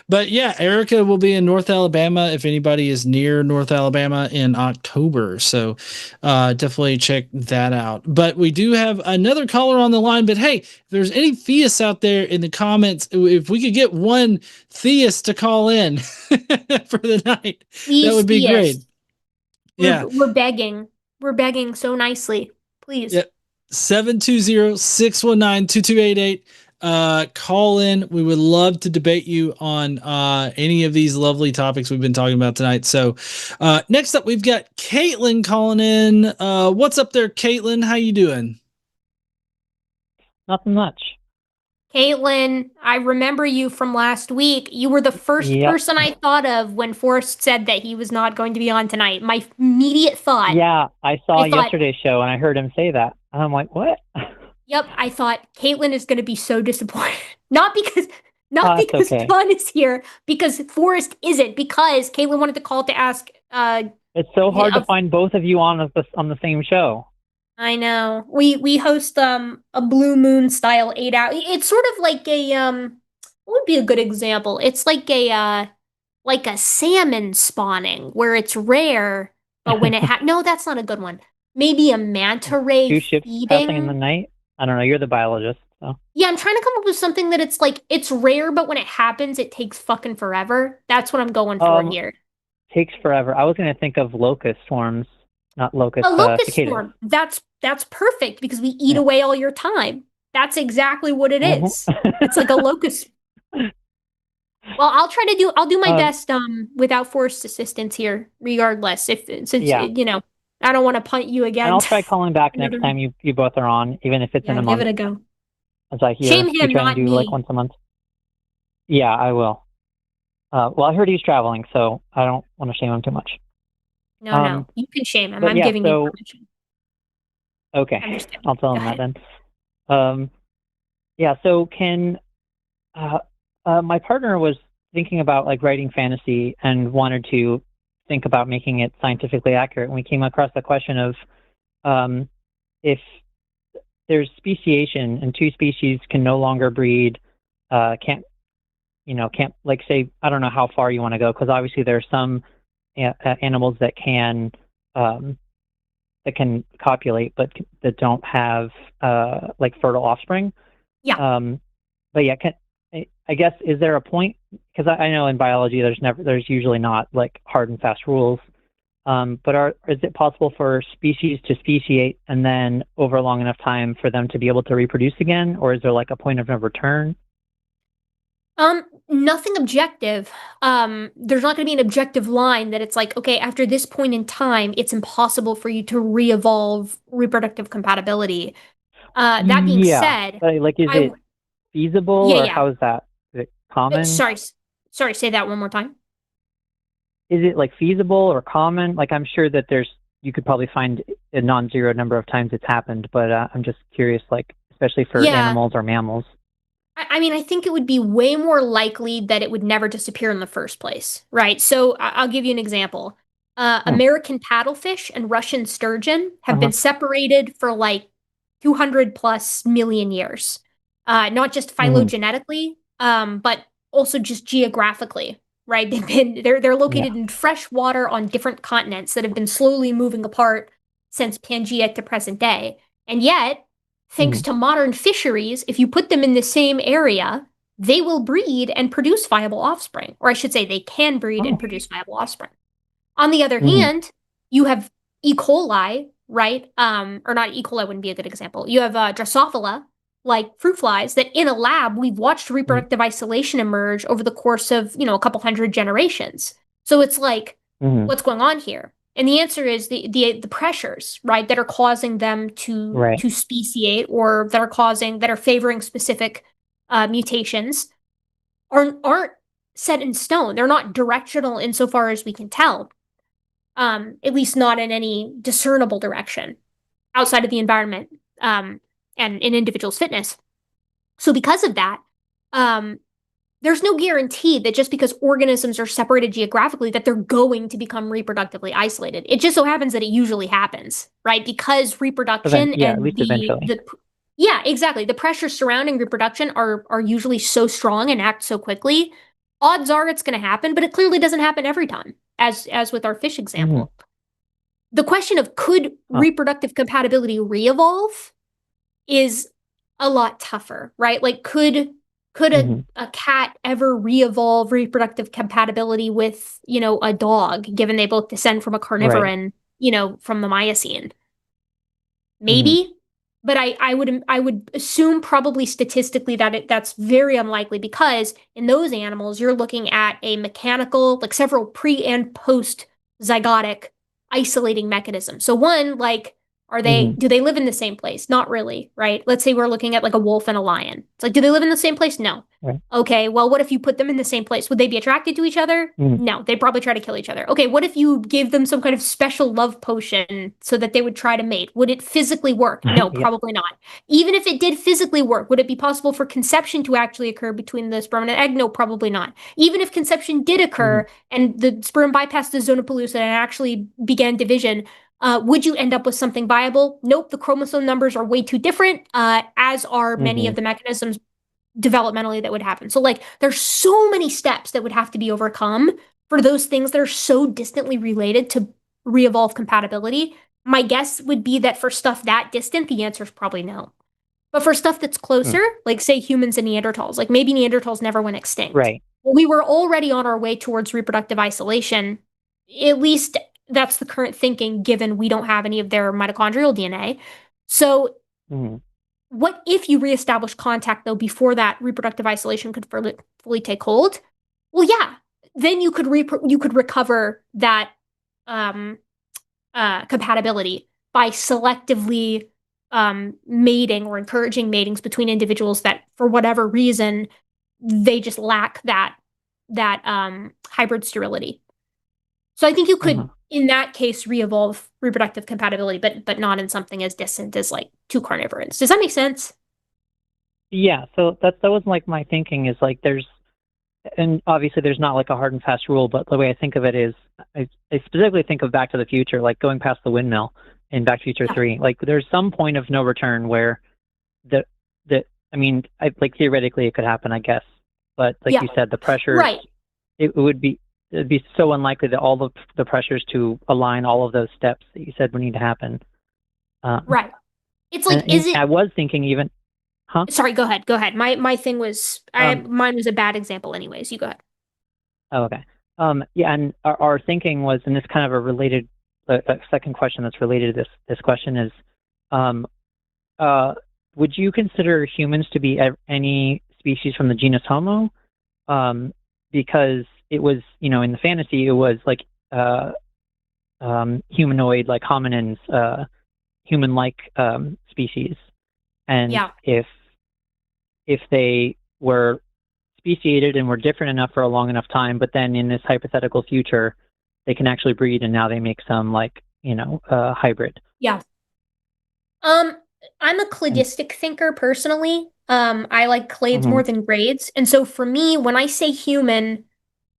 But yeah, Erika will be in North Alabama if anybody is near North Alabama in October. So definitely check that out. But we do have another caller on the line. But hey, if there's any theists out there in the comments, if we could get one theist to call in for the night, Please, that would be great. We're begging. We're begging so nicely. Please. Yeah. 720-619-2288. Call in. We would love to debate you on any of these lovely topics we've been talking about tonight. So next up, we've got Caitlin calling in. What's up there, Caitlin? How you doing? Nothing much. Caitlin, I remember you from last week. You were the first person I thought of when Forrest said that he was not going to be on tonight. My immediate thought. Yeah, I saw yesterday's show and I heard him say that. And I'm like, what? Yep, I thought Caitlin is going to be so disappointed. Not because John is here, because Forrest isn't, because Caitlin wanted to call to ask. It's so hard to find both of you on the same show. I know. We host a Blue Moon style 8-hour. It's sort of like a what would be a good example? It's like a salmon spawning where it's rare, but when it no, that's not a good one. Maybe a manta ray Two ships passing in the night. I don't know. You're the biologist, so. Yeah, I'm trying to come up with something that it's like it's rare, but when it happens, it takes fucking forever. That's what I'm going for here. Takes forever. I was going to think of locust swarms. Not locust. A locust cicadas. storm. That's perfect because we eat away all your time. That's exactly what it is. It's like a locust. Well, I'll do my best without Forrest assistance here, regardless. Since I don't want to punt you again. And I'll try calling back next time you both are on, even if it's in a month. Give it a go. As I hear Shame you him, try not and do me. like once a month. Yeah, I will. Well, I heard he's traveling, so I don't want to shame him too much. No, you can shame him. I'm giving you permission. Okay, I'll tell him that then. So can my partner was thinking about like writing fantasy and wanted to think about making it scientifically accurate. And we came across the question of if there's speciation and two species can no longer breed, can't like say, I don't know how far you want to go, because obviously there are some animals that can copulate but that don't have like fertile offspring. But yeah, I guess, is there a point? Because I know in biology there's usually not like hard and fast rules. But is it possible for species to speciate and then over a long enough time for them to be able to reproduce again, or is there like a point of no return? Nothing objective. There's not going to be an objective line that it's like, okay, after this point in time, it's impossible for you to re-evolve reproductive compatibility. That being said, like, is it feasible, or how is that? Is it common? Sorry, say that one more time. Is it like feasible or common? Like, I'm sure that you could probably find a non-zero number of times it's happened, but I'm just curious, like, especially for animals or mammals. I mean, I think it would be way more likely that it would never disappear in the first place, right? So I'll give you an example. American paddlefish and Russian sturgeon have been separated for like 200 plus million years. Not just phylogenetically, but also just geographically, right? They're located in fresh water on different continents that have been slowly moving apart since Pangea to present day. And yet, thanks to modern fisheries, if you put them in the same area, they will breed and produce viable offspring. Or I should say they can breed and produce viable offspring. On the other hand, you have E. coli, right? Or not E. coli wouldn't be a good example. You have Drosophila, like fruit flies, that in a lab, we've watched reproductive isolation emerge over the course of, a couple hundred generations. So it's like, what's going on here? And the answer is the pressures, right, that are causing them to speciate, or that are favoring specific mutations aren't set in stone. They're not directional insofar as we can tell. At least not in any discernible direction outside of the environment and an individual's fitness. So because of that, there's no guarantee that just because organisms are separated geographically that they're going to become reproductively isolated. It just so happens that it usually happens, right? Because reproduction and at least eventually. Yeah, exactly. The pressures surrounding reproduction are usually so strong and act so quickly. Odds are it's going to happen, but it clearly doesn't happen every time, as with our fish example. The question of could reproductive compatibility re-evolve is a lot tougher, right? Like could a cat ever re-evolve reproductive compatibility with, a dog, given they both descend from a carnivoran, from the Miocene? Maybe. But I would assume probably statistically that that's very unlikely, because in those animals you're looking at a mechanical, like several pre and post zygotic isolating mechanism. So one, like, do they live in the same place? Not really, right? Let's say we're looking at like a wolf and a lion. It's like, do they live in the same place? No. Right. Okay, well, what if you put them in the same place? Would they be attracted to each other? No, they'd probably try to kill each other. Okay, what if you gave them some kind of special love potion so that they would try to mate? Would it physically work? No, probably not. Even if it did physically work, would it be possible for conception to actually occur between the sperm and egg? No, probably not. Even if conception did occur and the sperm bypassed the zona pellucida and actually began division, would you end up with something viable? Nope, the chromosome numbers are way too different, as are many of the mechanisms developmentally that would happen. So like there's so many steps that would have to be overcome for those things that are so distantly related to re-evolve compatibility. My guess would be that for stuff that distant, the answer is probably no. But for stuff that's closer, like say humans and Neanderthals, like maybe Neanderthals never went extinct. Right. Well, we were already on our way towards reproductive isolation. At least that's the current thinking, given we don't have any of their mitochondrial DNA. So what if you reestablish contact, though, before that reproductive isolation could fully take hold? Well, yeah, then you could recover that compatibility by selectively mating or encouraging matings between individuals that, for whatever reason, they just lack that hybrid sterility. So I think you could, in that case, re-evolve reproductive compatibility, but not in something as distant as like two carnivorans. Does that make sense? Yeah. So that was like my thinking is like and obviously there's not like a hard and fast rule, but the way I think of it is I specifically think of Back to the Future, like going past the windmill in Back to the Future 3. Like there's some point of no return where like theoretically it could happen, I guess. But like you said, the pressure, it'd be so unlikely that all the pressures to align all of those steps that you said would need to happen. Right. It's like, I was thinking even, Sorry, go ahead. My thing was, mine was a bad example anyways. You go ahead. Oh, okay. Yeah, and our thinking was, and this kind of a related, a second question that's related to this question is, would you consider humans to be any species from the genus Homo? Because it was, in the fantasy, it was like humanoid, like hominins, human-like species. And if they were speciated and were different enough for a long enough time, but then in this hypothetical future, they can actually breed, and now they make some like, hybrid. Yeah. I'm a cladistic thinker personally. I like clades more than grades. And so for me, when I say human,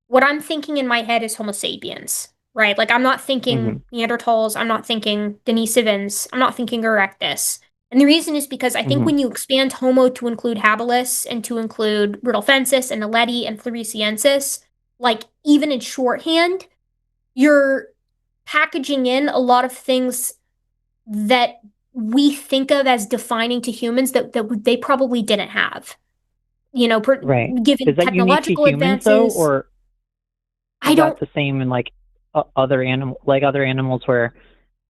what I'm thinking in my head is Homo sapiens, right? Like I'm not thinking Neanderthals, I'm not thinking Denisovans, I'm not thinking Erectus. And the reason is because I think when you expand Homo to include habilis and to include Rudolfensis and Naledi and Floresiensis, like even in shorthand, you're packaging in a lot of things that we think of as defining to humans that they probably didn't have. Given is that technological unique to humans, advances. Though, or I don't. The same in like other animals where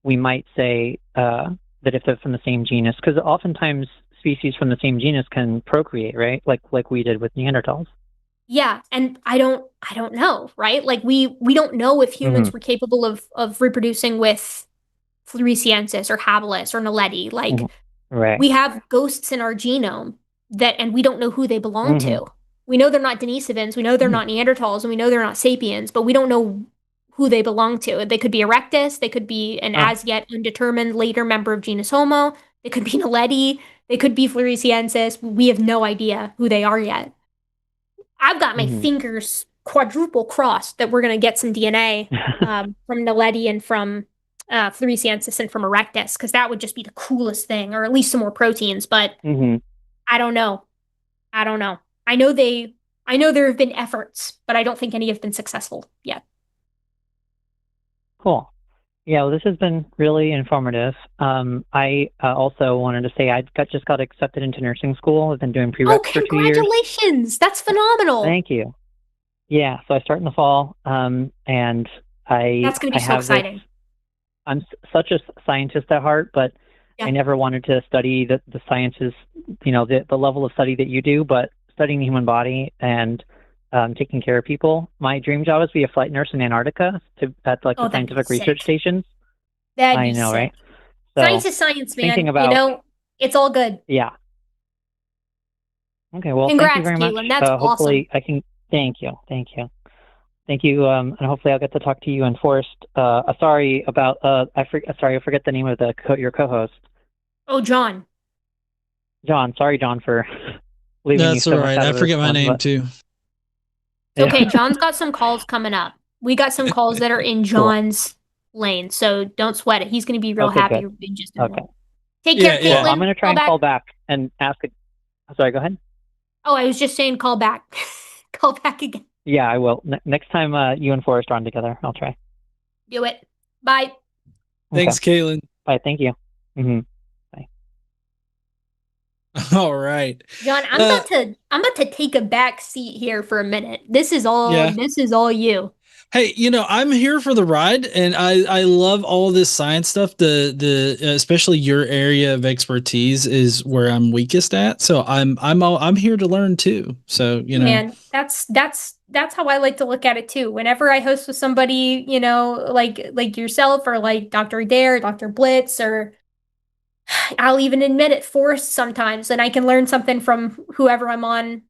we might say that if they're from the same genus, because oftentimes species from the same genus can procreate, right? Like we did with Neanderthals. Yeah, and I don't know, right? Like we don't know if humans were capable of reproducing with Floresiensis or habilis or Naledi. Like Right. we have ghosts in our genome and we don't know who they belong to. We know they're not Denisovans, we know they're not Neanderthals, and we know they're not sapiens, but we don't know who they belong to. They could be Erectus, they could be an as yet undetermined later member of genus Homo, they could be Naledi, they could be Floresiensis. We have no idea who they are yet. I've got my fingers quadruple crossed that we're going to get some DNA from Naledi and from Floresiensis and from Erectus, because that would just be the coolest thing, or at least some more proteins. But I don't know. I don't know. I know there have been efforts, but I don't think any have been successful yet. Cool. Yeah, well, this has been really informative. I also wanted to say I just got accepted into nursing school. I've been doing prereqs for 2 years. Congratulations! That's phenomenal. Thank you. Yeah, so I start in the fall, and that's going to be so exciting. I'm such a scientist at heart, but I never wanted to study the sciences, the level of study that you do, but studying the human body and taking care of people. My dream job is to be a flight nurse in Antarctica at the scientific research stations. I know, right? So, science is science, man. It's all good. Yeah. Okay, well, congrats, thank you very much. Caitlin. That's hopefully awesome. I can. Thank you. And hopefully I'll get to talk to you and Forrest. Sorry about I forget the name of your co-host. Oh, John. John, sorry, John, for leaving you. That's all right. I forget my name too. It's okay. John's got some calls coming up. We got some calls that are in John's lane, so don't sweat it. He's going to be real happy in just a minute. Take care, Caitlin. Well, I'm going to try and call back and ask. Sorry, go ahead. Oh, I was just saying call back. Call back again. Yeah, I will. Next time you and Forrest are on together, I'll try. Do it. Bye. Thanks, Caitlin. Bye. Thank you. Bye. All right, John. I'm about to take a back seat here for a minute. This is all you. Hey, I'm here for the ride, and I love all this science stuff. The especially your area of expertise is where I'm weakest at. So I'm here to learn too. So man, that's how I like to look at it too. Whenever I host with somebody, like yourself or like Dr. Adair, Dr. Blitz, or I'll even admit it, Forrest sometimes, and I can learn something from whoever I'm on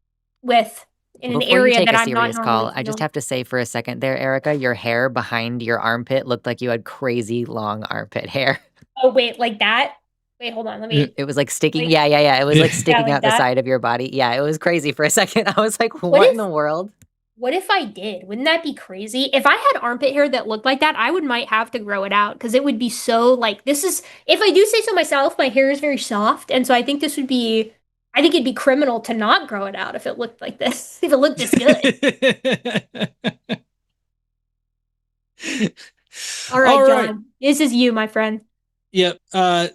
with. In an area that I'm not call, I just have to say for a second there, Erika, your hair behind your armpit looked like you had crazy long armpit hair. Oh, wait, like that? Wait, hold on. Let me. It was like sticking. Yeah. It was like sticking out the side of your body. Yeah, it was crazy for a second. I was like, what in the world? What if I did? Wouldn't that be crazy? If I had armpit hair that looked like that, might have to grow it out because it would be so like this is. If I do say so myself, my hair is very soft, and so I think this would be. I think it'd be criminal to not grow it out if it looked like this. If it looked this good. All right, John. This is you, my friend. Yep.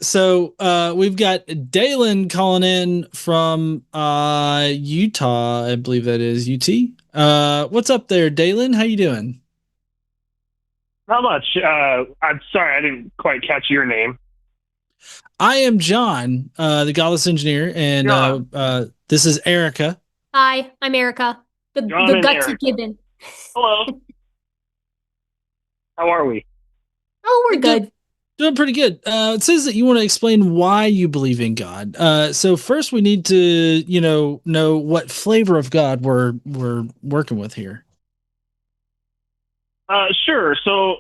So we've got Dalen calling in from Utah, I believe that is UT. What's up there, Dalen? How you doing? Not much. I'm sorry, I didn't quite catch your name. I am John, the Godless Engineer, and this is Erika. Hi, I'm Erika, the gutsy Gibbon. Hello. How are we? Oh, we're good. Doing pretty good. It says that you want to explain why you believe in God. So first we need to, know what flavor of God we're working with here. Sure. So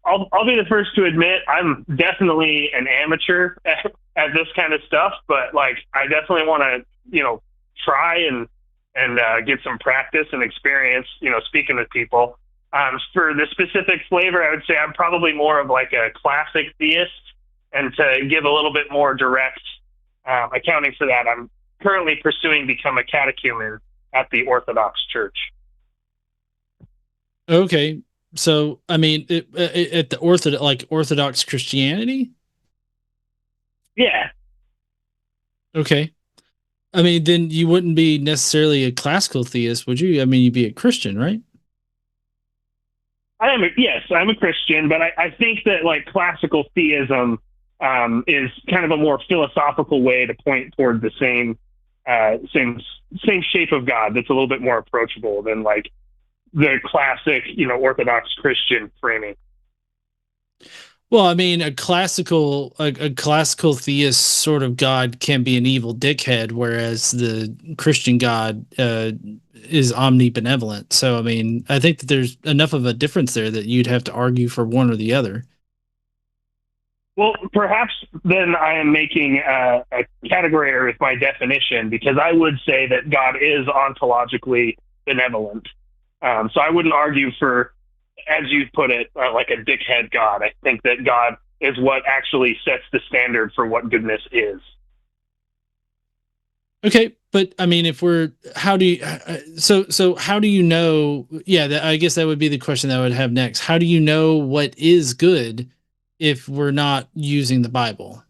I'll be the first to admit I'm definitely an amateur at this kind of stuff, but I definitely want to, try and get some practice and experience, speaking with people. For the specific flavor, I would say I'm probably more of like a classic theist, and to give a little bit more direct accounting for that, I'm currently pursuing become a catechumen at the Orthodox Church. Okay. So, I mean, at the Orthodox Christianity? Yeah. Okay. I mean, then you wouldn't be necessarily a classical theist, would you? I mean, you'd be a Christian, right? Yes, I'm a Christian, but I think that classical theism is kind of a more philosophical way to point toward the same same shape of God that's a little bit more approachable than like the classic, Orthodox Christian framing. Well, I mean, a classical theist sort of God can be an evil dickhead, whereas the Christian God is omnibenevolent. So, I mean, I think that there's enough of a difference there that you'd have to argue for one or the other. Well, perhaps then I am making a category error with my definition, because I would say that God is ontologically benevolent. So I wouldn't argue for, as you put it, like a dickhead God. I think that God is what actually sets the standard for what goodness is. Okay, but I mean, how do you know? Yeah, I guess that would be the question that I would have next. How do you know what is good if we're not using the Bible?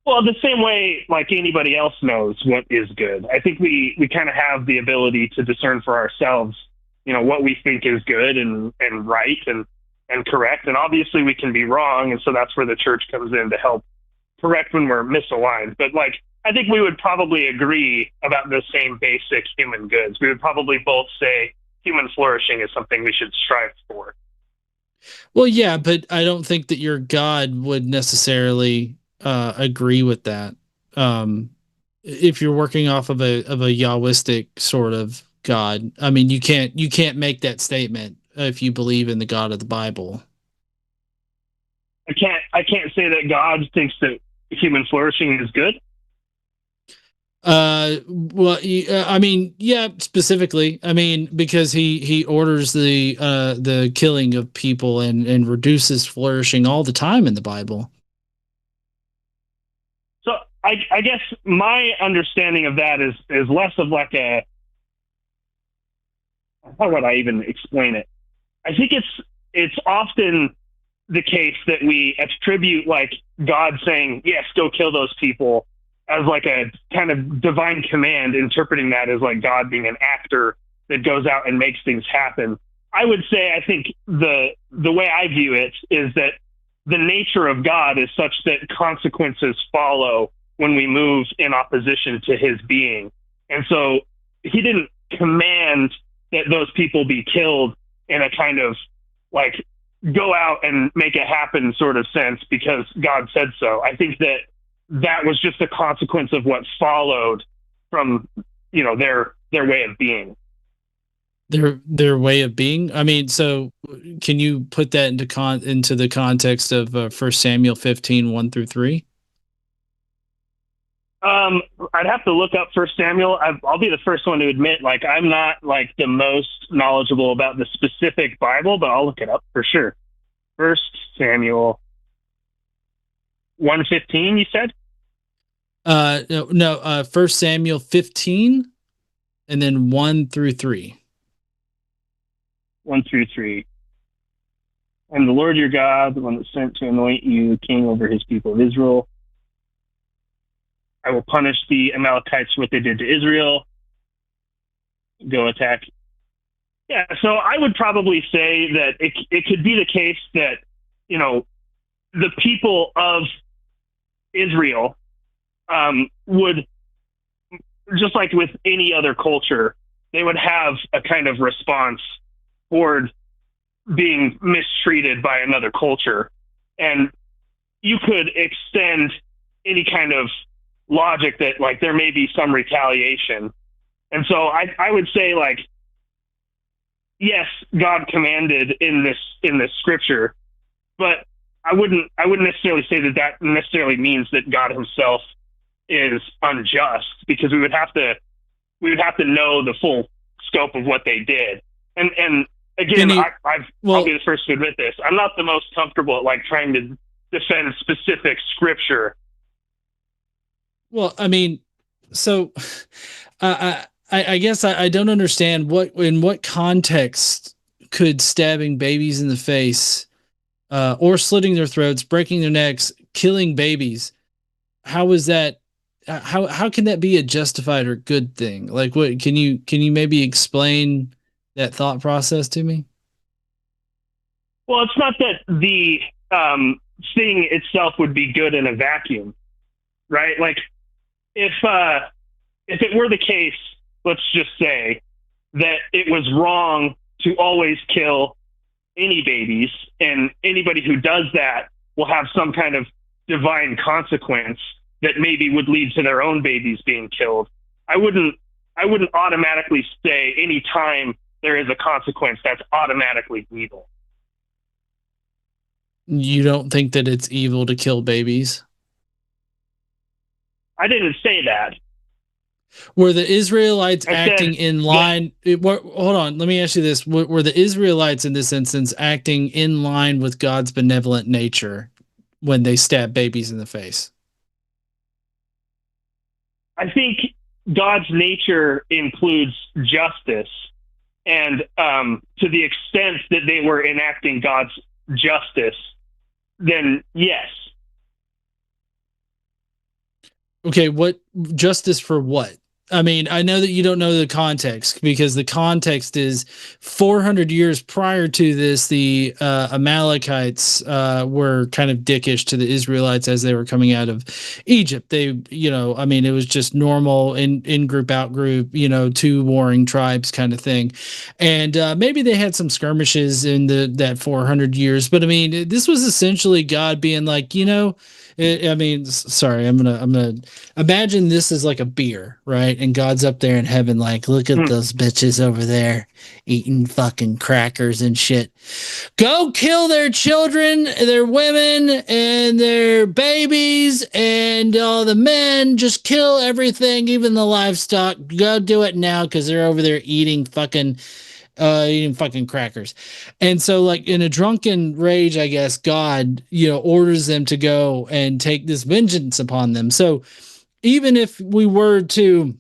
Well, the same way like anybody else knows what is good. I think we kind of have the ability to discern for ourselves, what we think is good and right and correct. And obviously we can be wrong. And so that's where the church comes in to help correct when we're misaligned. But like, I think we would probably agree about the same basic human goods. We would probably both say human flourishing is something we should strive for. Well, yeah, but I don't think that your God would necessarily agree with that. If you're working off of a Yahwistic sort of God, I mean, you can't make that statement if you believe in the God of the Bible. I can't say that God thinks that human flourishing is good. Well, I mean, yeah, specifically, I mean, because he orders the killing of people and reduces flourishing all the time in the Bible. So I guess my understanding of that is less of like how would I even explain it? I think it's often the case that we attribute like God saying, yes, go kill those people, as like a kind of divine command, interpreting that as like God being an actor that goes out and makes things happen. I would say, I think the way I view it is that the nature of God is such that consequences follow when we move in opposition to his being. And so he didn't command that those people be killed in a kind of like go out and make it happen sort of sense because God said so. I think that was just a consequence of what followed from, their way of being. Their way of being. I mean, so can you put that into the context of 1 Samuel 15, 1-3? I'd have to look up 1 Samuel. I'll be the first one to admit, like, I'm not like the most knowledgeable about the specific Bible, but I'll look it up for sure. 1 Samuel 1:15, you said? No, 1 Samuel 15 and then 1-3. 1-3. And the Lord your God, the one that sent to anoint you king over his people of Israel, I will punish the Amalekites for what they did to Israel. Go attack. Yeah, so I would probably say that it could be the case that, the people of Israel would, just like with any other culture, they would have a kind of response toward being mistreated by another culture. And you could extend any kind of logic that like there may be some retaliation. And so I would say like, yes, God commanded in this scripture, but I wouldn't necessarily say that necessarily means that God himself is unjust, because we would have to know the full scope of what they did. And again, I'll be the first to admit this. I'm not the most comfortable at like trying to defend specific scripture. Well, I mean, so I guess I don't understand in what context could stabbing babies in the face or slitting their throats, breaking their necks, killing babies, how is that? How can that be a justified or good thing? Like, what can you maybe explain that thought process to me? Well, it's not that the thing itself would be good in a vacuum, right? Like, if it were the case, let's just say that it was wrong to always kill any babies, and anybody who does that will have some kind of divine consequence that maybe would lead to their own babies being killed. I wouldn't automatically say any time there is a consequence that's automatically evil. You don't think that it's evil to kill babies? I didn't say that. Were the Israelites acting in line? Hold on, let me ask you this: were the Israelites in this instance acting in line with God's benevolent nature when they stabbed babies in the face? I think God's nature includes justice, and to the extent that they were enacting God's justice, then yes. Okay, what justice for what? I mean, I know that you don't know the context, because the context is 400 years prior to this, the Amalekites were kind of dickish to the Israelites as they were coming out of Egypt. They, I mean, it was just normal in group, out group, two warring tribes kind of thing. And maybe they had some skirmishes in that 400 years. But I mean, this was essentially God being like, sorry, I'm gonna imagine this is like a beer, right? And God's up there in heaven, like, look at those bitches over there eating fucking crackers and shit. Go kill their children, their women, and their babies, and all the men. Just kill everything, even the livestock. Go do it now, because they're over there eating fucking crackers. And so, like, in a drunken rage, I guess God, orders them to go and take this vengeance upon them. So even if we were to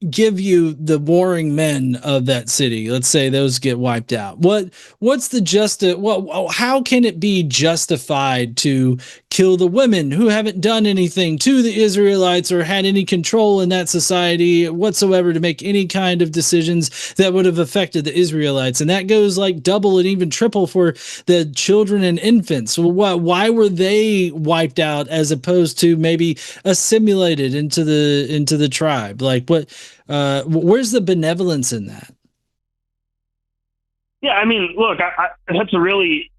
give you the warring men of that city, let's say those get wiped out, what's the how can it be justified to kill the women who haven't done anything to the Israelites or had any control in that society whatsoever to make any kind of decisions that would have affected the Israelites? And that goes like double and even triple for the children and infants. Why were they wiped out as opposed to maybe assimilated into the tribe? Like, where's the benevolence in that? Yeah, I mean, look, that's a really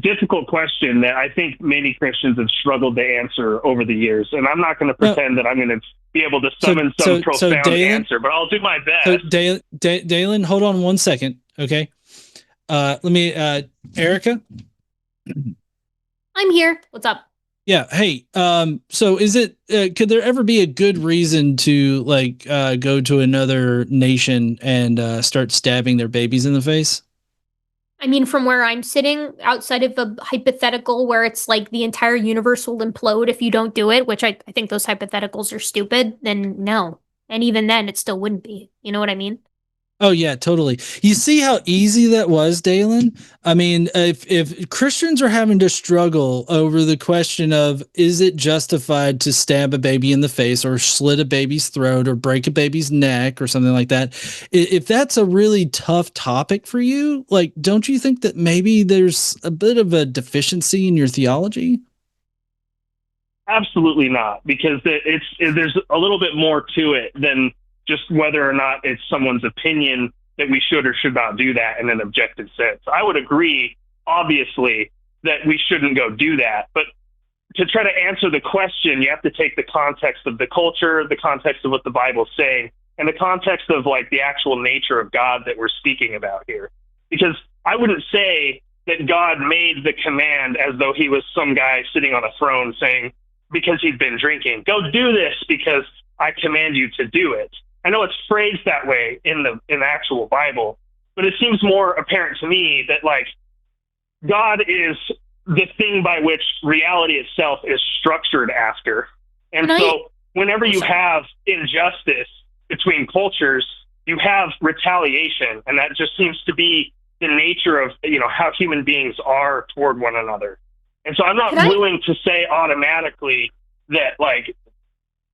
difficult question that I think many Christians have struggled to answer over the years. And I'm not going to pretend that I'm going to be able to summon some profound answer, but I'll do my best. So Dalen, hold on one second. Okay. Let me, Erika. I'm here. What's up? Yeah. Hey, so is it, could there ever be a good reason to go to another nation and start stabbing their babies in the face? I mean, from where I'm sitting, outside of a hypothetical where it's like the entire universe will implode if you don't do it, which I think those hypotheticals are stupid, then no. And even then, it still wouldn't be. You know what I mean? Oh yeah, totally. You see how easy that was, Dalen? I mean, if Christians are having to struggle over the question of, is it justified to stab a baby in the face or slit a baby's throat or break a baby's neck or something like that, if that's a really tough topic for you, like, don't you think that maybe there's a bit of a deficiency in your theology? Absolutely not, because there's a little bit more to it than just whether or not it's someone's opinion that we should or should not do that in an objective sense. I would agree, obviously, that we shouldn't go do that. But to try to answer the question, you have to take the context of the culture, the context of what the Bible's saying, and the context of like the actual nature of God that we're speaking about here. Because I wouldn't say that God made the command as though he was some guy sitting on a throne saying, because he'd been drinking, go do this because I command you to do it. I know it's phrased that way in the actual Bible, but it seems more apparent to me that like God is the thing by which reality itself is structured after. And so whenever you have injustice between cultures, you have retaliation, and that just seems to be the nature of, how human beings are toward one another. And so I'm not willing to say automatically that, like,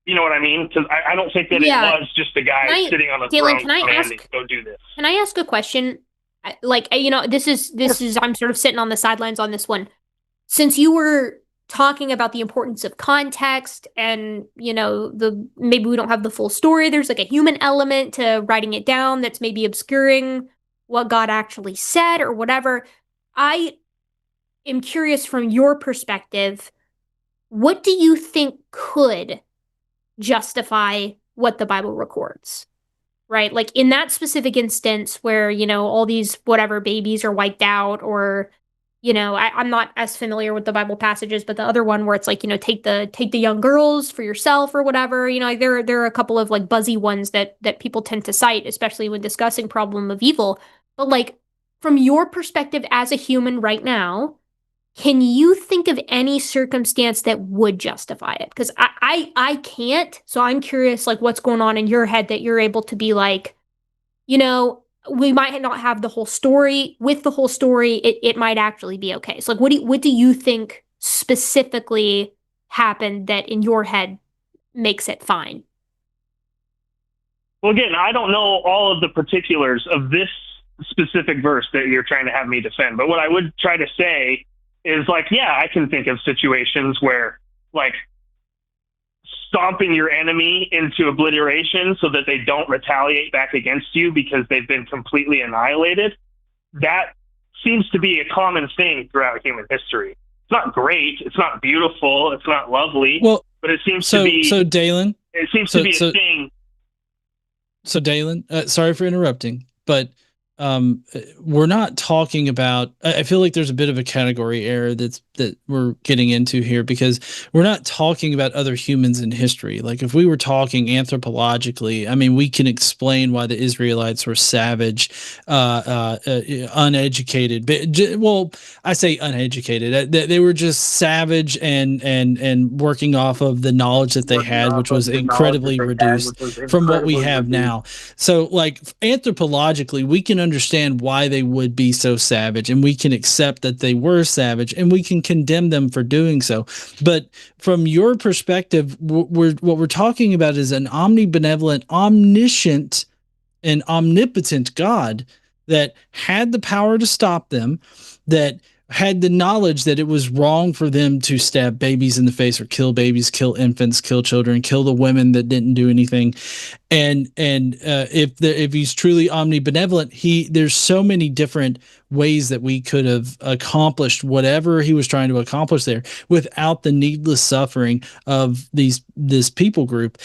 you know what I mean? Because I don't think that it was just a guy sitting on a throne commanding, go do this. Can I ask a question? Like, this is I'm sort of sitting on the sidelines on this one. Since you were talking about the importance of context and, you know, maybe we don't have the full story. There's like a human element to writing it down that's maybe obscuring what God actually said or whatever. I am curious from your perspective, what do you think could justify what the Bible records? Right? Like in that specific instance where, you know, all these whatever babies are wiped out, or, you know, I'm not as familiar with the Bible passages, but the other one where it's like, you know, take the young girls for yourself or whatever, you know, like there are a couple of like buzzy ones that people tend to cite, especially when discussing problem of evil. But like from your perspective as a human right now, can you think of any circumstance that would justify it? Because I can't. So I'm curious, like, what's going on in your head that you're able to be like, you know, we might not have the whole story. With the whole story, it might actually be okay. So, like, what do you think specifically happened that in your head makes it fine? Well, again, I don't know all of the particulars of this specific verse that you're trying to have me defend. But what I would try to say is like, yeah, I can think of situations where like stomping your enemy into obliteration so that they don't retaliate back against you because they've been completely annihilated. That seems to be a common thing throughout human history. It's not great. It's not beautiful. It's not lovely. Well, but it seems to be. So Dalen, it seems to be a thing. So Dalen, sorry for interrupting, but we're not talking about, I feel like there's a bit of a category error that we're getting into here, because we're not talking about other humans in history. Like if we were talking anthropologically, I mean, we can explain why the Israelites were savage, uneducated, but well, I say uneducated, they were just savage and working off of the knowledge that they had, which was incredibly reduced from what we have now. So like anthropologically, we can understand why they would be so savage, and we can accept that they were savage, and we can condemn them for doing so. But from your perspective, what we're talking about is an omnibenevolent, omniscient, and omnipotent God that had the power to stop them, that had the knowledge that it was wrong for them to stab babies in the face or kill babies, kill infants, kill children, kill the women that didn't do anything. And if he's truly omnibenevolent, there's so many different ways that we could have accomplished whatever he was trying to accomplish there without the needless suffering of this people group.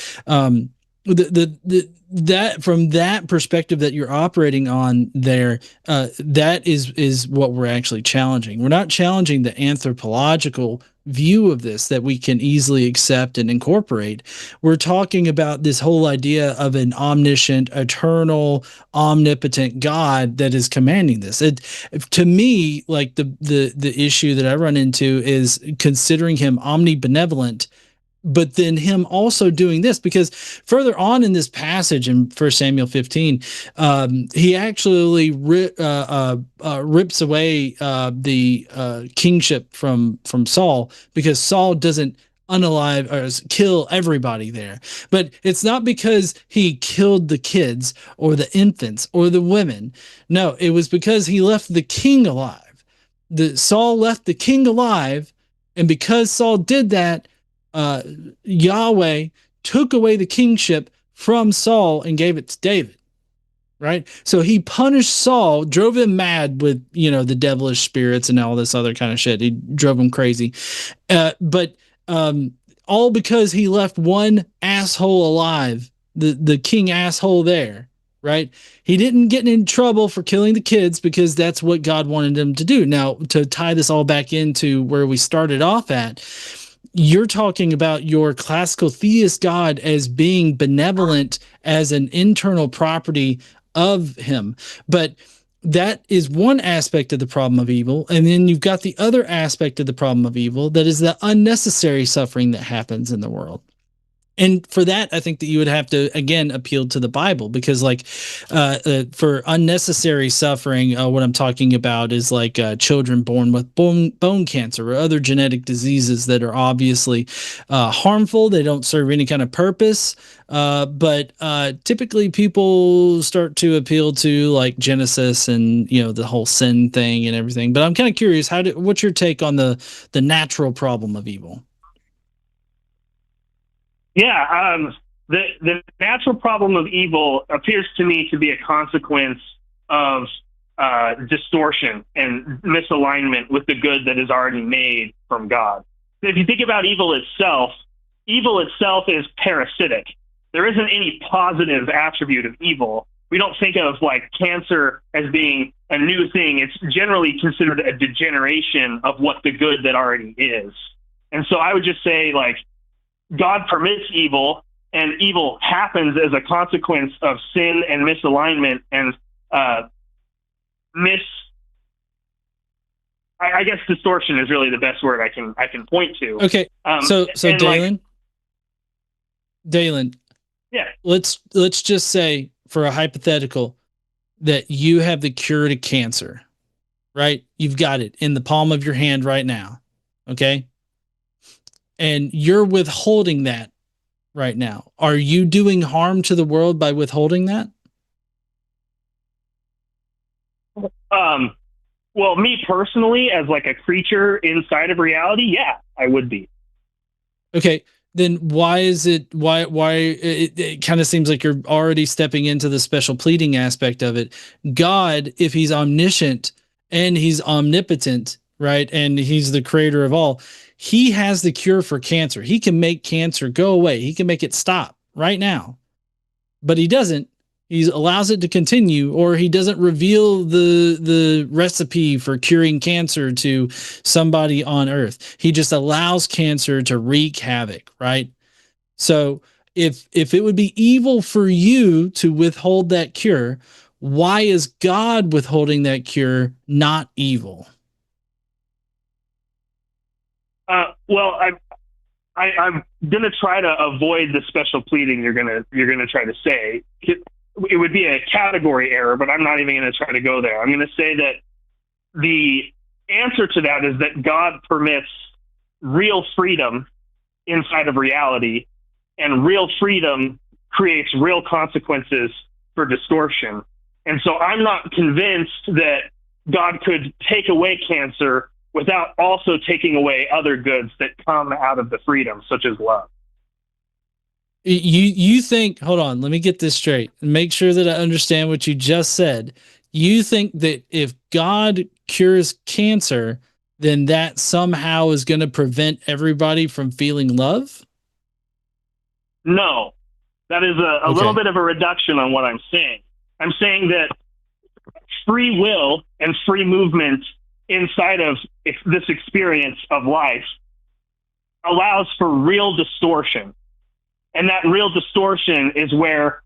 That from that perspective that you're operating on there, that is what we're actually challenging. We're not challenging the anthropological view of this that we can easily accept and incorporate. We're talking about this whole idea of an omniscient, eternal, omnipotent God that is commanding this. To me, like the issue that I run into is considering him omnibenevolent, but then him also doing this, because further on in this passage in 1 Samuel 15, he actually rips away the kingship from Saul, because Saul doesn't unalive or kill everybody there. But it's not because he killed the kids or the infants or the women. No, it was because he left the king alive. Saul left the king alive, and because Saul did that, Yahweh took away the kingship from Saul and gave it to David, right? So he punished Saul, drove him mad with, the devilish spirits and all this other kind of shit. He drove him crazy. But all because he left one asshole alive, the king asshole there, right? He didn't get in trouble for killing the kids because that's what God wanted him to do. Now, to tie this all back into where we started off at, you're talking about your classical theist God as being benevolent as an internal property of him. But that is one aspect of the problem of evil. And then you've got the other aspect of the problem of evil, that is the unnecessary suffering that happens in the world. And for that, I think that you would have to, again, appeal to the Bible, because like for unnecessary suffering, what I'm talking about is like children born with bone cancer or other genetic diseases that are obviously harmful. They don't serve any kind of purpose. But typically people start to appeal to like Genesis and, you know, the whole sin thing and everything. But I'm kind of curious, what's your take on the natural problem of evil? Yeah, the natural problem of evil appears to me to be a consequence of distortion and misalignment with the good that is already made from God. If you think about evil itself is parasitic. There isn't any positive attribute of evil. We don't think of like cancer as being a new thing. It's generally considered a degeneration of what the good that already is. And so I would just say, like, God permits evil, and evil happens as a consequence of sin and misalignment and I guess distortion is really the best word I can point to. Okay, so Dalen, yeah, let's just say, for a hypothetical, that you have the cure to cancer, right? You've got it in the palm of your hand right now, okay? And you're withholding that right now. Are you doing harm to the world by withholding that? Well, me personally, as like a creature inside of reality, yeah, I would be. Okay, then why is it, why it kind of seems like you're already stepping into the special pleading aspect of it. God, if he's omniscient and he's omnipotent, right, and he's the creator of all, he has the cure for cancer. He can make cancer go away. He can make it stop right now. But he doesn't. He allows it to continue, or he doesn't reveal the recipe for curing cancer to somebody on earth. He just allows cancer to wreak havoc, right? So if it would be evil for you to withhold that cure, why is God withholding that cure not evil? Well, I'm gonna try to avoid the special pleading you're gonna try to say. It would be a category error, but I'm not even gonna try to go there. I'm gonna say that the answer to that is that God permits real freedom inside of reality, and real freedom creates real consequences for distortion. And so I'm not convinced that God could take away cancer without also taking away other goods that come out of the freedom, such as love. You think, hold on, let me get this straight and make sure that I understand what you just said. You think that if God cures cancer, then that somehow is going to prevent everybody from feeling love? No, that is a little bit of a reduction on what I'm saying. I'm saying that free will and free movement inside of this experience of life allows for real distortion. And that real distortion is where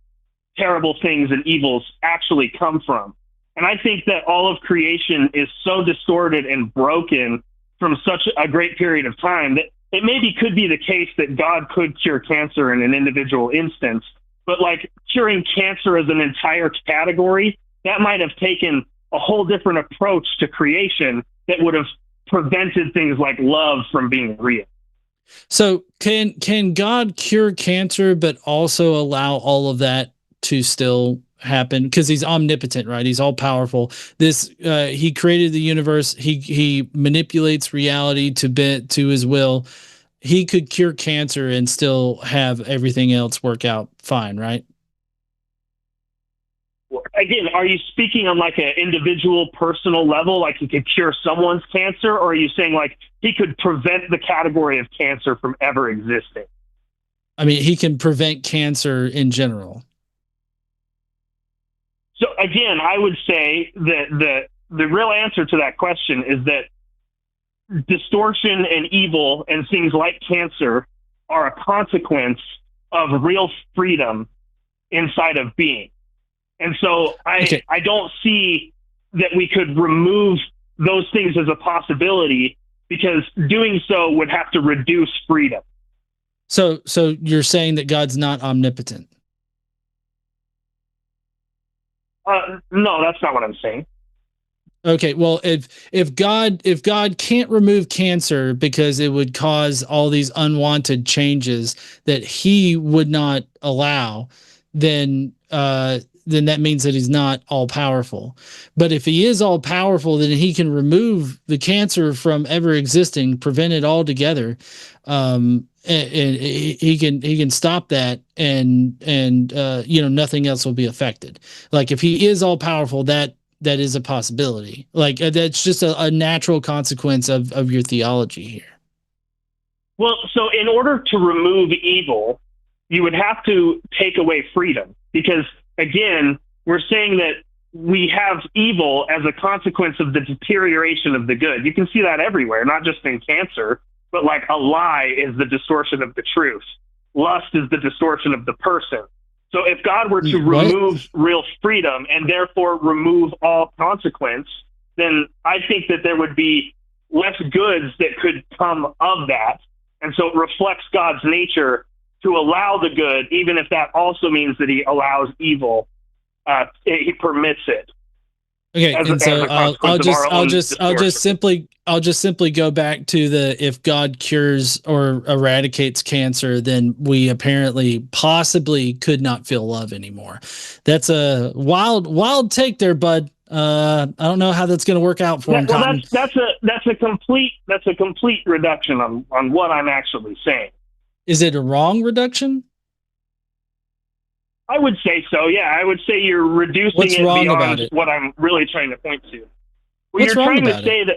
terrible things and evils actually come from. And I think that all of creation is so distorted and broken from such a great period of time that it maybe could be the case that God could cure cancer in an individual instance, but like curing cancer as an entire category, that might have taken a whole different approach to creation that would have prevented things like love from being real. So can God cure cancer, but also allow all of that to still happen? Because he's omnipotent, right? He's all powerful. He created the universe. He manipulates reality to his will. He could cure cancer and still have everything else work out fine, right? Again, are you speaking on like an individual personal level, like he could cure someone's cancer, or are you saying like he could prevent the category of cancer from ever existing? I mean, he can prevent cancer in general. So again, I would say that the real answer to that question is that distortion and evil and things like cancer are a consequence of real freedom inside of being. And so I don't see that we could remove those things as a possibility, because doing so would have to reduce freedom. So you're saying that God's not omnipotent? No, that's not what I'm saying. Okay, well, if God can't remove cancer because it would cause all these unwanted changes that he would not allow, then that means that he's not all powerful. But if he is all powerful, then he can remove the cancer from ever existing, prevent it altogether. And he can stop that, and nothing else will be affected. Like if he is all powerful, that is a possibility. Like that's just a natural consequence of your theology here. Well, so in order to remove evil, you would have to take away freedom, because again, we're saying that we have evil as a consequence of the deterioration of the good. You can see that everywhere, not just in cancer, but like a lie is the distortion of the truth. Lust is the distortion of the person. So if God were to remove real freedom and therefore remove all consequence, then I think that there would be less goods that could come of that. And so it reflects God's nature to allow the good, even if that also means that he allows evil. He permits it. Okay, and so I'll just simply go back to the, if God cures or eradicates cancer, then we apparently possibly could not feel love anymore. That's a wild take there, bud. I don't know how that's going to work out for him. Well, that's a complete reduction on what I'm actually saying. Is it a wrong reduction? I would say so. Yeah, I would say you're reducing What's it wrong beyond about it? what I'm really trying to point to. Well, What's you're wrong trying to about say that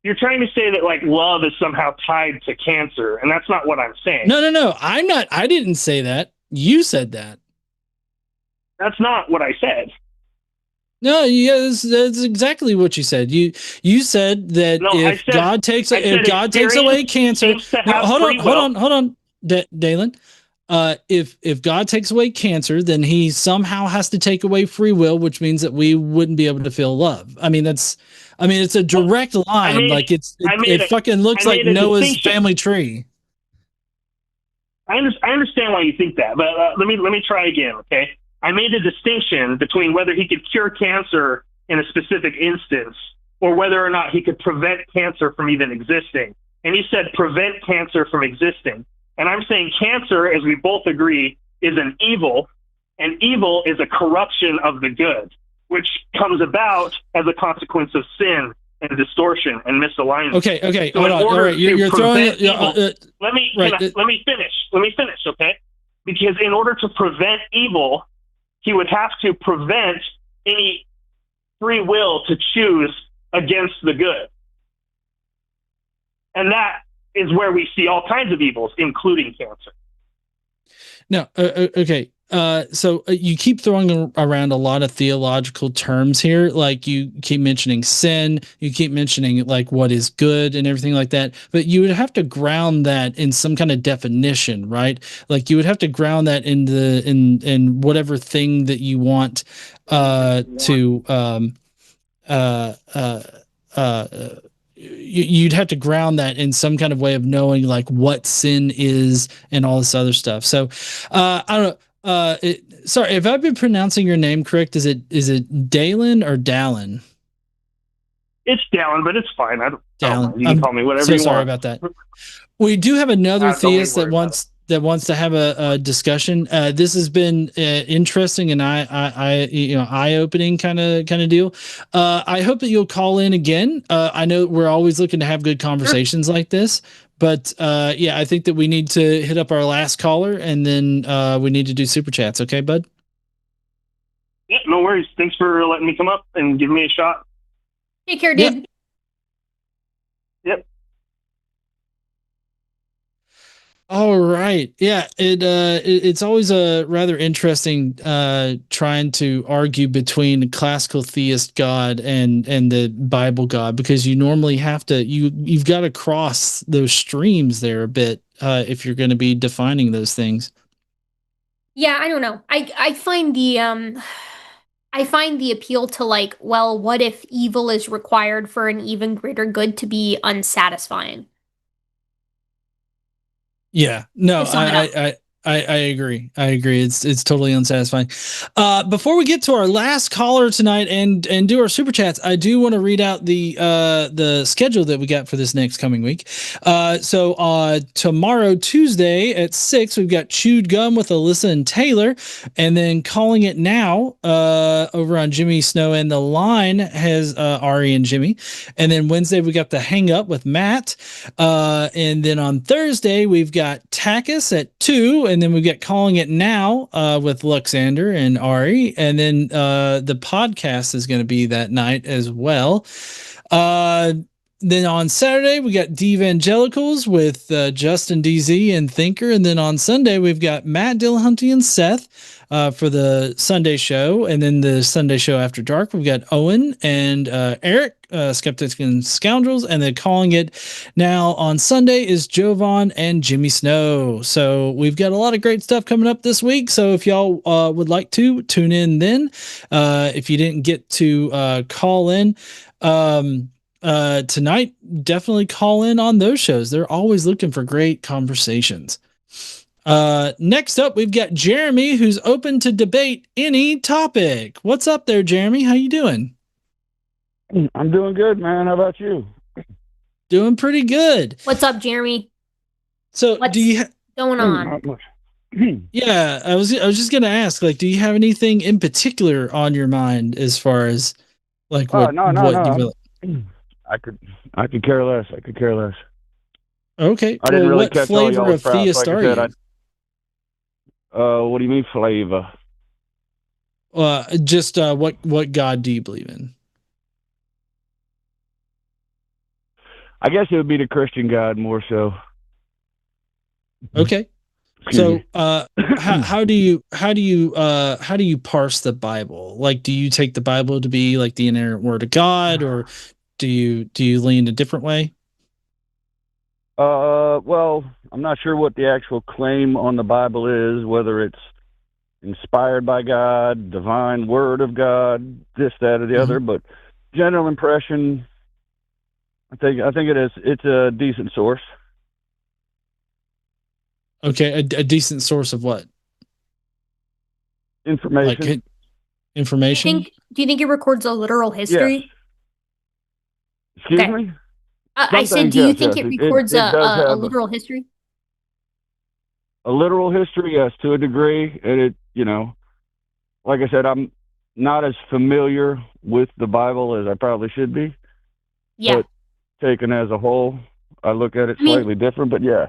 you're trying to say that like love is somehow tied to cancer, and that's not what I'm saying. No. I'm not. I didn't say that. You said that. That's not what I said. No, yes, that's exactly what you said. You said that if God takes away cancer. No, hold on, Dalen. If God takes away cancer, then he somehow has to take away free will, which means that we wouldn't be able to feel love. I mean, it's a direct line. It fucking looks like Noah's family tree. I understand why you think that, but let me try again, okay? I made a distinction between whether he could cure cancer in a specific instance or whether or not he could prevent cancer from even existing. And he said prevent cancer from existing. And I'm saying cancer, as we both agree, is an evil, and evil is a corruption of the good, which comes about as a consequence of sin and distortion and misalignment. Okay, so hold on. All right, you're throwing. Let me finish, okay? Because in order to prevent evil, he would have to prevent any free will to choose against the good. And that is where we see all kinds of evils, including cancer. No, okay. So you keep throwing around a lot of theological terms here. Like you keep mentioning sin, you keep mentioning like what is good and everything like that. But you would have to ground that in some kind of definition, right? Like you would have to ground that in whatever thing that you want you'd have to ground that in some kind of way of knowing like what sin is and all this other stuff. So I don't know. Sorry, if I've been pronouncing your name correct, is it Dalen or Dallin? It's Dallin, but it's fine. I don't Dallin. You can call me whatever you want. Sorry about that. We do have another theist that wants to have a discussion. This has been interesting and eye-opening kind of deal. I hope that you'll call in again. I know we're always looking to have good conversations like this, but I think that we need to hit up our last caller and then we need to do super chats. Okay, bud? Yeah, no worries. Thanks for letting me come up and giving me a shot. Take care, dude. Yep. All right. Yeah, it's always a rather interesting trying to argue between classical theist God and the Bible God, because you normally have to you've got to cross those streams there a bit if you're going to be defining those things. Yeah, I don't know. I find the appeal to like, well, what if evil is required for an even greater good to be unsatisfying? Yeah, no, To sum it up. I agree. I agree. It's totally unsatisfying. Before we get to our last caller tonight and do our super chats, I do want to read out the schedule that we got for this next coming week. So tomorrow, Tuesday at 6, we've got Chewed Gum with Alyssa and Taylor, and then Calling It Now over on Jimmy Snow and the Line has Ari and Jimmy, and then Wednesday we got the Hang Up with Matt, and then on Thursday we've got TACIS at 2, and then we've got Calling It Now with Luxander and Ari, and then the podcast is going to be that night as well. Then on Saturday we got Devangelicals with Justin DZ and Thinker, and then on Sunday we've got Matt Dillahunty and Seth for the Sunday show, and then the Sunday show after dark we've got Owen and Eric, Skeptics and Scoundrels, and then Calling It Now on Sunday is Jovan and Jimmy Snow. So we've got a lot of great stuff coming up this week, so if y'all would like to tune in then, if you didn't get to call in tonight, definitely call in on those shows. They're always looking for great conversations. Next up we've got Jeremy, who's open to debate any topic. What's up there, Jeremy? How you doing? I'm doing good, man. How about you? Doing pretty good. What's up, Jeremy? So What's do you going on? yeah, I was just gonna ask, like, do you have anything in particular on your mind as far as like what No. you I could care less. I could care less. Okay. I didn't really what catch all flavor y'all's of crap. theist Like I are said, you? what do you mean flavor? Just what God do you believe in? I guess it would be the Christian God more so. Okay. So how do you parse the Bible? Like, do you take the Bible to be like the inerrant word of God, or do you lean a different way? Well, I'm not sure what the actual claim on the Bible is, whether it's inspired by God, divine word of God, this, that, or the other, but general impression, I think it is. It's a decent source. Okay, a decent source of what? Information. Like information. Do you think it records a literal history? Yes. Excuse me? I said, do you think it records a literal history? A literal history, yes, to a degree. And it, like I said, I'm not as familiar with the Bible as I probably should be. Yeah. But taken as a whole, I look at it slightly different, but yeah.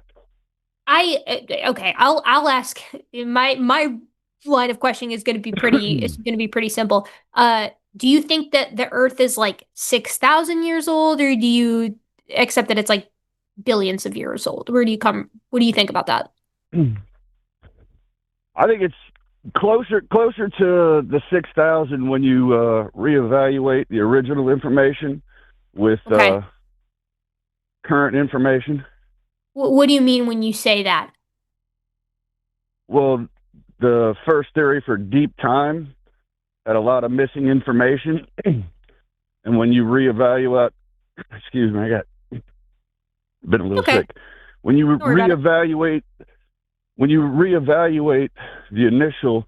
I'll ask. My line of questioning is going to be pretty simple. Do you think that the Earth is like 6,000 years old, or do you accept that it's like billions of years old? What do you think about that? I think it's closer to the 6,000 when you reevaluate the original information with current information. What do you mean when you say that? Well, the first theory for deep time had a lot of missing information, and when you reevaluate, excuse me, I got been a little sick. When you reevaluate the initial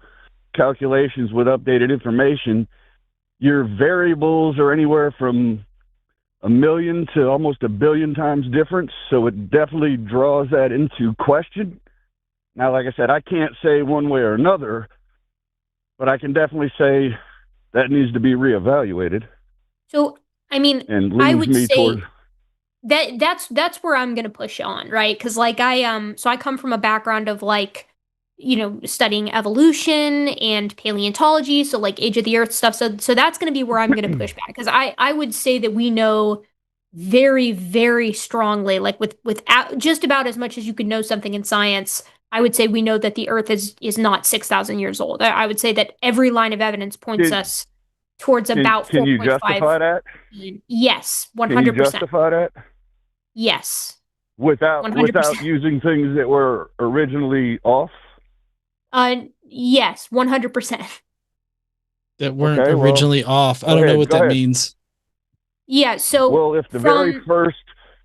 calculations with updated information, your variables are anywhere from 1 million to almost 1 billion times different. So it definitely draws that into question. Now, like I said, I can't say one way or another, but I can definitely say that needs to be reevaluated. So, I mean, and I would me say toward that's where I'm going to push on, right? Because like I come from a background of like, studying evolution and paleontology, so like age of the earth stuff. So that's going to be where I'm going to push back, because I would say that we know very, very strongly, like without just about as much as you could know something in science. I would say we know that the Earth is not 6,000 years old. I would say that every line of evidence points us towards about 4.5. Can you justify that? Yes, 100%. Can you justify that? Yes. Without 100%. using things that were originally off? Yes, 100%. That weren't originally off. I don't know what that means. Yeah, so well, if the very first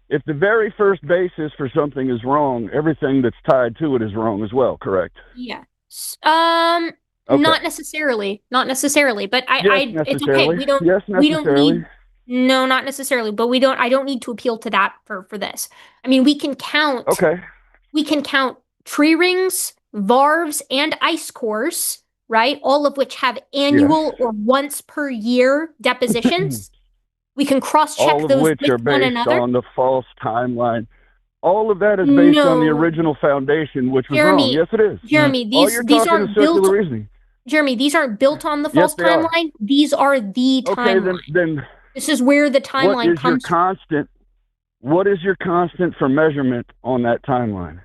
if the very first basis for something is wrong, everything that's tied to it is wrong as well, correct? Yes. Okay. Not necessarily. Not necessarily. But it's okay. We don't Yes, we don't necessarily. need no, not necessarily, but I don't need to appeal to that for this. I mean, we can count tree rings, varves, and ice cores, right? All of which have annual or once per year depositions. We can cross-check All of those which with are one based another. on the false timeline. All of that is based on the No. original foundation, which was Jeremy, wrong. Yes, it is. Jeremy, All you're these talking aren't is built. circular reasoning. Jeremy, these aren't built on the false Yes, they are. timeline. These are the Okay, timeline. then This is where the timeline comes from. What is your constant for measurement on that timeline?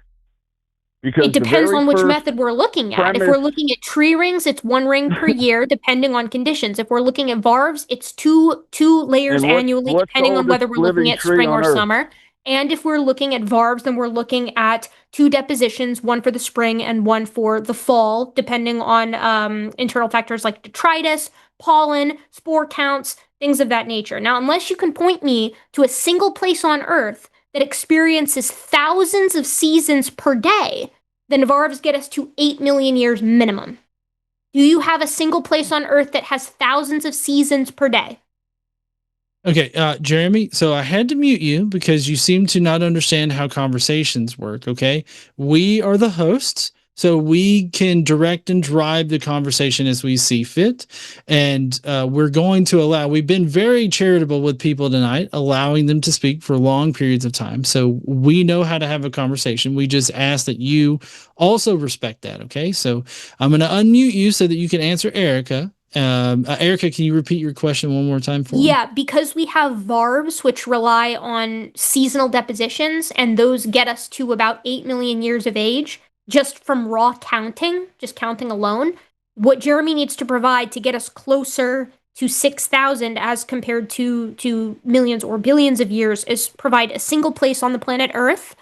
Because It depends on which method we're looking at. If we're looking at tree rings, it's 1 ring per year, depending on conditions. If we're looking at varves, it's two layers annually, depending on whether we're looking at spring or summer. And if we're looking at varves, then we're looking at 2 depositions, 1 for the spring and 1 for the fall, depending on internal factors like detritus, pollen, spore counts, things of that nature. Now, unless you can point me to a single place on Earth that experiences thousands of seasons per day, then varves get us to 8 million years minimum. Do you have a single place on Earth that has thousands of seasons per day? Okay, Jeremy, so I had to mute you because you seem to not understand how conversations work, okay? We are the hosts, so we can direct and drive the conversation as we see fit. And we're going to we've been very charitable with people tonight, allowing them to speak for long periods of time. So we know how to have a conversation. We just ask that you also respect that, okay? So I'm going to unmute you so that you can answer Erika. Erika, can you repeat your question one more time for me? Yeah, because we have varves, which rely on seasonal depositions, and those get us to about 8 million years of age, just from raw counting, just counting alone. What Jeremy needs to provide to get us closer to 6,000 as compared to millions or billions of years is provide a single place on the planet Earth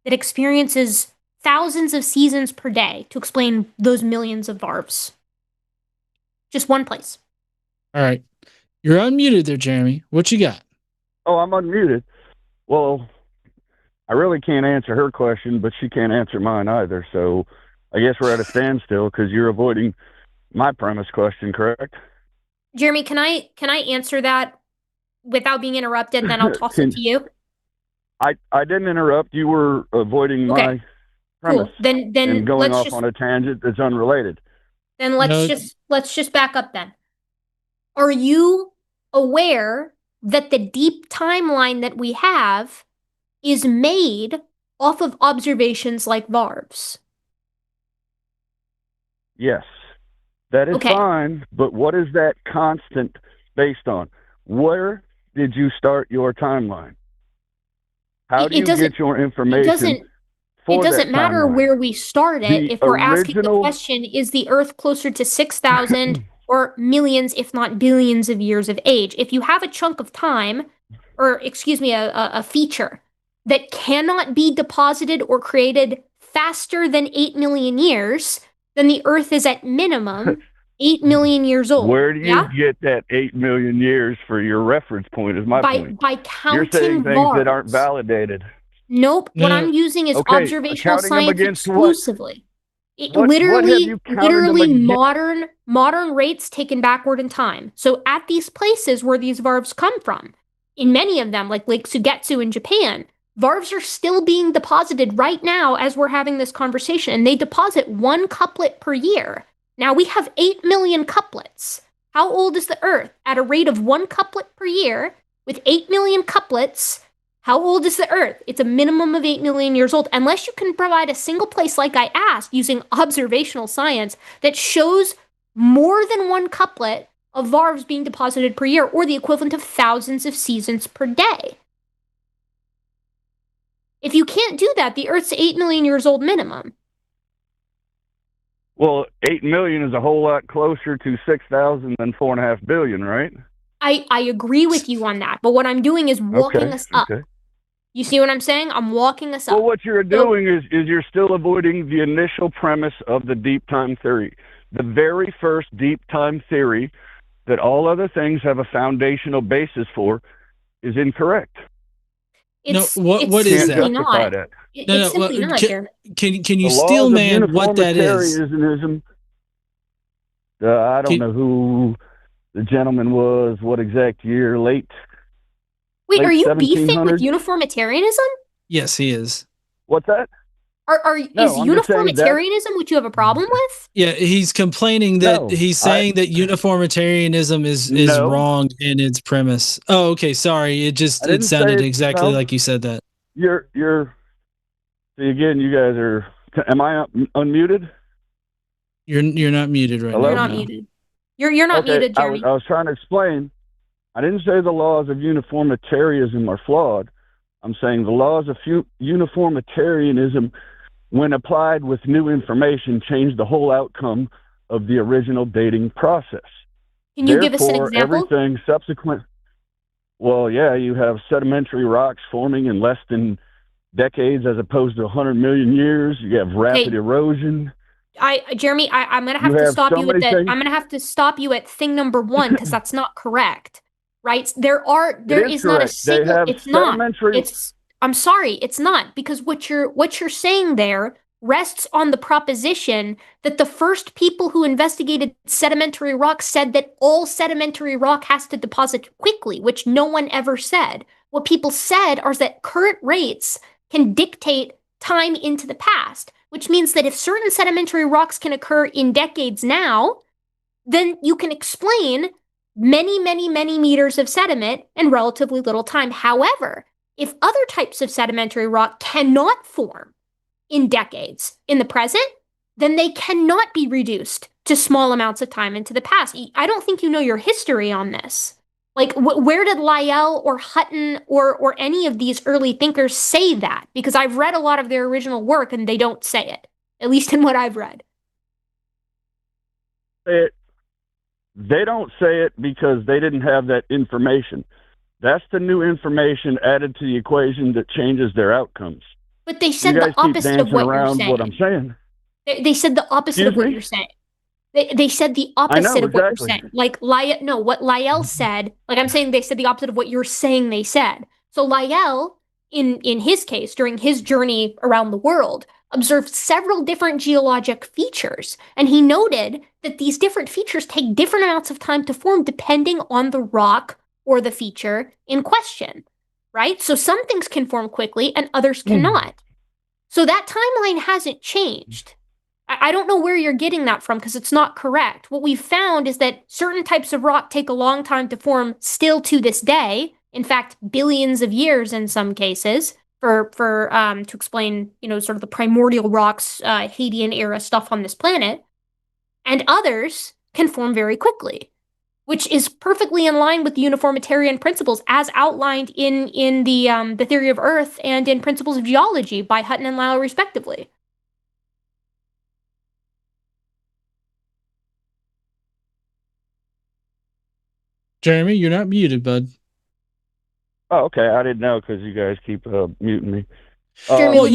that experiences thousands of seasons per day to explain those millions of varves. Just one place. All right. You're unmuted there, Jeremy. What you got? Oh, I'm unmuted. Well, I really can't answer her question, but she can't answer mine either. So I guess we're at a standstill because you're avoiding my premise question, correct? Jeremy, can I answer that without being interrupted? Then I'll toss it to you. I didn't interrupt. You were avoiding my premise. Cool. Then and going off on a tangent that's unrelated. Then let's just back up then. Are you aware that the deep timeline that we have is made off of observations like varves? Yes. That is fine, but what is that constant based on? Where did you start your timeline? How do you get your information? It doesn't matter where we start it. If we're asking the question, is the Earth closer to 6,000 or millions, if not billions of years of age? If you have a chunk of time, or excuse me, a feature that cannot be deposited or created faster than 8 million years, then the Earth is at minimum 8 million years old. Where do you get that 8 million years for your reference point is my point. By counting You're saying things varves. that aren't validated. Nope. What I'm using is observational science exclusively. Literally modern rates taken backward in time. So at these places where these varves come from, in many of them, like Lake Sugetsu in Japan, varves are still being deposited right now as we're having this conversation, and they deposit 1 couplet per year. Now we have 8 million couplets. How old is the Earth? At a rate of 1 couplet per year, with 8 million couplets, how old is the Earth? It's a minimum of 8 million years old, unless you can provide a single place, like I asked, using observational science that shows more than 1 couplet of varves being deposited per year, or the equivalent of thousands of seasons per day. If you can't do that, the Earth's 8 million years old minimum. Well, 8 million is a whole lot closer to 6,000 than 4.5 billion, right? I agree with you on that, but what I'm doing is walking us up. You see what I'm saying? I'm walking us up. Well, what you're doing is you're still avoiding the initial premise of the deep time theory. The very first deep time theory that all other things have a foundational basis for is incorrect. It's what is simply that? not. That. It's simply not, Jeremy. Can The you laws steel of man what that is? uniformitarianism. I don't know who the gentleman was, what exact year, Wait, late are you beefing with 1700s? uniformitarianism? Yes, he is. What's that? Is uniformitarianism what you have a problem with? Yeah, he's complaining that he's saying that uniformitarianism is wrong in its premise. Oh, okay, sorry. It sounded exactly like you said that. You're see again, you guys are, am I unmuted? You're not muted right now. You're not muted. You're not muted, Jeremy. I was trying to explain. I didn't say the laws of uniformitarianism are flawed. I'm saying the laws of uniformitarianism, when applied with new information, change the whole outcome of the original dating process. Can you give us an example? Everything subsequent. Well, yeah, you have sedimentary rocks forming in less than decades as opposed to 100 million years. You have rapid erosion. Jeremy, I'm gonna have to stop you with that. I'm gonna have to stop you at thing number one because that's not correct, right? There is not a single. It's not. I'm sorry, it's not, because what you're saying there rests on the proposition that the first people who investigated sedimentary rock said that all sedimentary rock has to deposit quickly, which no one ever said. What people said is that current rates can dictate time into the past, which means that if certain sedimentary rocks can occur in decades now, then you can explain many, many, many meters of sediment in relatively little time. However, if other types of sedimentary rock cannot form in decades in the present, then they cannot be reduced to small amounts of time into the past. I don't think you know your history on this. Like, where did Lyell or Hutton or any of these early thinkers say that? Because I've read a lot of their original work and they don't say it, at least in what I've read. They don't say it because they didn't have that information. That's the new information added to the equation that changes their outcomes. But they said the opposite of what you're saying. What I'm saying. They said the opposite of what you're saying. They said the opposite of what you're saying. Like what Lyell said, like I'm saying they said the opposite of what you're saying they said. So Lyell, in his case, during his journey around the world, observed several different geologic features. And he noted that these different features take different amounts of time to form depending on the rock or the feature in question, right? So some things can form quickly and others cannot. So that timeline hasn't changed. I don't know where you're getting that from because it's not correct. What we've found is that certain types of rock take a long time to form still to this day. In fact, billions of years in some cases for to explain, sort of the primordial rocks, Hadean era stuff on this planet. And others can form very quickly, which is perfectly in line with the uniformitarian principles as outlined in the Theory of Earth and in Principles of Geology by Hutton and Lyell, respectively. Jeremy, you're not muted, bud. Oh, okay. I didn't know because you guys keep muting me. Jeremy,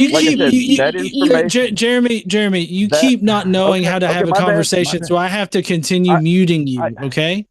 Jeremy, you keep not knowing how to have a conversation, so I have to continue muting you. Okay.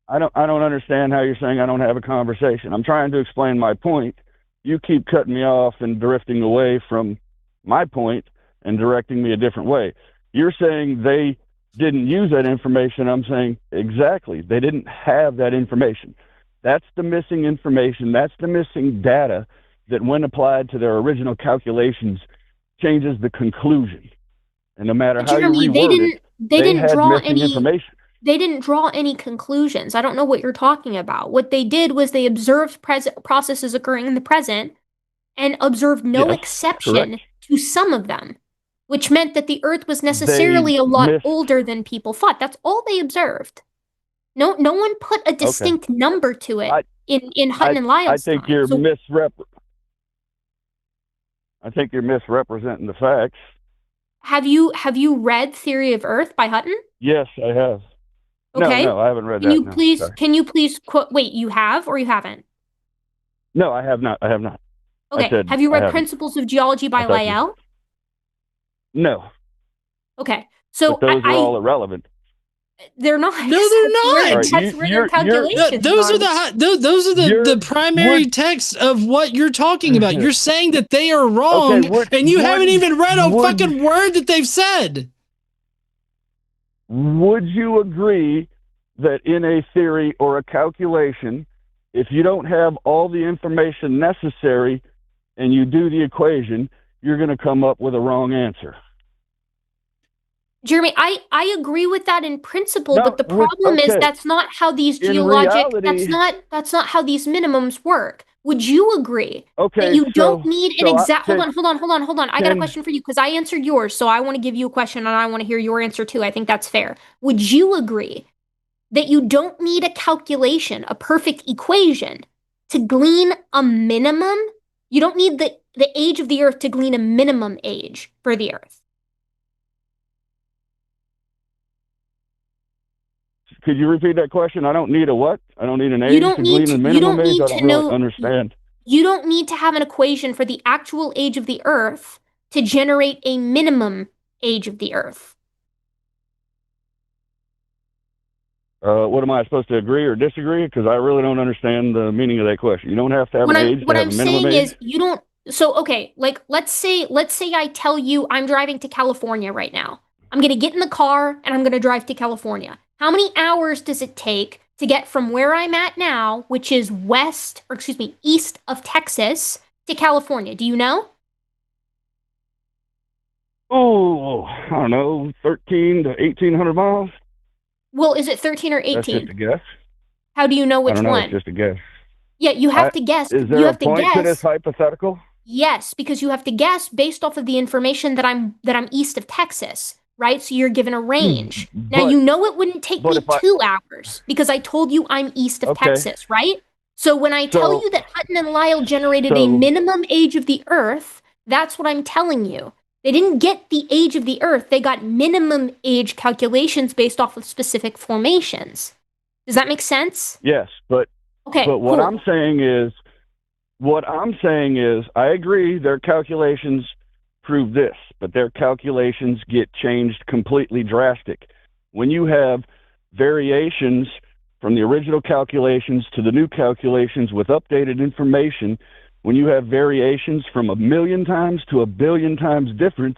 I don't understand how you're saying I don't have a conversation. I'm trying to explain my point. You keep cutting me off and drifting away from my point and directing me a different way. You're saying they didn't use that information. I'm saying exactly. They didn't have that information. That's the missing information. That's the missing data that, when applied to their original calculations, changes the conclusion. And no matter how you reword it, they didn't draw any information. They didn't draw any conclusions. I don't know what you're talking about. What they did was they observed processes occurring in the present and observed no exception to some of them, which meant that the Earth was necessarily a lot older than people thought. That's all they observed. No one put a distinct number to it in Hutton and Lyell's time. I think you're misrepresenting the facts. Have you read Theory of Earth by Hutton? Yes, I have. Okay. No, I haven't read that. Can you please quote? Wait, you have or you haven't? No, I have not. Okay. Have you read Principles of Geology by Lyell? No. Okay. So but those are all irrelevant. They're not. No, they're not. That's where their calculations those are the are. primary texts of what you're talking about. You're saying that they are wrong, and you haven't even read a fucking word that they've said. Would you agree that in a theory or a calculation, if you don't have all the information necessary and you do the equation, you're going to come up with a wrong answer? Jeremy, I agree with that in principle, but the problem is that's not how these that's not how these minimums work. Would you agree that you don't need an exact hold on. I got a question for you because I answered yours, so I want to give you a question and I want to hear your answer too. I think that's fair. Would you agree that you don't need a calculation, a perfect equation to glean a minimum? You don't need the age of the Earth to glean a minimum age for the Earth. Could you repeat that question? I don't need a what? I don't need an age to glean a minimum age? I don't really understand. You don't need to have an equation for the actual age of the Earth to generate a minimum age of the Earth. What am I supposed to agree or disagree? Because I really don't understand the meaning of that question. You don't have to have an age to have a minimum age? What I'm saying is you don't... So, okay, like, let's say I tell you I'm driving to California right now. I'm going to get in the car and I'm going to drive to California. How many hours does it take to get from where I'm at now, which is east of Texas, to California? Do you know? Oh, I don't know, 1,300 to 1,800 miles. Well, is it 13 or 18? That's just a guess. How do you know which one? I don't know, it's just a guess. Yeah, you have to guess. Is there a point to this hypothetical? Yes, because you have to guess based off of the information that I'm east of Texas. Right? So you're given a range. Now, you know it wouldn't take me 2 hours because I told you I'm east of Texas, right? So when I tell you that Hutton and Lyle generated a minimum age of the Earth, that's what I'm telling you. They didn't get the age of the Earth. They got minimum age calculations based off of specific formations. Does that make sense? Yes, but what I'm saying is, I agree their calculations prove this, but their calculations get changed completely drastic. When you have variations from the original calculations to the new calculations with updated information, when you have variations from 1,000,000 times to 1,000,000,000 times difference,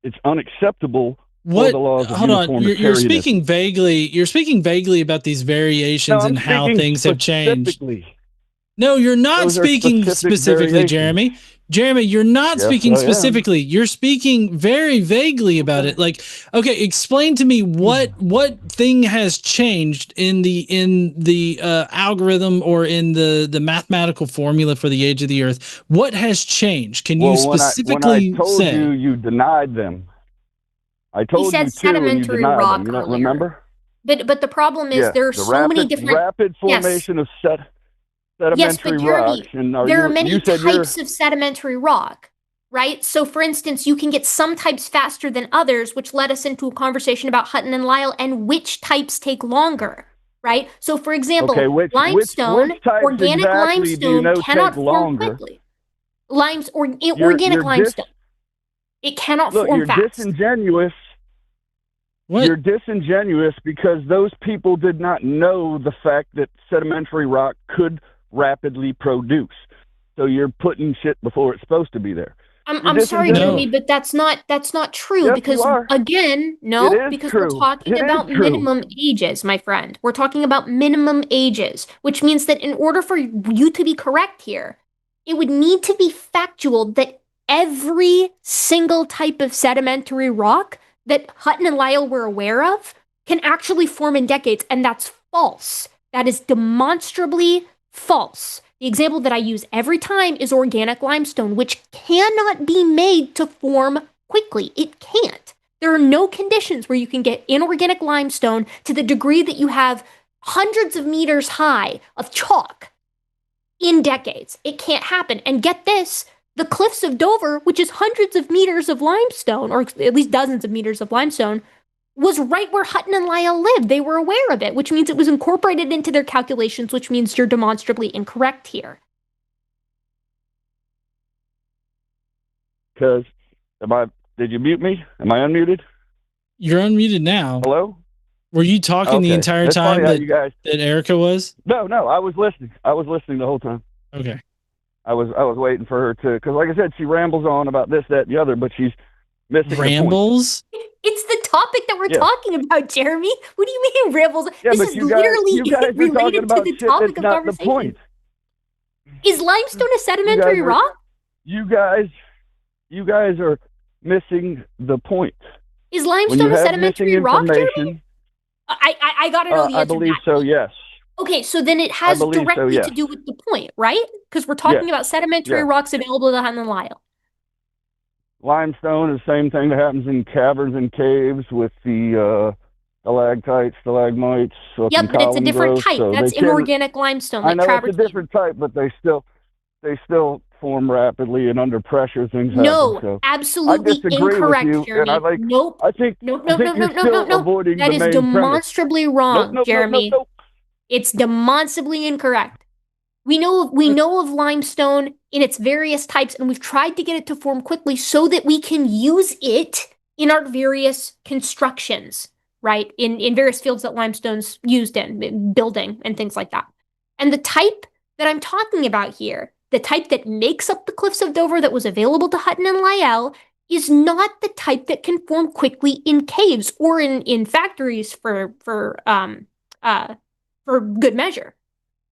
it's unacceptable for the laws of uniformitarianism. You're speaking vaguely about these variations and how things have changed. No, you're not speaking specifically, Jeremy. Jeremy, you're not speaking specifically. You're speaking very vaguely about it. Like, okay, explain to me what thing has changed in the algorithm or in the mathematical formula for the age of the Earth. What has changed? Can you specifically when I told say? You denied them. I told you too, and you denied them. You don't remember? But the problem is there are so many different rapid formation of sedimentary rocks. And there are many types of sedimentary rock, right? So, for instance, you can get some types faster than others, which led us into a conversation about Hutton and Lyle and which types take longer, right? So, for example, limestone, organic limestone cannot form quickly. Organic limestone, it cannot form fast. You're disingenuous. What? You're disingenuous because those people did not know the fact that sedimentary rock could rapidly produce. So you're putting shit before it's supposed to be there. I'm sorry, Jeremy, but that's not true. Yes, because again, we're talking about minimum ages, my friend. We're talking about minimum ages, which means that in order for you to be correct here, it would need to be factual that every single type of sedimentary rock that Hutton and Lyle were aware of can actually form in decades, and that's false. That is demonstrably false. The example that I use every time is organic limestone, which cannot be made to form quickly. It can't. There are no conditions where you can get inorganic limestone to the degree that you have hundreds of meters high of chalk in decades. It can't happen. And get this, the cliffs of Dover, which is hundreds of meters of limestone, or at least dozens of meters of limestone, was right where Hutton and Lyle lived. They were aware of it, which means it was incorporated into their calculations, which means you're demonstrably incorrect here. Because, did you mute me? Am I unmuted? You're unmuted now. Hello? Were you talking the entire It's funny time how that, you guys... that Erika was? No, I was listening. I was listening the whole time. Okay. I was waiting for her to, because like I said, she rambles on about this, that, and the other, but she's missing rambles. The point. It's the topic that we're talking about, Jeremy. What do you mean rambles? Yeah, this but is you guys are related talking to about the shit topic that's of not conversation. the point. Is limestone a sedimentary rock? You guys are missing the point. Is limestone a sedimentary rock, Jeremy? I gotta know the answer. I believe so, yes. Okay, so then it has directly to do with the point, right? Because we're talking about sedimentary rocks available to hunt in Lyle. Limestone is the same thing that happens in caverns and caves with the stalactites, stalagmites. Yep, but it's a different type. So that's inorganic limestone. I know it's a different type, but they still form rapidly and under pressure. Things happen. So absolutely incorrect, Jeremy. Nope. I think no. Avoiding that the is main demonstrably premise. wrong, Nope. Jeremy. It's demonstrably incorrect. We know of limestone in its various types, and we've tried to get it to form quickly so that we can use it in our various constructions, right? In various fields that limestone's used in building and things like that. And the type that I'm talking about here, the type that makes up the cliffs of Dover that was available to Hutton and Lyell, is not the type that can form quickly in caves or in factories for good measure.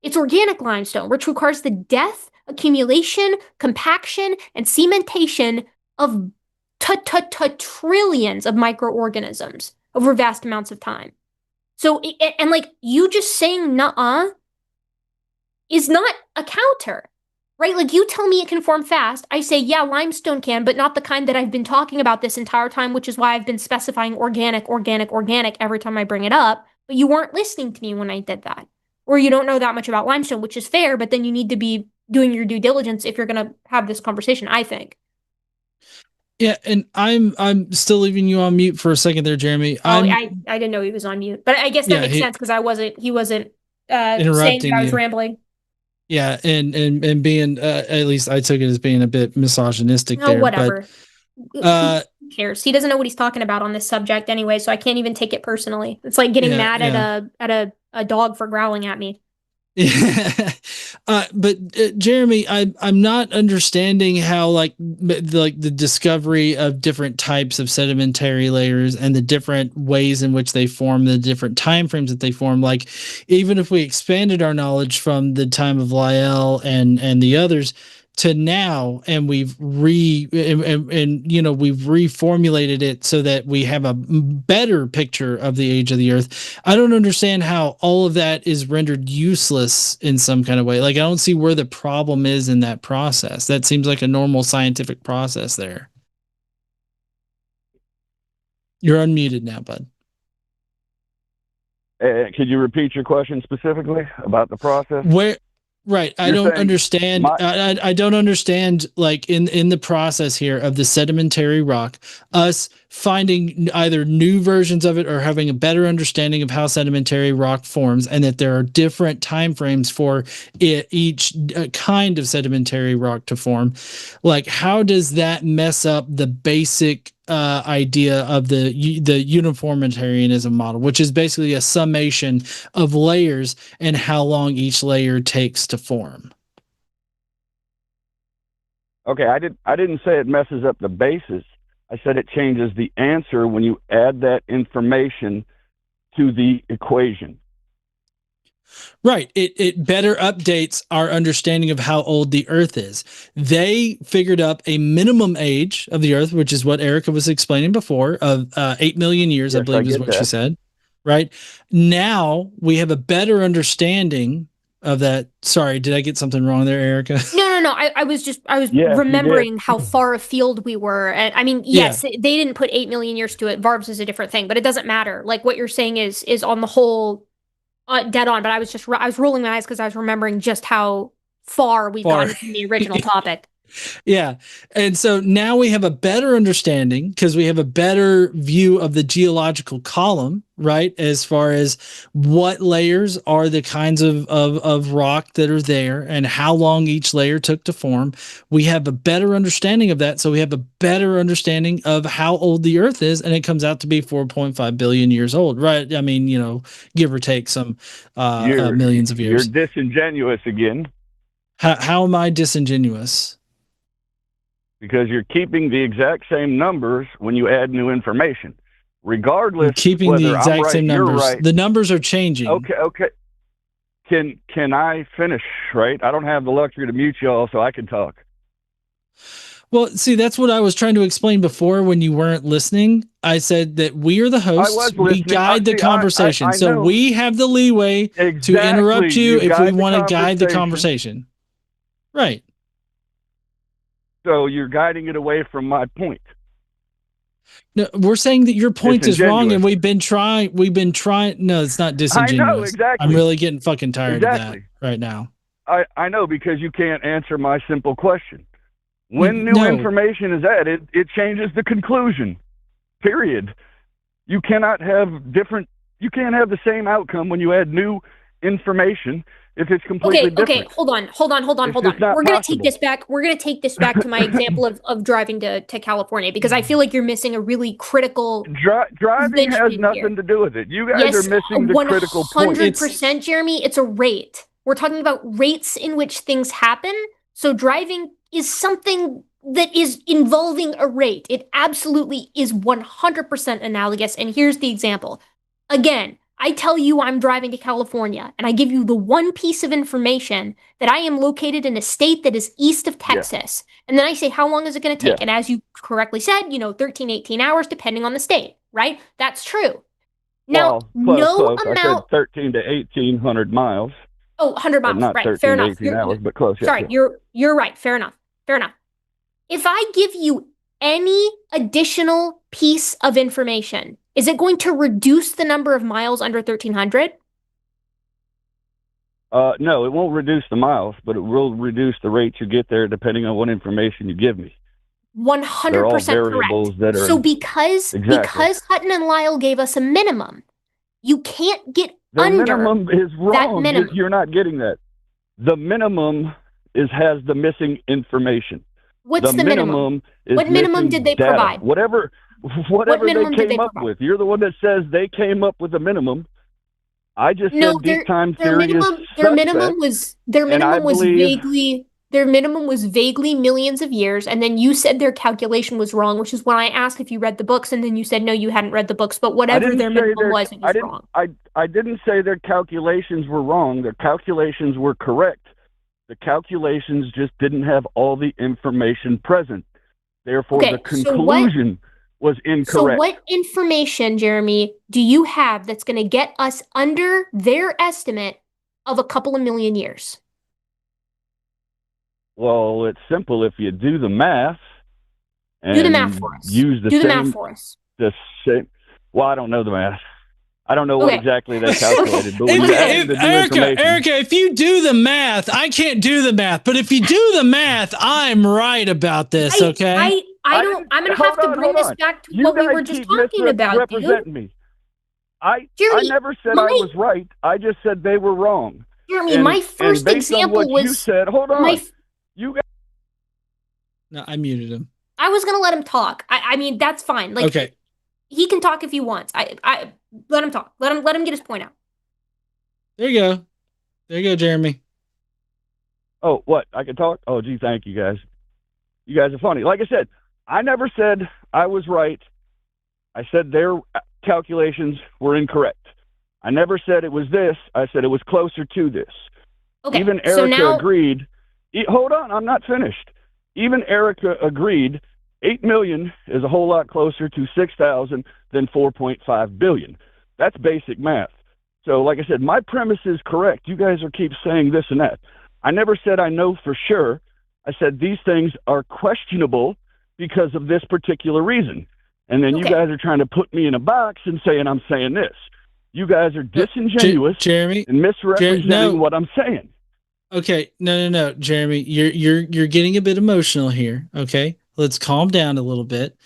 It's organic limestone, which requires the death, accumulation, compaction, and cementation of trillions of microorganisms over vast amounts of time. So, and like you just saying nuh-uh is not a counter, right? Like you tell me it can form fast. I say, yeah, limestone can, but not the kind that I've been talking about this entire time, which is why I've been specifying organic every time I bring it up. But you weren't listening to me when I did that. Or you don't know that much about limestone, which is fair, but then you need to be doing your due diligence if you're going to have this conversation, I think. Yeah, and I'm still leaving you on mute for a second there, Jeremy. I didn't know he was on mute, but I guess that makes sense because he wasn't saying that I was rambling. Yeah, and being at least I took it as being a bit misogynistic there. Whatever. But, who cares? He doesn't know what he's talking about on this subject anyway, so I can't even take it personally. It's like getting mad at a dog for growling at me. Yeah. But Jeremy, I'm not understanding how like the discovery of different types of sedimentary layers and the different ways in which they form, the different time frames that they form. Like even if we expanded our knowledge from the time of Lyell and the others to now, and we've we've reformulated it so that we have a better picture of the age of the Earth. I don't understand how all of that is rendered useless in some kind of way. Like I don't see where the problem is in that process. That seems like a normal scientific process there. You're unmuted now, bud. Could you repeat your question specifically about the process? Right. I don't understand. I don't understand, like in the process here of the sedimentary rock, us finding either new versions of it or having a better understanding of how sedimentary rock forms, and that there are different time frames for each kind of sedimentary rock to form. Like, how does that mess up the basic idea of the uniformitarianism model, which is basically a summation of layers and how long each layer takes to form? Okay, I didn't say it messes up the basis. I said it changes the answer when you add that information to the equation. Right. It better updates our understanding of how old the Earth is. They figured up a minimum age of the Earth, which is what Erika was explaining before, of 8 million years, I believe is what she said. Right. Now we have a better understanding of that. Sorry, did I get something wrong there, Erika? No. I was remembering how far afield we were. And I mean, yes, they didn't put 8 million years to it. Varves is a different thing, but it doesn't matter. Like what you're saying is on the whole dead on. But I was rolling my eyes because I was remembering just how far we've gotten from the original topic. Yeah. And so now we have a better understanding because we have a better view of the geological column, right? As far as what layers are the kinds of rock that are there and how long each layer took to form. We have a better understanding of that. So we have a better understanding of how old the earth is. And it comes out to be 4.5 billion years old, right? I mean, give or take some millions of years. You're disingenuous again. How am I disingenuous? Because you're keeping the exact same numbers when you add new information, regardless. I'm keeping whether the exact I'm right, same numbers. Right. The numbers are changing. Okay. Can I finish? Right. I don't have the luxury to mute y'all, so I can talk. Well, see, that's what I was trying to explain before when you weren't listening. I said that we are the hosts. We guide the conversation. I so we have the leeway to interrupt you if we want to guide the conversation. Right. So you're guiding it away from my point. No, we're saying that your point is wrong, and we've been trying. No, it's not disingenuous. I know, exactly. I'm really getting fucking tired of that right now. I know, because you can't answer my simple question. When new information is added, it changes the conclusion. Period. You cannot have you can't have the same outcome when you add new information if it's completely different. Okay, hold on. We're going to take this back. We're going to take this back to my example of driving to California, because I feel like you're missing a really critical driving has nothing to do with it. You guys are missing the critical point. 100%, Jeremy. It's a rate. We're talking about rates in which things happen. So driving is something that is involving a rate. It absolutely is 100% analogous. And here's the example. Again, I tell you I'm driving to California, and I give you the one piece of information that I am located in a state that is east of Texas. Yeah. And then I say, how long is it going to take? Yeah. And as you correctly said, 13, 18 hours, depending on the state, right? That's true. Now, close. I said 13 to 1,800 miles. Oh, 100 miles, not right. 13 Fair to enough. 18 hours, but close. Sorry, you're right. Fair enough. If I give you any additional piece of information, is it going to reduce the number of miles under 1,300? No, it won't reduce the miles, but it will reduce the rate you get there depending on what information you give me. 100% correct. So because Hutton and Lyle gave us a minimum, you can't get under minimum is wrong. That minimum. You're not getting that. The minimum has the missing information. What's the minimum? What minimum did they provide? Whatever they came up with. You're the one that says they came up with a minimum. I just said deep time theory is their minimum was vaguely millions of years, and then you said their calculation was wrong, which is when I asked if you read the books, and then you said no, you hadn't read the books, but whatever their minimum was, it was wrong. I didn't say their calculations were wrong. Their calculations were correct. The calculations just didn't have all the information present. Therefore, the conclusion was incorrect. So what information, Jeremy, do you have that's going to get us under their estimate of a couple of million years? Well, it's simple. If you do the math and do the math for us. The math for us. Well, I don't know the math. I don't know what exactly they calculated, but Erika, if you do the math, I can't do the math. But if you do the math, I'm right about this. Okay. I'm gonna have to bring this back to what we were just talking about, dude. Me. I never said I was right. I just said they were wrong. Jeremy, my first example was you said. Hold on. No, I muted him. I was gonna let him talk. I mean, that's fine. Like, okay. He can talk if he wants. I let him talk. Let him get his point out. There you go, Jeremy. Oh, what? I can talk? Oh, gee, thank you guys. You guys are funny. Like I said, I never said I was right. I said their calculations were incorrect. I never said it was this. I said it was closer to this. Okay. Even Erika agreed. Hold on, I'm not finished. Even Erika agreed 8 million is a whole lot closer to 6,000 than 4.5 billion. That's basic math. So like I said, my premise is correct. You guys keep saying this and that. I never said I know for sure. I said these things are questionable because of this particular reason. And then you guys are trying to put me in a box and saying I'm saying this. You guys are disingenuous Jeremy, and misrepresenting what I'm saying. Okay, no, Jeremy, you're getting a bit emotional here. Okay, let's calm down a little bit.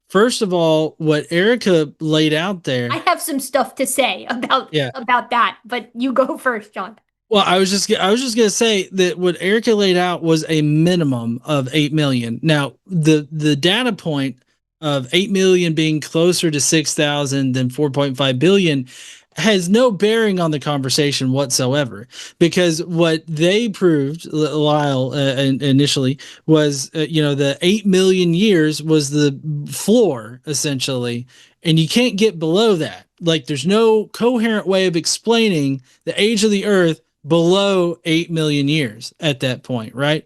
First of all, what Erika laid out there. I have some stuff to say about that, but you go first, John. Well, I was just gonna say that what Erika laid out was a minimum of 8 million. Now, the data point of 8 million being closer to 6,000 than 4.5 billion has no bearing on the conversation whatsoever, because what they proved, Lyle, initially was, the 8 million years was the floor essentially, and you can't get below that. Like, there's no coherent way of explaining the age of the Earth below 8 million years at that point, right?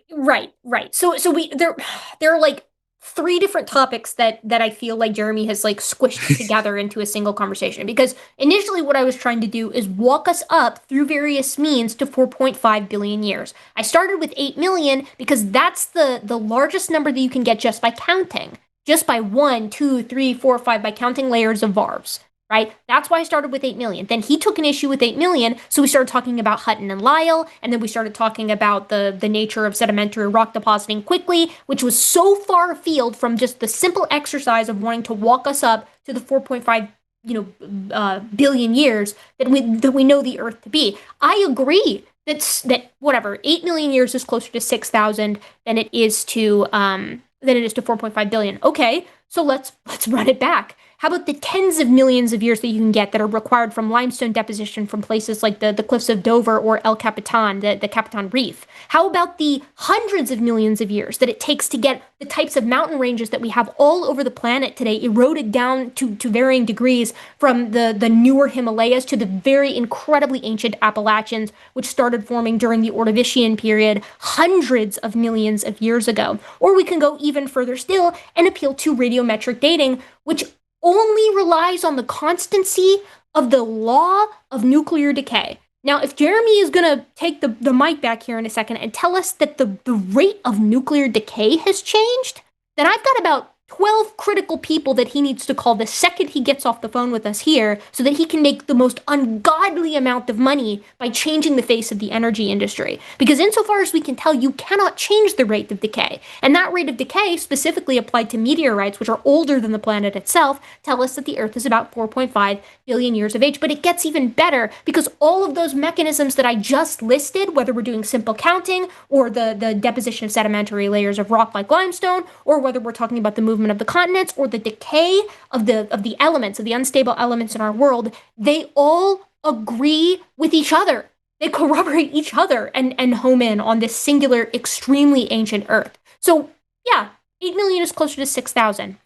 Right. So there are like three different topics that I feel like Jeremy has like squished together into a single conversation, because initially what I was trying to do is walk us up through various means to 4.5 billion years. I started with 8 million because that's the largest number that you can get just by counting. Just by 1, 2, 3, 4, 5, by counting layers of varves. Right? That's why I started with 8 million. Then he took an issue with 8 million, so we started talking about Hutton and Lyell, and then we started talking about the nature of sedimentary rock depositing quickly, which was so far afield from just the simple exercise of wanting to walk us up to the 4.5 billion years that we know the Earth to be. I agree that whatever, 8 million years is closer to 6,000 than it is to 4.5 billion. Okay, so let's run it back. How about the tens of millions of years that you can get that are required from limestone deposition from places like the cliffs of Dover or El Capitan, the Capitan Reef? How about the hundreds of millions of years that it takes to get the types of mountain ranges that we have all over the planet today eroded down to varying degrees, from the newer Himalayas to the very incredibly ancient Appalachians, which started forming during the Ordovician period hundreds of millions of years ago? Or we can go even further still and appeal to radiometric dating, which only relies on the constancy of the law of nuclear decay. Now, if Jeremy is going to take the mic back here in a second and tell us that the rate of nuclear decay has changed, then I've got about 12 critical people that he needs to call the second he gets off the phone with us here, so that he can make the most ungodly amount of money by changing the face of the energy industry. Because insofar as we can tell, you cannot change the rate of decay. And that rate of decay, specifically applied to meteorites, which are older than the planet itself, tell us that the Earth is about 4.5 billion years of age. But it gets even better, because all of those mechanisms that I just listed, whether we're doing simple counting or the deposition of sedimentary layers of rock like limestone, or whether we're talking about the movement of the continents or the decay of the elements, of the unstable elements in our world, they all agree with each other. They corroborate each other and home in on this singular, extremely ancient Earth. So yeah, 8 million is closer to 6,000.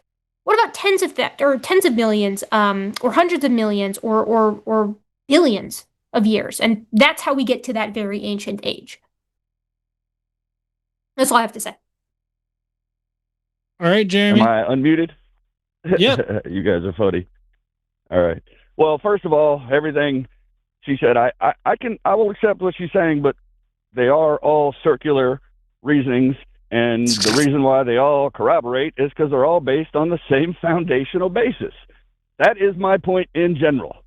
What about tens of millions, or hundreds of millions, or billions of years? And that's how we get to that very ancient age. That's all I have to say. All right, Jeremy. Am I unmuted? Yep. You guys are funny. All right. Well, first of all, everything she said, I will accept what she's saying, but they are all circular reasonings, and the reason why they all corroborate is because they're all based on the same foundational basis. That is my point in general.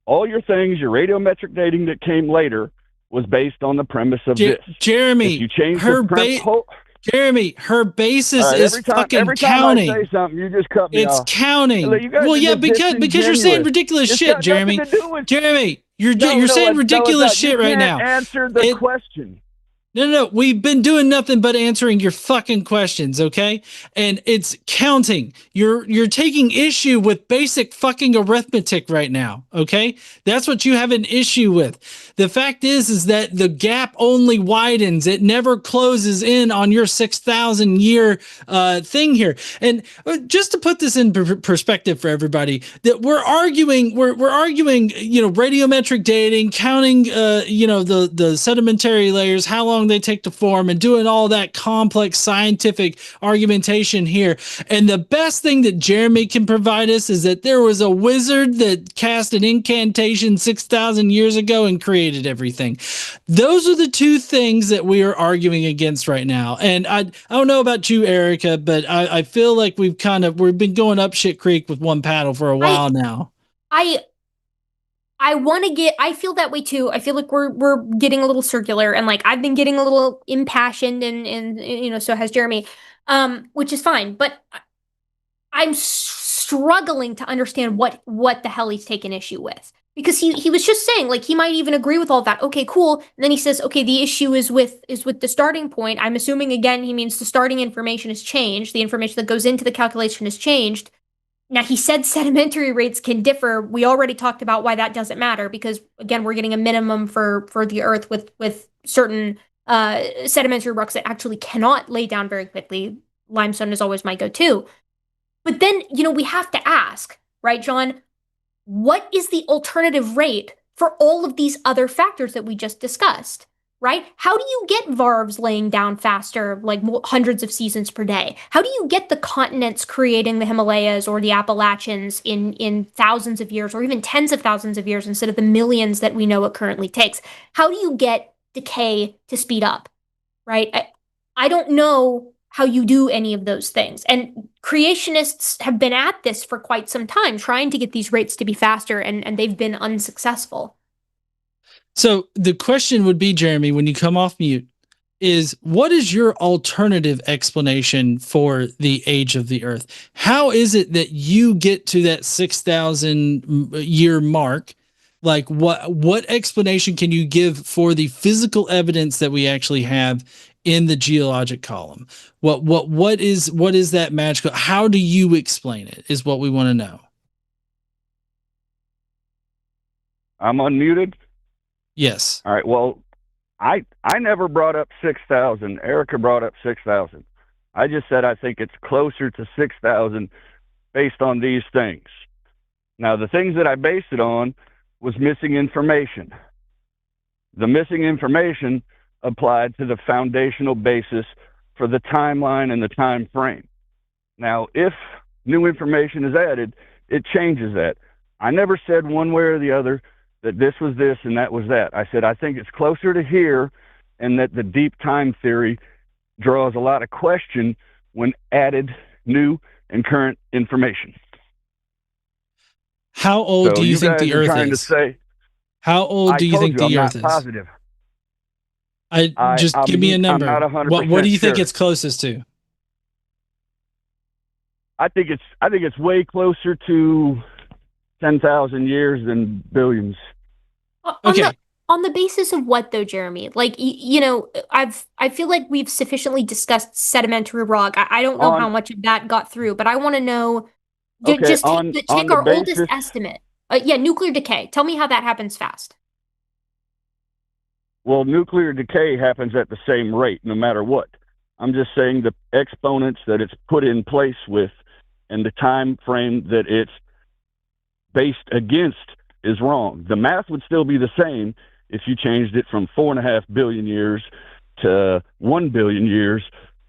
All your things, your radiometric dating that came later, was based on the premise of this. Jeremy, if you change Jeremy, her basis is fucking every time counting. I say something, you just cut me off. It's counting. Well, yeah, because you're saying ridiculous shit, Jeremy. Jeremy, you're saying ridiculous shit right now. Answer the question. No. We've been doing nothing but answering your fucking questions, okay? And it's counting. You're taking issue with basic fucking arithmetic right now, okay? That's what you have an issue with. The fact is that the gap only widens. It never closes in on your 6,000 year thing here. And just to put this in perspective for everybody, that we're arguing, radiometric dating, counting, the sedimentary layers, how long they take to form, and doing all that complex scientific argumentation here. And the best thing that Jeremy can provide us is that there was a wizard that cast an incantation 6,000 years ago and created everything. Those are the two things that we are arguing against right now. And I don't know about you, Erika, but I feel like we've been going up shit creek with one paddle for a while now. I I feel that way too. I feel like we're getting a little circular, and like I've been getting a little impassioned, and so has Jeremy, which is fine. But I'm struggling to understand what the hell he's taken issue with, because he was just saying, like, he might even agree with all that. Okay, cool. And then he says, okay, the issue is with the starting point. I'm assuming again he means the starting information has changed. The information that goes into the calculation has changed. Now, he said sedimentary rates can differ. We already talked about why that doesn't matter, because again, we're getting a minimum for the Earth with certain sedimentary rocks that actually cannot lay down very quickly. Limestone is always my go-to. But then, we have to ask, right, John, what is the alternative rate for all of these other factors that we just discussed? Right? How do you get varves laying down faster, like hundreds of seasons per day? How do you get the continents creating the Himalayas or the Appalachians in thousands of years, or even tens of thousands of years, instead of the millions that we know it currently takes? How do you get decay to speed up? Right? I don't know how you do any of those things. And creationists have been at this for quite some time, trying to get these rates to be faster, and they've been unsuccessful. So the question would be, Jeremy, when you come off mute, is what is your alternative explanation for the age of the Earth? How is it that you get to that 6,000 year mark? Like, what explanation can you give for the physical evidence that we actually have in the geologic column? What is that magical? How do you explain it? Is what we want to know. I'm unmuted. Yes. All right. Well, I never brought up 6,000. Erika brought up 6,000. I just said I think it's closer to 6,000 based on these things. Now, the things that I based it on was missing information. The missing information applied to the foundational basis for the timeline and the time frame. Now, if new information is added, it changes that. I never said one way or the other that this was this and that was that. I said I think it's closer to here, and that the deep time theory draws a lot of question when added new and current information. How old do you think the Earth is? How old do you think the Earth is? I'm not positive. Just give me a number. I'm not 100% what do you think sure. it's closest to? I think it's way closer to 10,000 years than billions. Okay. On the basis of what, though, Jeremy? Like, I feel like we've sufficiently discussed sedimentary rock. I don't know how much of that got through, but I want to know. Just take our oldest estimate. Nuclear decay. Tell me how that happens fast. Well, nuclear decay happens at the same rate, no matter what. I'm just saying the exponents that it's put in place with, and the time frame that it's based against is wrong. The math would still be the same if you changed it from 4.5 billion years to 1 billion years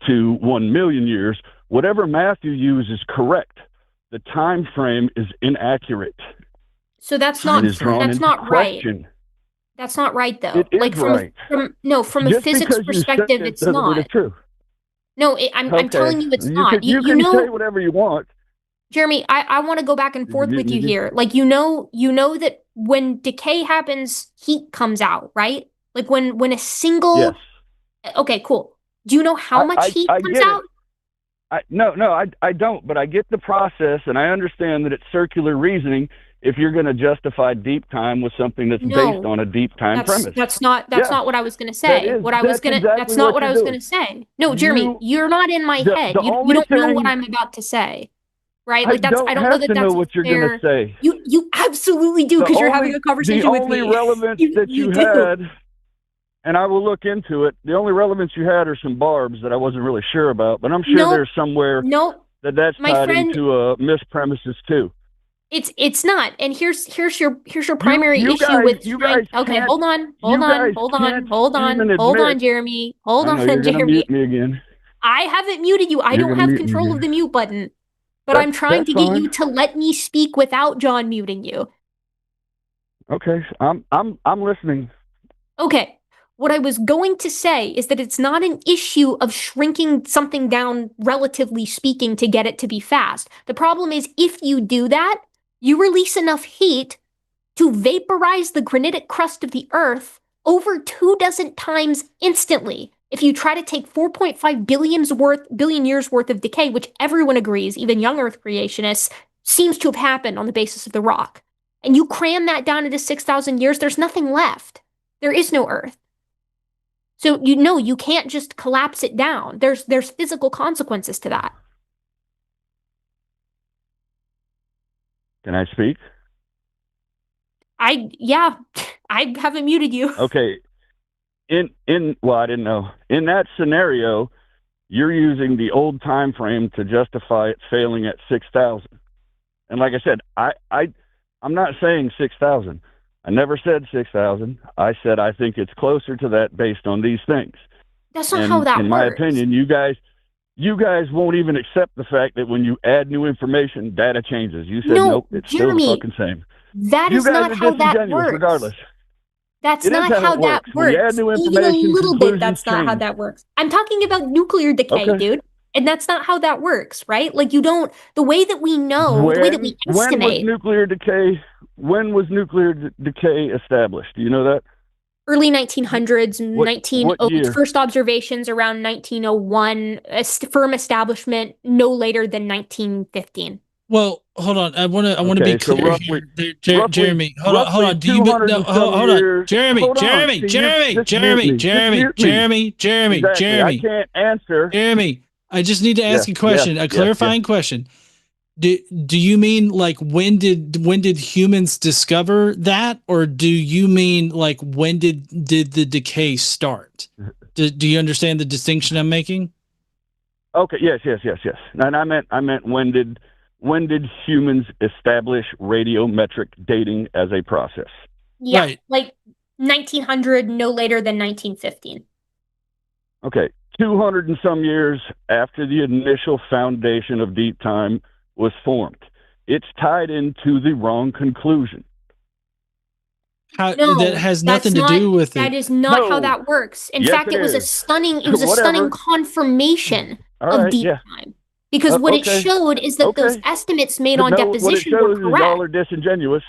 to 1 million years. Whatever math you use is correct. The time frame is inaccurate. So that's not right. That's not right, though. It is right. From a physics perspective, it's not. It's true. No, I'm telling you it's not. You can say whatever you want. Jeremy, I want to go back and forth with you here. Like, you know that when decay happens, heat comes out, right? Like when a single. Yes. Okay, cool. Do you know how much heat comes out? No, I don't. But I get the process, and I understand that it's circular reasoning. If you're going to justify deep time with something that's based on a deep time premise, that's not what I was going to say. That's not what I was going to say. No, Jeremy, you're not in my head. You don't know what I'm about to say. Right? Like, I don't know that that's what you're going to say. You absolutely do, because you're having a conversation with me. The only relevance that you had, and I will look into it, the only relevance you had are some barbs that I wasn't really sure about, but I'm sure there's somewhere that's tied into mispremises too. It's not. And here's your primary issue with okay, hold on, Jeremy. Hold on, Jeremy. Mute me again. I haven't muted you. I don't have control of the mute button. But I'm trying to get you to let me speak without John muting you. Okay, I'm listening. Okay. What I was going to say is that it's not an issue of shrinking something down, relatively speaking, to get it to be fast. The problem is, if you do that, you release enough heat to vaporize the granitic crust of the Earth over 24 times instantly. If you try to take 4.5 billion years worth of decay, which everyone agrees, even young Earth creationists, seems to have happened on the basis of the rock, and you cram that down into 6,000 years, there's nothing left. There is no Earth. So you can't just collapse it down. There's physical consequences to that. Can I speak? I haven't muted you. Okay. Well, I didn't know. In that scenario, you're using the old time frame to justify it failing at 6,000. And like I said, I'm not saying 6,000. I never said 6,000. I said I think it's closer to that based on these things. That's not how that works. In my opinion, you guys won't even accept the fact that when you add new information, data changes. You said nope, it's Jeremy, still the fucking same. That is not how that works. Regardless. That's not how that works. Even a little bit, that's not how that works. I'm talking about nuclear decay, dude. And that's not how that works, right? Like the way that we know, the way that we estimate. When was nuclear decay established? Do you know that? Early 1900s, first observations around 1901, a firm establishment no later than 1915. Well, hold on. I want to be clear here. Jeremy, hold on. Do you hold on. Jeremy. I can't answer. Jeremy, I just need to ask a question, a clarifying question. Do you mean like when did humans discover that, or do you mean like when did the decay start? Do you understand the distinction I'm making? Okay. Yes. And I meant when did humans establish radiometric dating as a process? Yeah, right. Like 1900, no later than 1915. Okay, 200 and some years after the initial foundation of deep time was formed. It's tied into the wrong conclusion. That has nothing to do with it. That is not how that works. In fact, it was a stunning confirmation of deep time. Because what it showed is that those estimates made on deposition were correct. Y'all are disingenuous.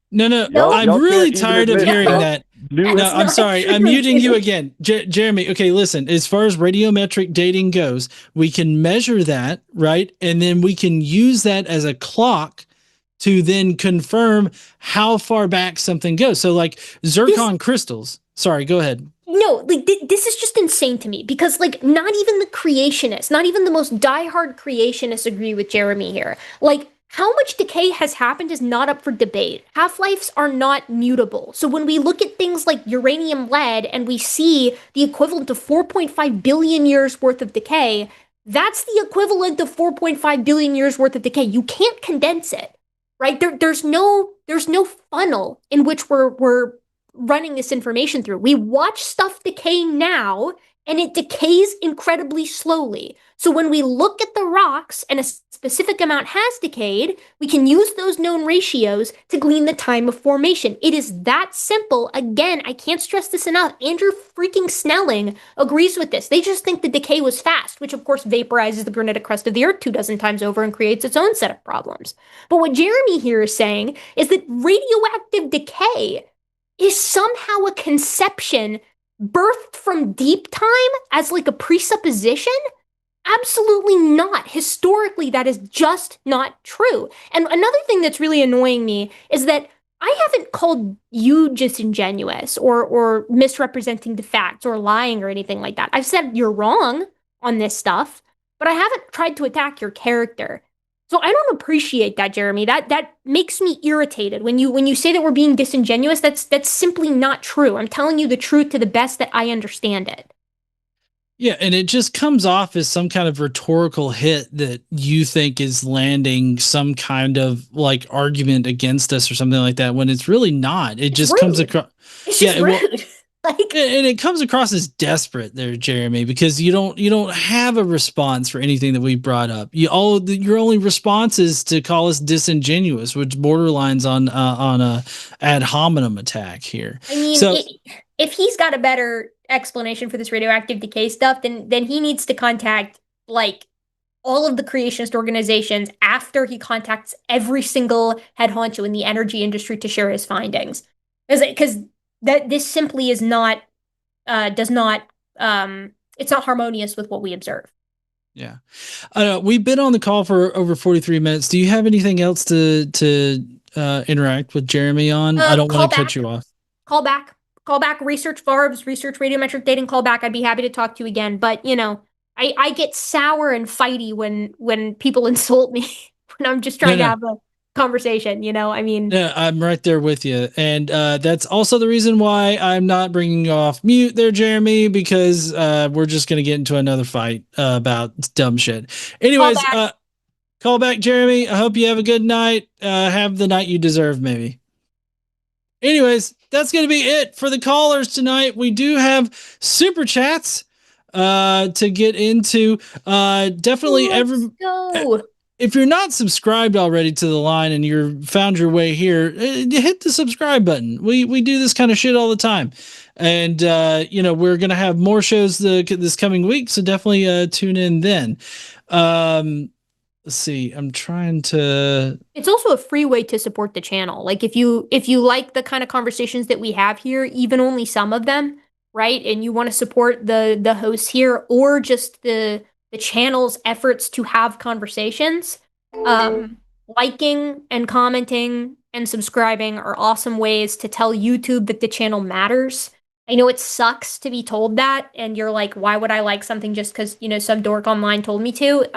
No, I'm really tired of hearing that. No, I'm sorry. I'm muting you again. Jeremy, okay, listen. As far as radiometric dating goes, we can measure that, right? And then we can use that as a clock to then confirm how far back something goes. So like zircon crystals. Sorry, go ahead. No, like this is just insane to me because like not even the creationists, not even the most diehard creationists agree with Jeremy here. Like how much decay has happened is not up for debate. Half-lives are not mutable. So when we look at things like uranium lead and we see the equivalent of 4.5 billion years worth of decay, that's the equivalent of 4.5 billion years worth of decay. You can't condense it, right? There's no funnel in which we're running this information through. We watch stuff decay now, and it decays incredibly slowly. So when we look at the rocks and a specific amount has decayed, we can use those known ratios to glean the time of formation. It is that simple. Again, I can't stress this enough. Andrew freaking Snelling agrees with this. They just think the decay was fast, which of course vaporizes the granitic crust of the Earth 24 times over and creates its own set of problems. But what Jeremy here is saying is that radioactive decay is somehow a conception birthed from deep time as like a presupposition? Absolutely not. Historically, that is just not true. And another thing that's really annoying me is that I haven't called you disingenuous or misrepresenting the facts or lying or anything like that. I've said you're wrong on this stuff, but I haven't tried to attack your character. So I don't appreciate that, Jeremy. That makes me irritated. When you say that we're being disingenuous, that's simply not true. I'm telling you the truth to the best that I understand it. Yeah, and it just comes off as some kind of rhetorical hit that you think is landing some kind of like argument against us or something like that when it's really not. It's just rude. Comes across. It's just rude. And it comes across as desperate there, Jeremy, because you don't have a response for anything that we brought up. Your only response is to call us disingenuous, which borderlines on a ad hominem attack here. I mean, if he's got a better explanation for this radioactive decay stuff, then he needs to contact like all of the creationist organizations after he contacts every single head honcho in the energy industry to share his findings. Because this simply is not, it's not harmonious with what we observe. Yeah. We've been on the call for over 43 minutes. Do you have anything else to interact with Jeremy on? I don't want to cut you off. Call back, research VARBs, research radiometric dating, call back. I'd be happy to talk to you again. But, I get sour and fighty when people insult me when I'm just trying to have a conversation, I mean. Yeah, I'm right there with you. And that's also the reason why I'm not bringing you off mute there, Jeremy, because we're just going to get into another fight about dumb shit. Anyways, call back, Jeremy. I hope you have a good night. Have the night you deserve, maybe. Anyways, that's going to be it for the callers tonight. We do have super chats to get into. Definitely if you're not subscribed already to the line and you're found your way here, hit the subscribe button. We do this kind of shit all the time. And we're going to have more shows this coming week, so definitely tune in then. Let's see. I'm trying to. It's also a free way to support the channel. Like if you like the kind of conversations that we have here, even only some of them, right? And you want to support the hosts here or just the channel's efforts to have conversations, liking and commenting and subscribing are awesome ways to tell YouTube that the channel matters. I know it sucks to be told that, and you're like, why would I like something just because some dork online told me to?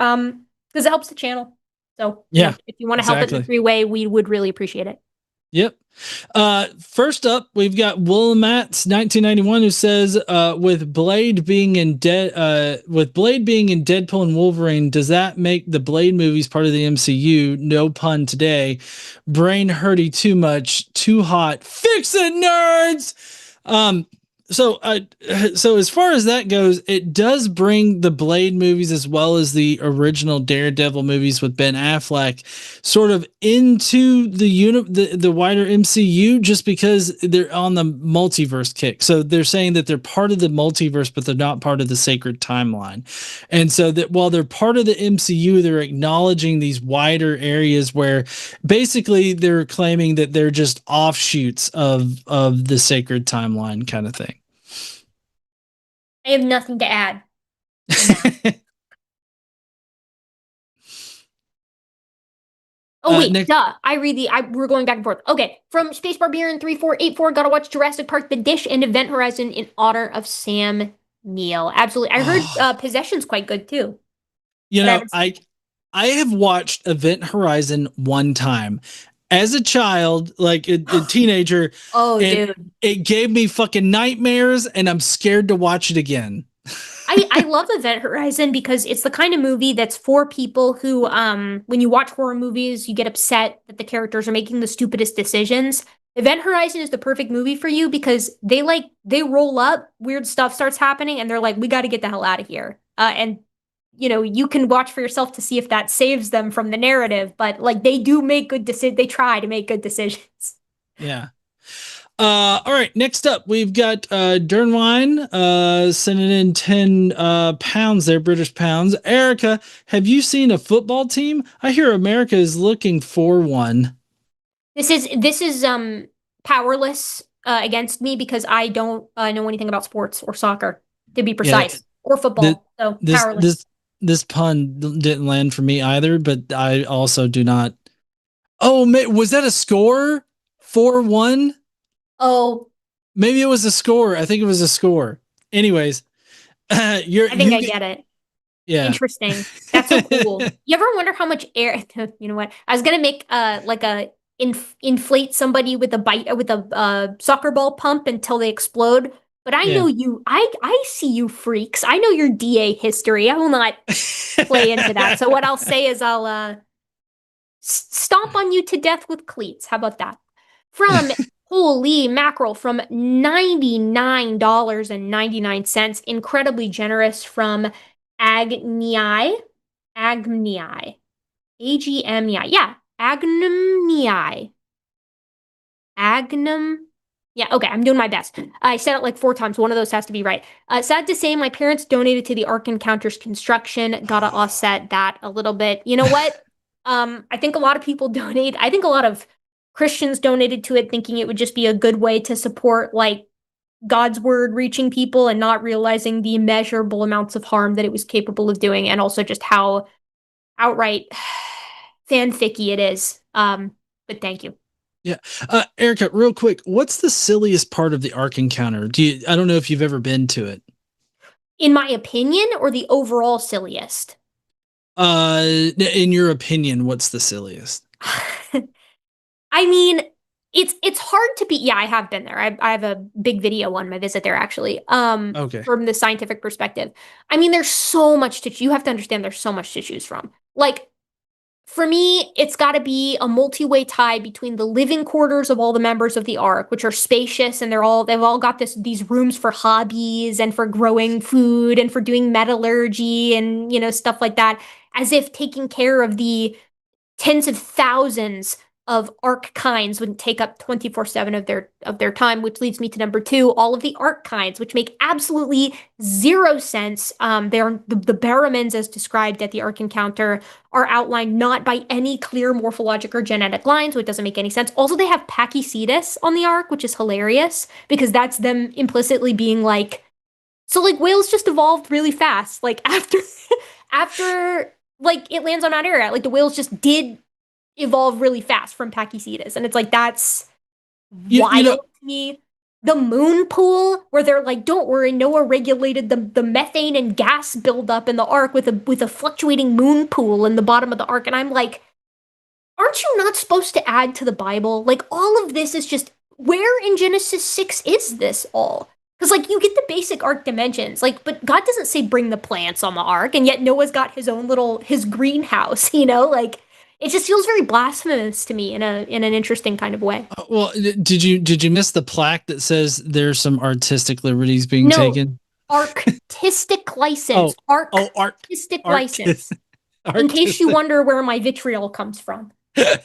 Because it helps the channel. So yeah, if you want to help it in a free way, we would really appreciate it. Yep. First up, we've got Willamats 1991 who says, with Blade being in Deadpool and Wolverine, does that make the Blade movies part of the MCU? No pun today. Brain hurty too much, too hot. Fix it, nerds. So as far as that goes, it does bring the Blade movies as well as the original Daredevil movies with Ben Affleck sort of into the wider MCU, just because they're on the multiverse kick. So they're saying that they're part of the multiverse, but they're not part of the sacred timeline. And so that while they're part of the MCU, they're acknowledging these wider areas where basically they're claiming that they're just offshoots of the sacred timeline kind of thing. I have nothing to add. Oh wait, duh. We're going back and forth. Okay, from Space Barbarian 3484, gotta watch Jurassic Park: The Dish and Event Horizon in honor of Sam Neill. Absolutely. I heard Possession's quite good too. I have watched Event Horizon one time. As a child, like a teenager, dude, it gave me fucking nightmares, and I'm scared to watch it again. I love Event Horizon because it's the kind of movie that's for people who, when you watch horror movies, you get upset that the characters are making the stupidest decisions. Event Horizon is the perfect movie for you because they roll up, weird stuff starts happening, and they're like, we got to get the hell out of here. And you can watch for yourself to see if that saves them from the narrative, but like they do make good decisions. They try to make good decisions. Yeah. All right. Next up, we've got Dernwine sending in 10 pounds there, British pounds. Erika, have you seen a football team? I hear America is looking for one. This is powerless against me because I don't know anything about sports or soccer, to be precise, or football. So powerless. This pun didn't land for me either, but I also do not. Oh, was that a score? 4-1? Oh. Maybe it was a score. I think it was a score. Anyways, I get it. Yeah. Interesting. That's so cool. You ever wonder how much air, you know what? I was going to make inflate somebody with a soccer ball pump until they explode. But I know you, I see you freaks. I know your DA history. I will not play into that. So what I'll say is I'll stomp on you to death with cleats. How about that? From holy mackerel, from $99.99. Incredibly generous from Agni. AGMNI. Yeah. Agnum. Yeah, okay, I'm doing my best. I said it like 4 times. One of those has to be right. Sad to say, my parents donated to the Ark Encounter's construction. Gotta offset that a little bit. You know what? I think a lot of people donate. I think a lot of Christians donated to it thinking it would just be a good way to support, like, God's word reaching people and not realizing the immeasurable amounts of harm that it was capable of doing, and also just how outright fanficky it is. But thank you. Yeah. Erika, real quick, what's the silliest part of the Ark Encounter? I don't know if you've ever been to it. In my opinion, or the overall silliest? In your opinion, what's the silliest? I mean, it's hard to be. Yeah, I have been there. I have a big video on my visit there, actually. Okay. From the scientific perspective, I mean, there's so much you have to understand. There's so much to choose from. Like, for me, it's got to be a multi-way tie between the living quarters of all the members of the Ark, which are spacious, and they've all got these rooms for hobbies and for growing food and for doing metallurgy and, stuff like that, as if taking care of the tens of thousands of Ark kinds wouldn't take up 24/7 of their time, which leads me to number 2, all of the Ark kinds, which make absolutely zero sense. They're the Barrowmans, as described at the Ark Encounter, are outlined not by any clear morphologic or genetic lines, which doesn't make any sense. Also, they have Pachycetus on the Ark, which is hilarious because that's them implicitly being like, so like whales just evolved really fast, like after like it lands on Mount Ararat, like the whales just did evolve really fast from Pachycetus, and it's like that's wild to me. The moon pool, where they're like, don't worry, Noah regulated the methane and gas buildup in the Ark with a fluctuating moon pool in the bottom of the Ark, and I'm like, aren't you not supposed to add to the Bible? Like, all of this is just, where in Genesis 6 is this all? Because, like, you get the basic Ark dimensions, like, but God doesn't say bring the plants on the Ark, and yet Noah's got his greenhouse, like, it just feels very blasphemous to me in an interesting kind of way. Well, did you miss the plaque that says there's some artistic liberties being taken? Artistic license. Artistic license. In case you wonder where my vitriol comes from. But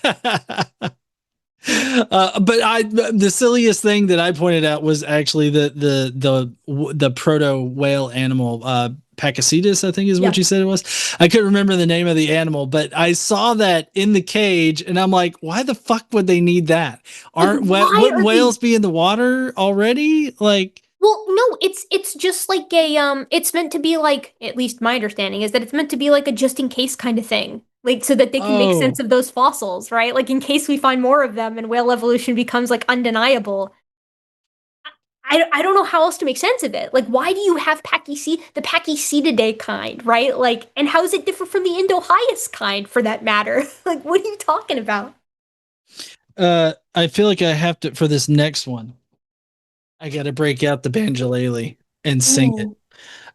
the silliest thing that I pointed out was actually the proto whale animal, Pachycetus, I think is what you said it was. I couldn't remember the name of the animal, but I saw that in the cage, and I'm like, why the fuck would they need that? Wouldn't whales be in the water already? Like, well, no, it's just like it's meant to be like, at least my understanding is that it's meant to be like a just in case kind of thing. Like, so that they can make sense of those fossils, right? Like, in case we find more of them and whale evolution becomes like undeniable. I don't know how else to make sense of it. Like, why do you have the Pachycetidae kind, right? Like, and how is it different from the Indohyus kind, for that matter? Like, what are you talking about? I feel like I have to, for this next one, I got to break out the banjolele and sing it.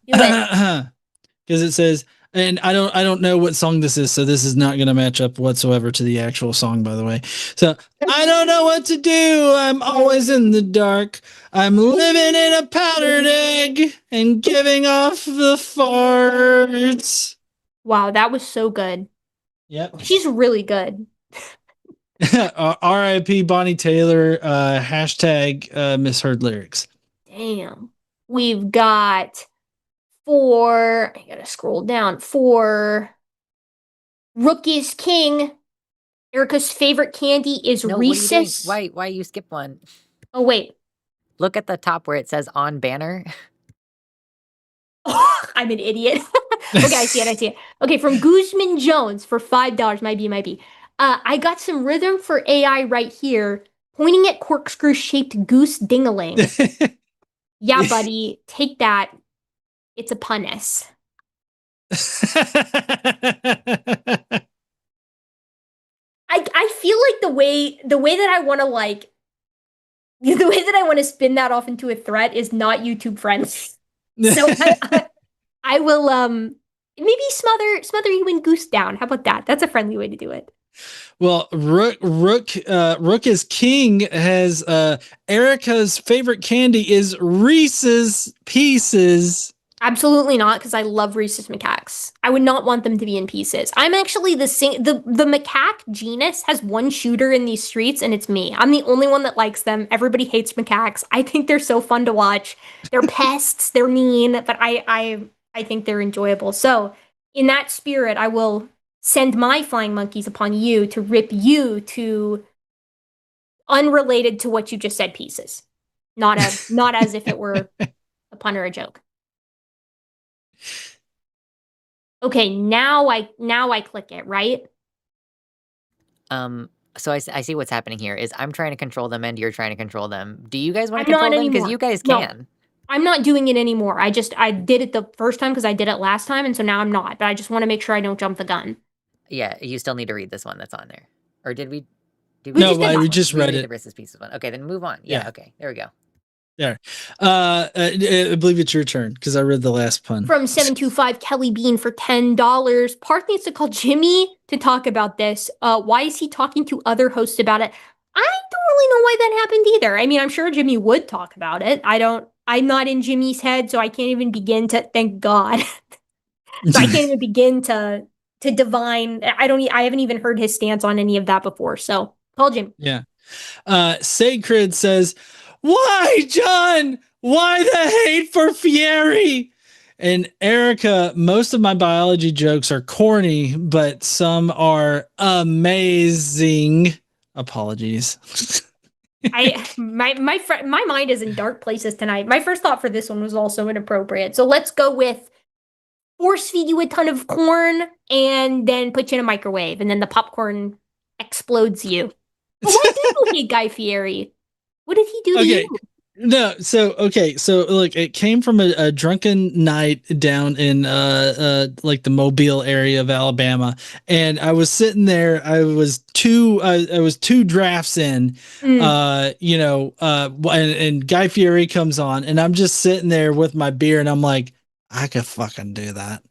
Because it says, and I don't know what song this is, so this is not going to match up whatsoever to the actual song, by the way. So, I don't know what to do. I'm always in the dark. I'm living in a powdered egg and giving off the farts. Wow, that was so good. Yep. She's really good. R.I.P. Bonnie Taylor, hashtag misheard lyrics. Damn. We've got I gotta scroll down, for Rook is King, Erika's favorite candy is Reese's. Why you skip one? Oh, wait. Look at the top where it says on banner. Oh, I'm an idiot. Okay, I see it. Okay, from Guzman Jones for $5. Might be. I got some rhythm for AI right here, pointing at corkscrew-shaped goose dingaling. Yeah, buddy, take that. It's a punnis. I feel like the way that I want to spin that off into a threat is not YouTube friendly. So I will maybe smother you and Goose down. How about that? That's a friendly way to do it. Well, Rook is King has Erika's favorite candy is Reese's Pieces. Absolutely not, because I love rhesus macaques. I would not want them to be in pieces. I'm actually the macaque genus has one shooter in these streets, and it's me. I'm the only one that likes them. Everybody hates macaques. I think they're so fun to watch. They're pests. They're mean, but I think they're enjoyable. So, in that spirit, I will send my flying monkeys upon you to rip you to unrelated to what you just said pieces. Not as if it were a pun or a joke. Okay, now I click it, right? So I see what's happening here is I'm trying to control them and you're trying to control them. Do you guys want to I'm not control them? Because anymore. you guys No. can. I'm not doing it anymore. I did it the first time because I did it last time, and so now I'm not. But I just want to make sure I don't jump the gun. Yeah, you still need to read this one that's on there. Or did we? No, we just read it. The versus pieces one. Okay, then move on. Yeah. Okay. There we go. There. I believe it's your turn because I read the last pun. From 725 Kelly Bean for $10. Parth needs to call Jimmy to talk about this. Why is he talking to other hosts about it? I don't really know why that happened either. I mean, I'm sure Jimmy would talk about it. I'm not in Jimmy's head, so I can't even begin to, thank God. So I can't even begin to divine. I haven't even heard his stance on any of that before. So call Jimmy. Yeah. Sacred says, why, John? Why the hate for Fieri? And Erika, most of my biology jokes are corny, but some are amazing. Apologies. My mind is in dark places tonight. My first thought for this one was also inappropriate. So let's go with force feed you a ton of corn and then put you in a microwave, and then the popcorn explodes you. But why do you hate Guy Fieri? What did he do to you? No, so look, it came from a drunken night down in like the Mobile area of Alabama, and I was sitting there. I was two drafts in, and Guy Fieri comes on, and I'm just sitting there with my beer, and I'm like, I could fucking do that.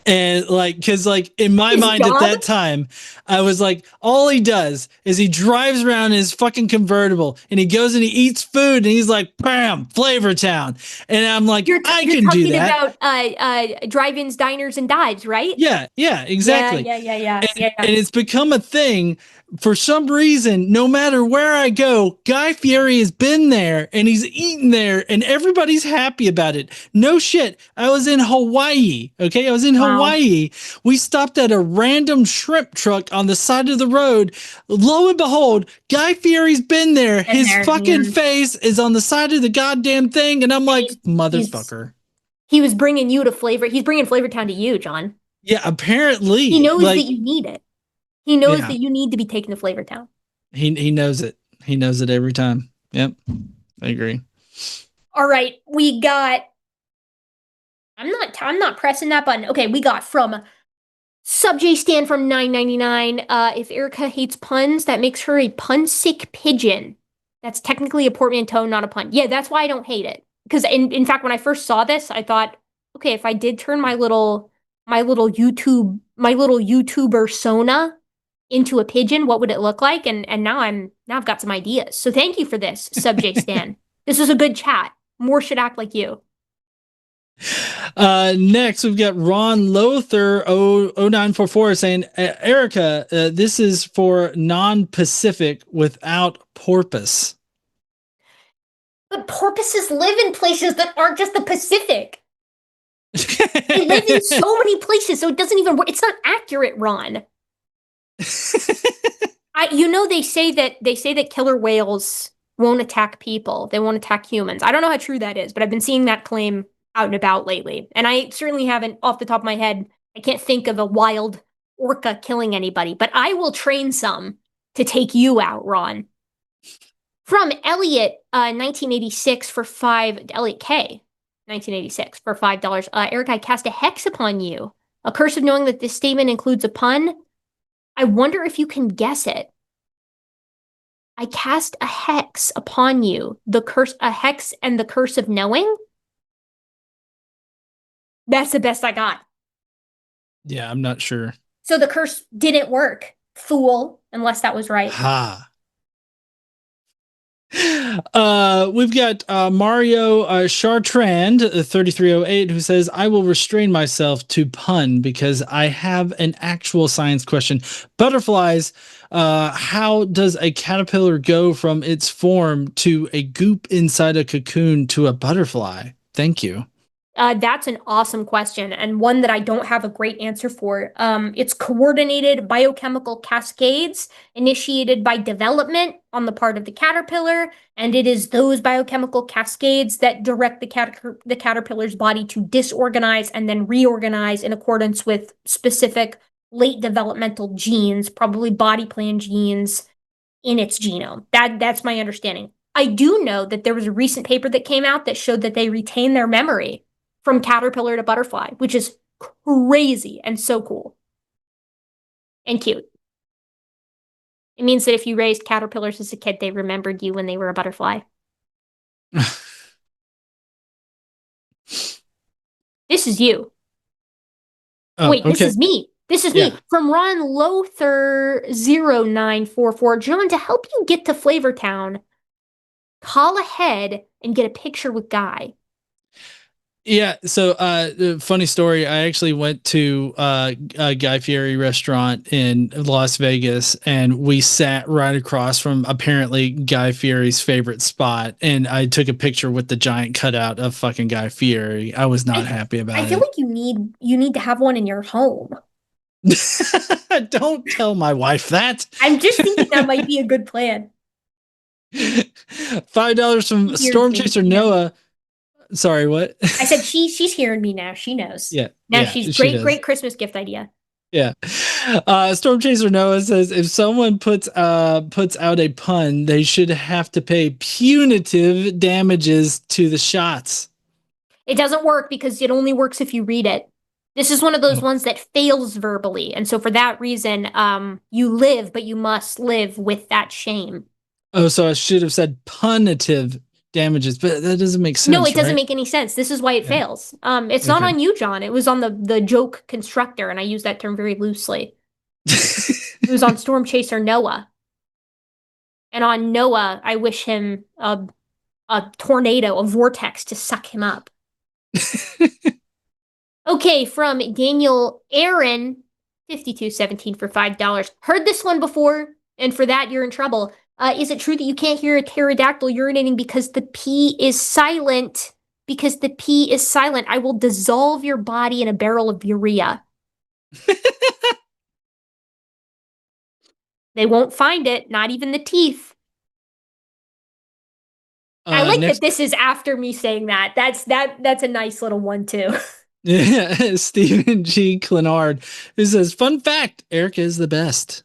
And because in my mind at that time, I was like, all he does is he drives around in his fucking convertible and he goes and he eats food and he's like, bam, Flavor Town. And I'm like, I can do that. About drive-ins, diners, and dives, right? Yeah, exactly. Yeah. And it's become a thing. For some reason, no matter where I go, Guy Fieri has been there and he's eaten there and everybody's happy about it. No shit. I was in Hawaii. Okay. I was in Hawaii. We stopped at a random shrimp truck on the side of the road. Lo and behold, Guy Fieri's been there. His fucking face is on the side of the goddamn thing. And I'm like, motherfucker. He was bringing you to Flavor. He's bringing Flavor Town to you, John. Yeah. Apparently. He knows that you need it. He knows that you need to be taken to Flavor Town. He knows it. He knows it every time. Yep. I agree. All right. We got I'm not pressing that button. Okay, we got from Sub-J Stan from $9.99. If Erika hates puns, that makes her a pun-sick pigeon. That's technically a portmanteau, not a pun. Yeah, that's why I don't hate it. Because in fact, when I first saw this, I thought, okay, if I did turn my little YouTuber Sona into a pigeon, what would it look like? And now I've got some ideas. So thank you for this, Sub-J Stan. This is a good chat. More should act like you. Next we've got Ron Lothar 0944 saying, Erika, this is for non-Pacific without porpoise. But porpoises live in places that aren't just the Pacific. They live in so many places, so it doesn't even work. It's not accurate, Ron. They say that killer whales won't attack people. They won't attack humans. I don't know how true that is, but I've been seeing that claim out and about lately. And I certainly haven't, off the top of my head, I can't think of a wild orca killing anybody, but I will train some to take you out, Ron. From Elliot, 1986 for Elliot K, 1986 for $5. Eric, I cast a hex upon you. A curse of knowing that this statement includes a pun. I wonder if you can guess it. I cast a hex upon you. A hex and the curse of knowing? That's the best I got. Yeah, I'm not sure. So the curse didn't work, fool, unless that was right. Ha. We've got Mario Chartrand 3308 who says, I will restrain myself to pun because I have an actual science question. Butterflies, how does a caterpillar go from its form to a goop inside a cocoon to a butterfly? Thank you. That's an awesome question, and one that I don't have a great answer for. It's coordinated biochemical cascades initiated by development on the part of the caterpillar, and it is those biochemical cascades that direct the caterpillar's body to disorganize and then reorganize in accordance with specific late developmental genes, probably body plan genes in its genome. That's my understanding. I do know that there was a recent paper that came out that showed that they retain their memory from caterpillar to butterfly, which is crazy and so cool and cute. It means that if you raised caterpillars as a kid, they remembered you when they were a butterfly. This is you. Oh, wait, this okay. is me. This is Yeah. me. From Ron Lothar0944. John, to help you get to Flavortown, call ahead and get a picture with Guy. Yeah. So, funny story. I actually went to a Guy Fieri restaurant in Las Vegas, and we sat right across from apparently Guy Fieri's favorite spot. And I took a picture with the giant cutout of fucking Guy Fieri. I was not happy about it. I feel like you need to have one in your home. Don't tell my wife that. I'm just thinking that might be a good plan. $5 from Storm Chaser Noah. Sorry, what? I said she's hearing me now. She knows. Yeah. Now yeah, she's she great does. Christmas gift idea. Yeah. Storm Chaser Noah says if someone puts out a pun, they should have to pay punitive damages to the shots. It doesn't work because it only works if you read it. This is one of those ones that fails verbally, and so for that reason, you live, but you must live with that shame. Oh, so I should have said punitive damages, but that doesn't make sense. No, it doesn't right? make any sense. This is why it fails. It's not on you, John. It was on the joke constructor, and I use that term very loosely. It was on Storm Chaser Noah. And on Noah, I wish him a tornado, a vortex to suck him up. Okay, from Daniel Aaron, 5217 for $5. Heard this one before, and for that you're in trouble. Is it true that you can't hear a pterodactyl urinating because the P is silent? Because the P is silent. I will dissolve your body in a barrel of urea. They won't find it, not even the teeth. I like that this is after me saying that. That's a nice little one too. Yeah, Stephen G. Clenard, who says, fun fact, Erika is the best.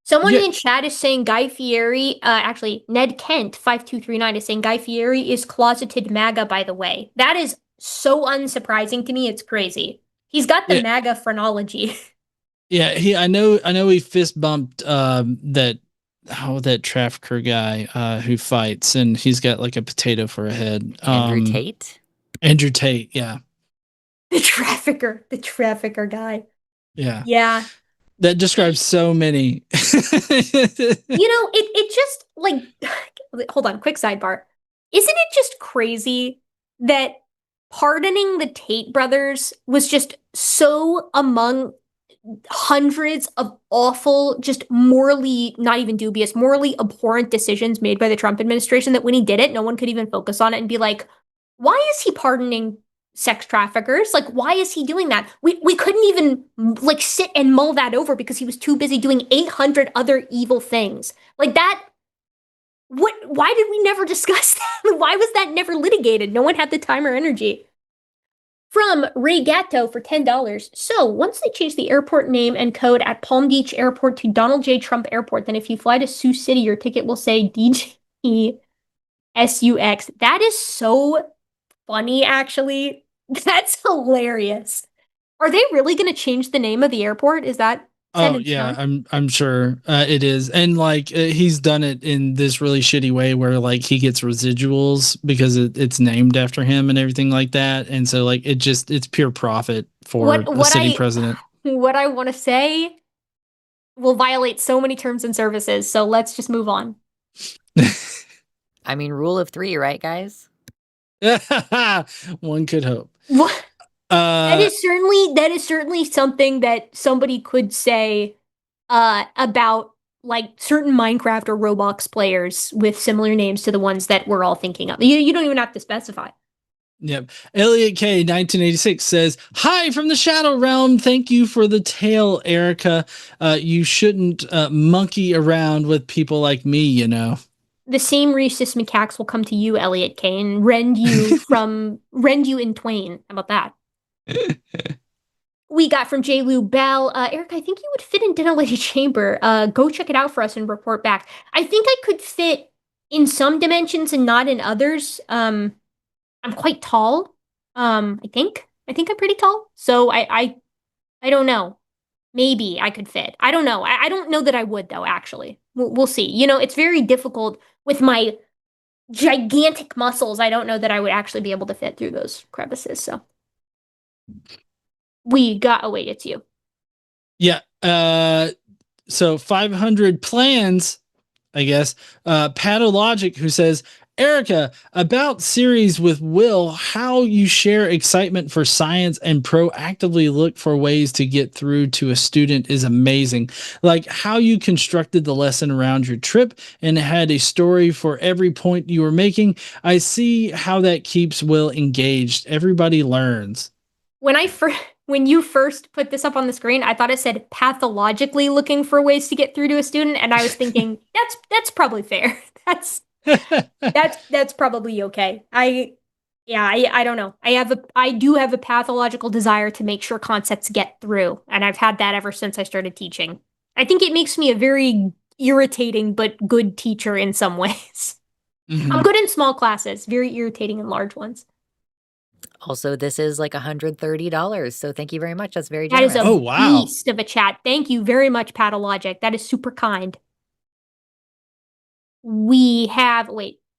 Someone in chat is saying Guy Fieri, actually, Ned Kent, 5239, is saying Guy Fieri is closeted MAGA, by the way. That is so unsurprising to me, it's crazy. He's got the MAGA phrenology. Yeah, I know he fist bumped that trafficker guy who fights, and he's got like a potato for a head. Andrew Tate? Andrew Tate, yeah. The trafficker guy. Yeah. Yeah. That describes so many. It just like, hold on, quick sidebar. Isn't it just crazy that pardoning the Tate brothers was just so among hundreds of awful, just morally, not even dubious, morally abhorrent decisions made by the Trump administration that when he did it, no one could even focus on it and be like, why is he pardoning sex traffickers? Like, why is he doing that? We couldn't even like sit and mull that over because he was too busy doing 800 other evil things. Like that. Why did we never discuss that? Why was that never litigated? No one had the time or energy. From Ray Gatto for $10. So once they change the airport name and code at Palm Beach Airport to Donald J. Trump Airport, then if you fly to Sioux City, your ticket will say DJSUX. That is so funny, actually. That's hilarious. Are they really going to change the name of the airport? Is that? Oh yeah, I'm sure it is, and like he's done it in this really shitty way where like he gets residuals because it's named after him and everything like that, and so like it's pure profit for a city president. What I want to say will violate so many terms and services, so let's just move on. I mean, rule of 3, right, guys? One could hope. What? That is certainly something that somebody could say about like certain Minecraft or Roblox players with similar names to the ones that we're all thinking of. You don't even have to specify. Yep. Elliot K 1986 says, "Hi from the Shadow Realm. Thank you for the tale, Erika. You shouldn't monkey around with people like me, you know." The same rhesus macaques will come to you, Elliot K, and rend you in twain. How about that? We got from J. Lou Bell. Eric, I think you would fit in Denalated Chamber. Go check it out for us and report back. I think I could fit in some dimensions and not in others. I'm quite tall. I think I'm pretty tall. So I don't know. Maybe I could fit. I don't know. I don't know that I would though, actually. We'll see. You know, it's very difficult with my gigantic muscles. I don't know that I would actually be able to fit through those crevices. So wait, it's you. Yeah. So 500 plans, I guess. Patologic, who says, "Erika, about series with Will, how you share excitement for science and proactively look for ways to get through to a student is amazing. Like how you constructed the lesson around your trip and had a story for every point you were making. I see how that keeps Will engaged. Everybody learns." When you first put this up on the screen, I thought it said pathologically looking for ways to get through to a student, and I was thinking that's probably fair. That's probably okay. I don't know. I do have a pathological desire to make sure concepts get through, and I've had that ever since I started teaching. I think it makes me a very irritating but good teacher in some ways. Mm-hmm. I'm good in small classes, very irritating in large ones. Also, this is like $130, so thank you very much. That's very That generous. is a beast of a chat. Thank you very much, Patologic. That is super kind. We have,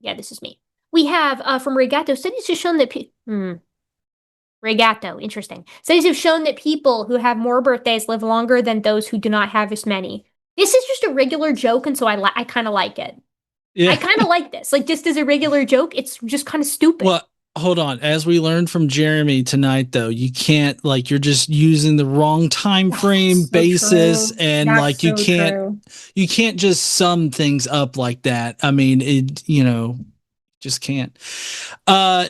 this is me. We have from Regato, studies have shown that Regato, interesting. Studies have shown that people who have more birthdays live longer than those who do not have as many. This is just a regular joke, and so I kind of like it. Yeah. I kind of like this. Like, just as a regular joke, it's just kind of stupid. Well, hold on. As we learned from Jeremy tonight, though, you can't, like, you're just using the wrong time frame basis, and like you can't just sum things up like that. I mean, it, just can't.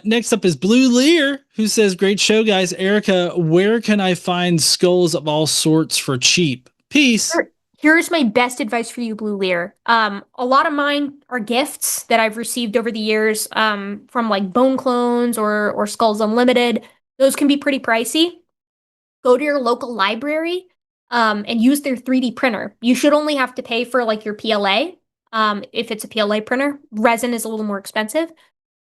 Next up is Blue Lear, who says, "Great show, guys. Erika, where can I find skulls of all sorts for cheap? Peace." Here's my best advice for you, Blue Lear. A lot of mine are gifts that I've received over the years from like Bone Clones or Skulls Unlimited. Those can be pretty pricey. Go to your local library and use their 3D printer. You should only have to pay for like your PLA if it's a PLA printer. Resin is a little more expensive,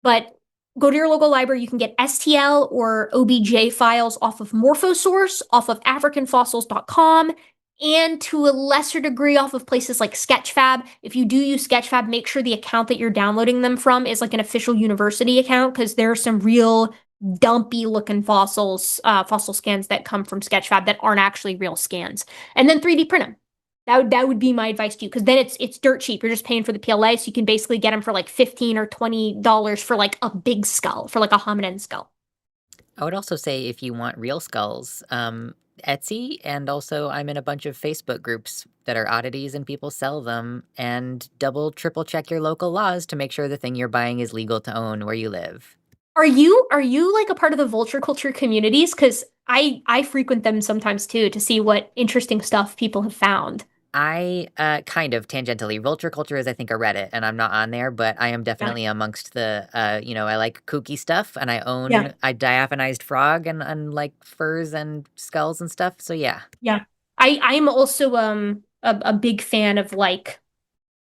but go to your local library. You can get STL or OBJ files off of Morphosource, off of AfricanFossils.com, and to a lesser degree off of places like Sketchfab. If you do use Sketchfab, make sure the account that you're downloading them from is like an official university account, because there are some real dumpy looking fossil scans that come from Sketchfab that aren't actually real scans. And then 3D print them. That would be my advice to you, because then it's dirt cheap. You're just paying for the PLA, so you can basically get them for like $15 or $20 for like a big skull, for like a hominin skull. I would also say if you want real skulls, Etsy, and also I'm in a bunch of Facebook groups that are oddities and people sell them, and triple check your local laws to make sure the thing you're buying is legal to own where you live. Are you like a part of the vulture culture communities? Because I frequent them sometimes too to see what interesting stuff people have found. I kind of tangentially. Vulture culture is, I think, a Reddit, and I'm not on there, but I am definitely amongst the, I like kooky stuff, and I own a diaphanized frog and like furs and skulls and stuff. So yeah. Yeah. I'm also a big fan of like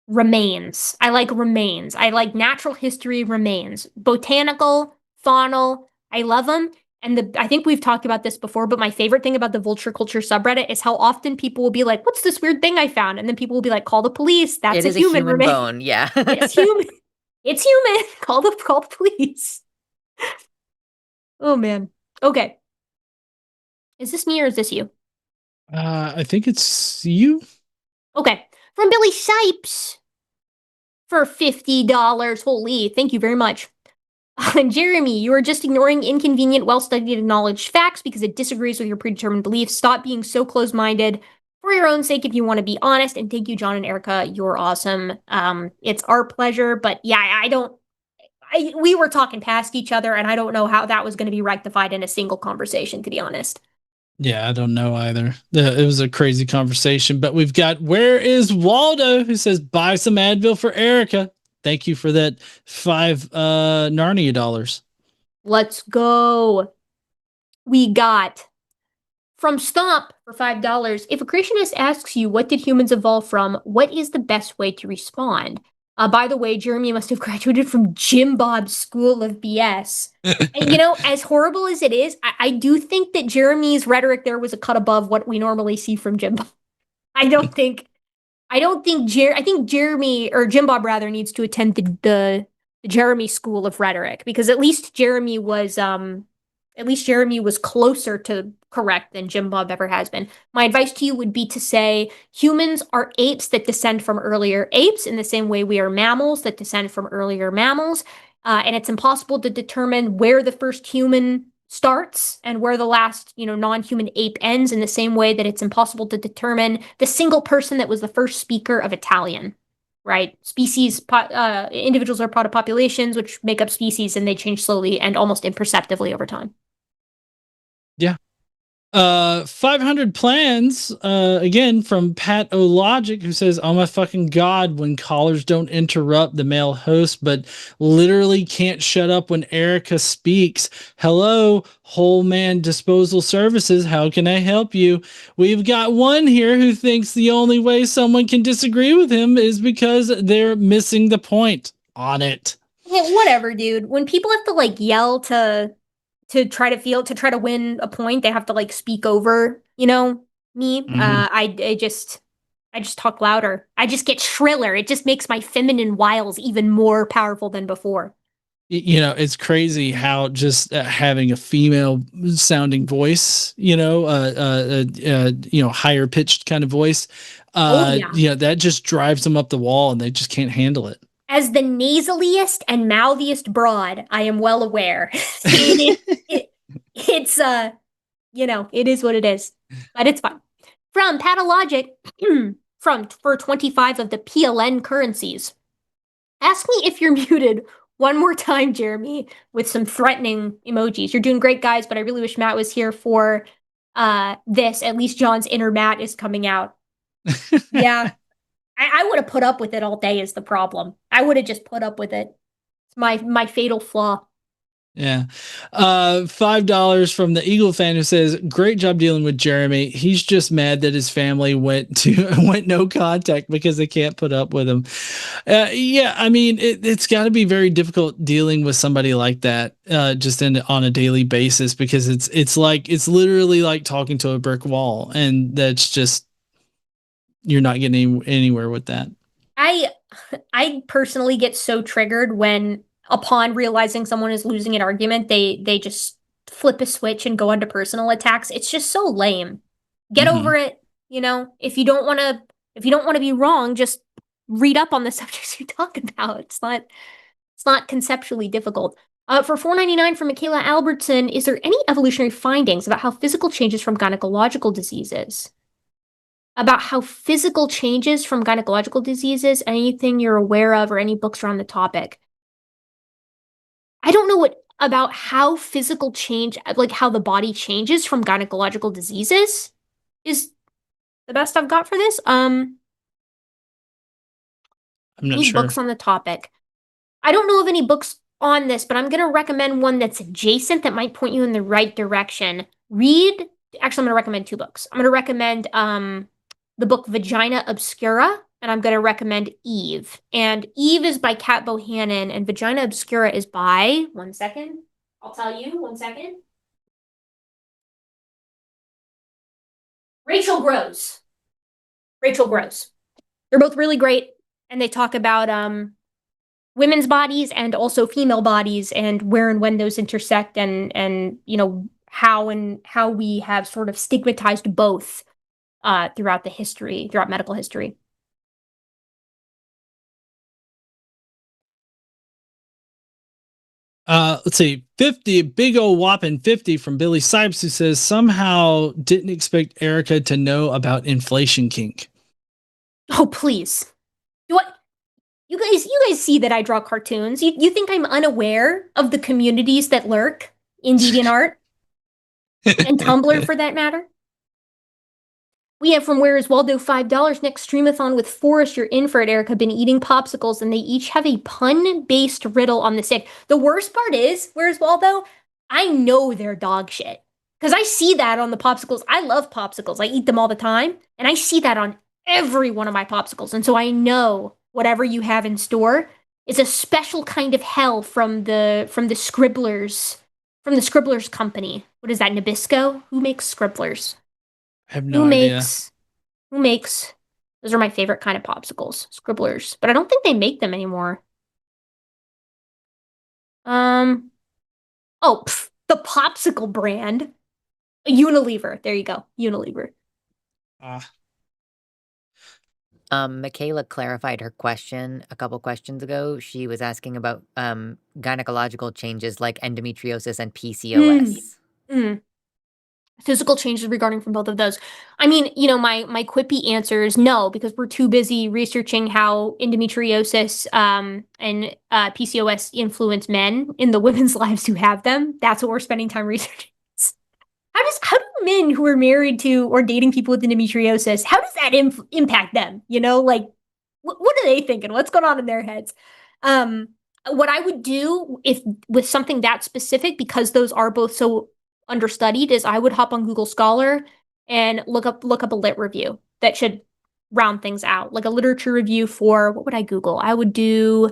remains. I like remains. I like natural history remains. Botanical, faunal. I love them. And I think we've talked about this before, but my favorite thing about the vulture culture subreddit is how often people will be like, "What's this weird thing I found?" And then people will be like, "Call the police. That's a human remain." Bone. Yeah. It's human. It's human. Call the police. Oh man. Okay. Is this me or is this you? I think it's you. Okay. From Billy Sipes. for $50. Holy, thank you very much. Jeremy, you are just ignoring inconvenient, well-studied, acknowledged facts because it disagrees with your predetermined beliefs. Stop being so close-minded for your own sake if you want to be honest. And thank you, John and Erika. You're awesome. It's our pleasure. But yeah, we were talking past each other, and I don't know how that was going to be rectified in a single conversation, to be honest. Yeah, I don't know either. It was a crazy conversation, but we've got Where is Waldo, who says, buy some Advil for Erika. Thank you for that $5 Narnia dollars. Let's go. We got from Stomp for $5. If a creationist asks you, what did humans evolve from? What is the best way to respond? By the way, Jeremy must have graduated from Jim Bob's School of BS. And, as horrible as it is, I do think that Jeremy's rhetoric there was a cut above what we normally see from Jim Bob. I think Jeremy, or Jim Bob rather, needs to attend the Jeremy School of Rhetoric, because at least Jeremy was closer to correct than Jim Bob ever has been. My advice to you would be to say humans are apes that descend from earlier apes in the same way we are mammals that descend from earlier mammals. And it's impossible to determine where the first human starts and where the last, non-human ape ends, in the same way that it's impossible to determine the single person that was the first speaker of Italian, right? Individuals are part of populations, which make up species, and they change slowly and almost imperceptibly over time. Yeah. 500 plans, again, from Pat O'Logic, who says, oh my fucking God, when callers don't interrupt the male host, but literally can't shut up when Erika speaks. Hello, Whole Man Disposal Services. How can I help you? We've got one here who thinks the only way someone can disagree with him is because they're missing the point. On it. Yeah, whatever, dude. When people have to yell to try to win a point, they have to speak over, me. Mm-hmm. I just talk louder. I just get shriller. It just makes my feminine wiles even more powerful than before. It's crazy how just having a female sounding voice, higher pitched kind of voice, that just drives them up the wall and they just can't handle it. As the nasaliest and mouthiest broad, I am well aware. It's it is what it is, but it's fine. From Patologic, for 25 of the PLN currencies. Ask me if you're muted one more time, Jeremy, with some threatening emojis. You're doing great, guys, but I really wish Matt was here for this. At least John's inner Matt is coming out. Yeah. I would have put up with it all day is the problem. I would have just put up with it. It's my fatal flaw. Yeah. $5 from the Eagle fan who says, great job dealing with Jeremy. He's just mad that his family went no contact because they can't put up with him. Yeah, I mean, it's got to be very difficult dealing with somebody like that just on a daily basis, because it's literally like talking to a brick wall, and that's just, you're not getting anywhere with that. I personally get so triggered when, upon realizing someone is losing an argument, they just flip a switch and go into personal attacks. It's just so lame. Get over it. If you don't want to be wrong, just read up on the subjects you talk about. It's not conceptually difficult. For $4.99 from Michaela Albertson, is there any evolutionary findings about how physical changes from gynecological diseases? Anything you're aware of, or any books around the topic? I don't know about how physical change, how the body changes from gynecological diseases, is the best I've got for this. I'm not sure. Books on the topic. I don't know of any books on this, but I'm going to recommend one that's adjacent that might point you in the right direction. Actually, I'm going to recommend two books. I'm going to recommend the book Vagina Obscura, and I'm going to recommend Eve. And Eve is by Kat Bohannon, and Vagina Obscura is by, one second, I'll tell you, one second. Rachel Gross. They're both really great, and they talk about women's bodies and also female bodies, and where and when those intersect, and how we have sort of stigmatized both throughout medical history. Let's see, 50, big old whopping 50 from Billy Sipes, who says somehow didn't expect Erika to know about inflation kink. Oh, please. What? You guys see that I draw cartoons. You think I'm unaware of the communities that lurk in DeviantArt and Tumblr for that matter? We have from Where is Waldo $5. Next streamathon with Forrest. You're in for it, Erika. Been eating popsicles, and they each have a pun-based riddle on the stick. The worst part is, Where's Waldo? I know they're dog shit. Because I see that on the popsicles. I love popsicles. I eat them all the time. And I see that on every one of my popsicles. And so I know whatever you have in store is a special kind of hell from the Scribblers, from the Scribblers company. What is that, Nabisco? Who makes Scribblers? I have no idea. Who makes, those are my favorite kind of popsicles, Scribblers. But I don't think they make them anymore. The popsicle brand. Unilever. There you go. Unilever. Michaela clarified her question a couple questions ago. She was asking about gynecological changes like endometriosis and PCOS. Physical changes regarding from both of those. I mean, my quippy answer is no, because we're too busy researching how endometriosis and PCOS influence men in the women's lives who have them. That's what we're spending time researching. How do men who are married to or dating people with endometriosis, how does that impact them? Like, what are they thinking? What's going on in their heads? What I would do if with something that specific, because those are both so understudied, is I would hop on Google Scholar and look up a lit review that should round things out, like a literature review for, what would I Google? I would do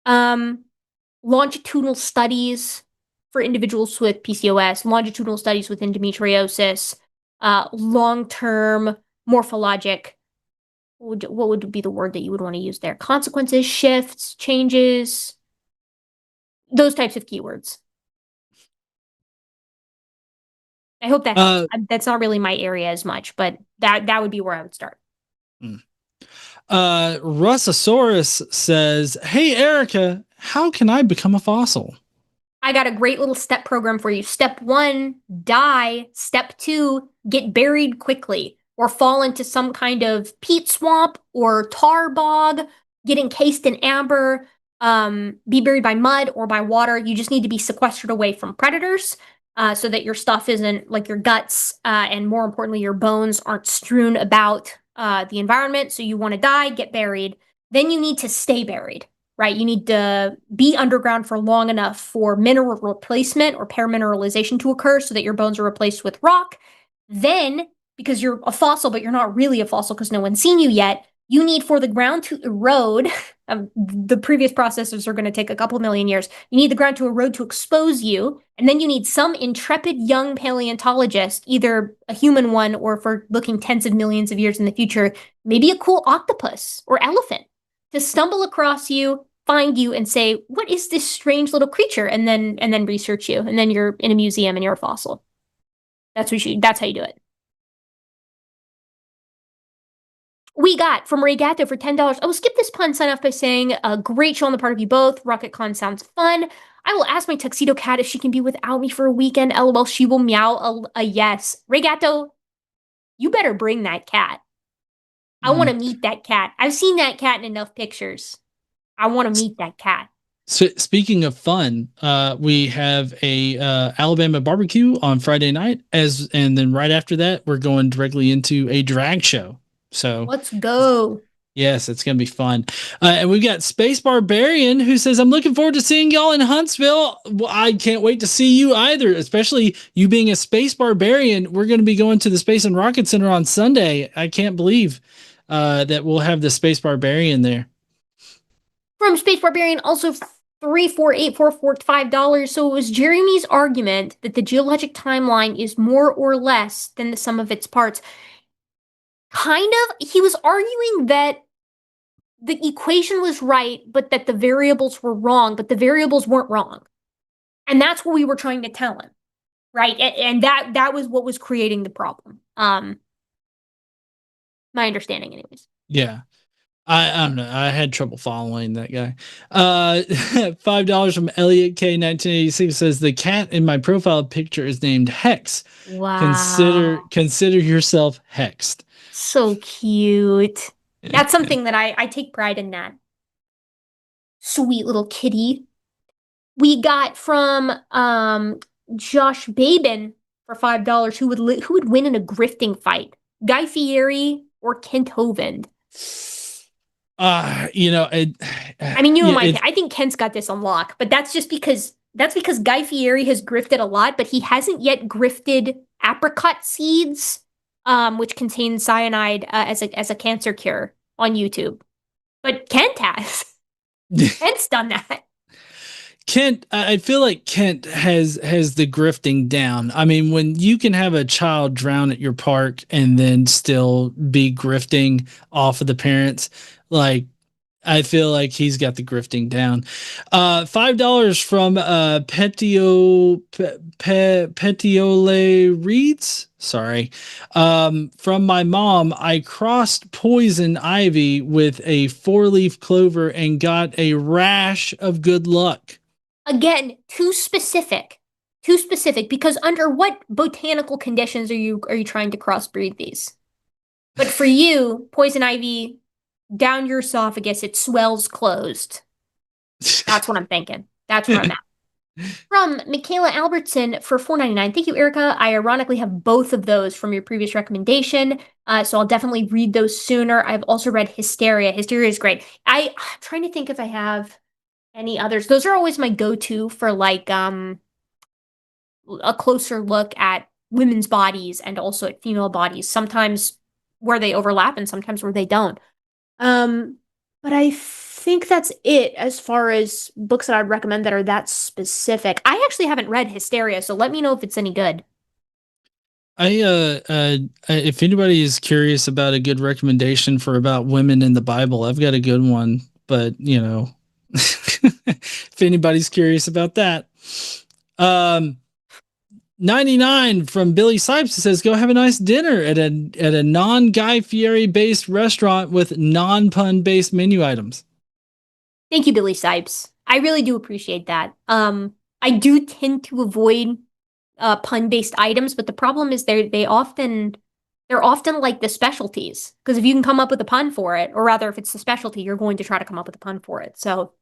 longitudinal studies for individuals with PCOS, longitudinal studies with endometriosis, long-term morphologic, what would be the word that you would want to use there? Consequences, shifts, changes, those types of keywords. I hope that helps. That's not really my area as much, but that would be where I would start. Russosaurus says, "Hey, Erika, how can I become a fossil?" I got a great little step program for you. Step 1, die. Step 2, get buried quickly or fall into some kind of peat swamp or tar bog, get encased in amber, be buried by mud or by water. You just need to be sequestered away from predators so that your stuff isn't, like your guts and more importantly, your bones aren't strewn about the environment. So you want to die, get buried. Then you need to stay buried. Right, you need to be underground for long enough for mineral replacement or permineralization to occur so that your bones are replaced with rock. Then, because you're a fossil, but you're not really a fossil because no one's seen you yet, you need for the ground to erode. The previous processes are going to take a couple million years. You need the ground to erode to expose you. And then you need some intrepid young paleontologist, either a human one or for looking tens of millions of years in the future, maybe a cool octopus or elephant, to stumble across you, find you, and say, what is this strange little creature? And then research you. And then you're in a museum and you're a fossil. That's how you do it. We got from Ray Gatto for $10. I will skip this pun, sign off by saying, a great show on the part of you both. RocketCon sounds fun. I will ask my tuxedo cat if she can be without me for a weekend. LOL, she will meow a yes. Ray Gatto, you better bring that cat. I want to meet that cat. I've seen that cat in enough pictures. I want to meet that cat. So speaking of fun, we have a Alabama barbecue on Friday night, and then right after that, we're going directly into a drag show. So let's go. Yes, it's going to be fun. And we've got Space Barbarian who says, I'm looking forward to seeing y'all in Huntsville. Well, I can't wait to see you either, especially you being a Space Barbarian. We're going to be going to the Space and Rocket Center on Sunday. I can't believe that we'll have the Space Barbarian there. From Space Barbarian, also $34844 So it was Jeremy's argument that the geologic timeline is more or less than the sum of its parts. Kind of. He was arguing that the equation was right, but that the variables were wrong, but the variables weren't wrong. And that's what we were trying to tell him, right? And that was what was creating the problem. My understanding anyways. Yeah. I don't know. I had trouble following that guy. $5 from Elliot K 1986 says the cat in my profile picture is named Hex. Wow. Consider yourself hexed. So cute. That's something that I take pride in that. Sweet little kitty. We got from Josh Babin for $5 who would win in a grifting fight, Guy Fieri or Kent Hovind. I think Kent's got this on lock, but that's because Guy Fieri has grifted a lot, but he hasn't yet grifted apricot seeds, which contain cyanide as a cancer cure on YouTube. But Kent has. Kent's done that. Kent, I feel like Kent has the grifting down. I mean, when you can have a child drown at your park and then still be grifting off of the parents, like, I feel like he's got the grifting down. $5 from Petiole Reeds. Sorry. From my mom, I crossed poison ivy with a 4-leaf clover and got a rash of good luck. Again, too specific, because under what botanical conditions are you trying to crossbreed these? But for you, poison ivy, down your esophagus, it swells closed. That's what I'm thinking. That's where I'm at. From Michaela Albertson for $4.99. Thank you, Erika. I ironically have both of those from your previous recommendation, so I'll definitely read those sooner. I've also read Hysteria. Hysteria is great. I'm trying to think if I have any others. Those are always my go-to for like a closer look at women's bodies and also at female bodies, sometimes where they overlap and sometimes where they don't. But I think that's it as far as books that I'd recommend that are that specific. I actually haven't read Hysteria, so let me know if it's any good. If anybody is curious about a good recommendation for about women in the Bible, I've got a good one, but if anybody's curious about that. 99 from Billy Sipes says, go have a nice dinner at a non-Guy Fieri based restaurant with non-pun based menu items. Thank you, Billy Sipes. I really do appreciate that. I do tend to avoid pun based items, but the problem is they're often like the specialties, because if you can come up with a pun for it, or rather if it's the specialty, you're going to try to come up with a pun for it. So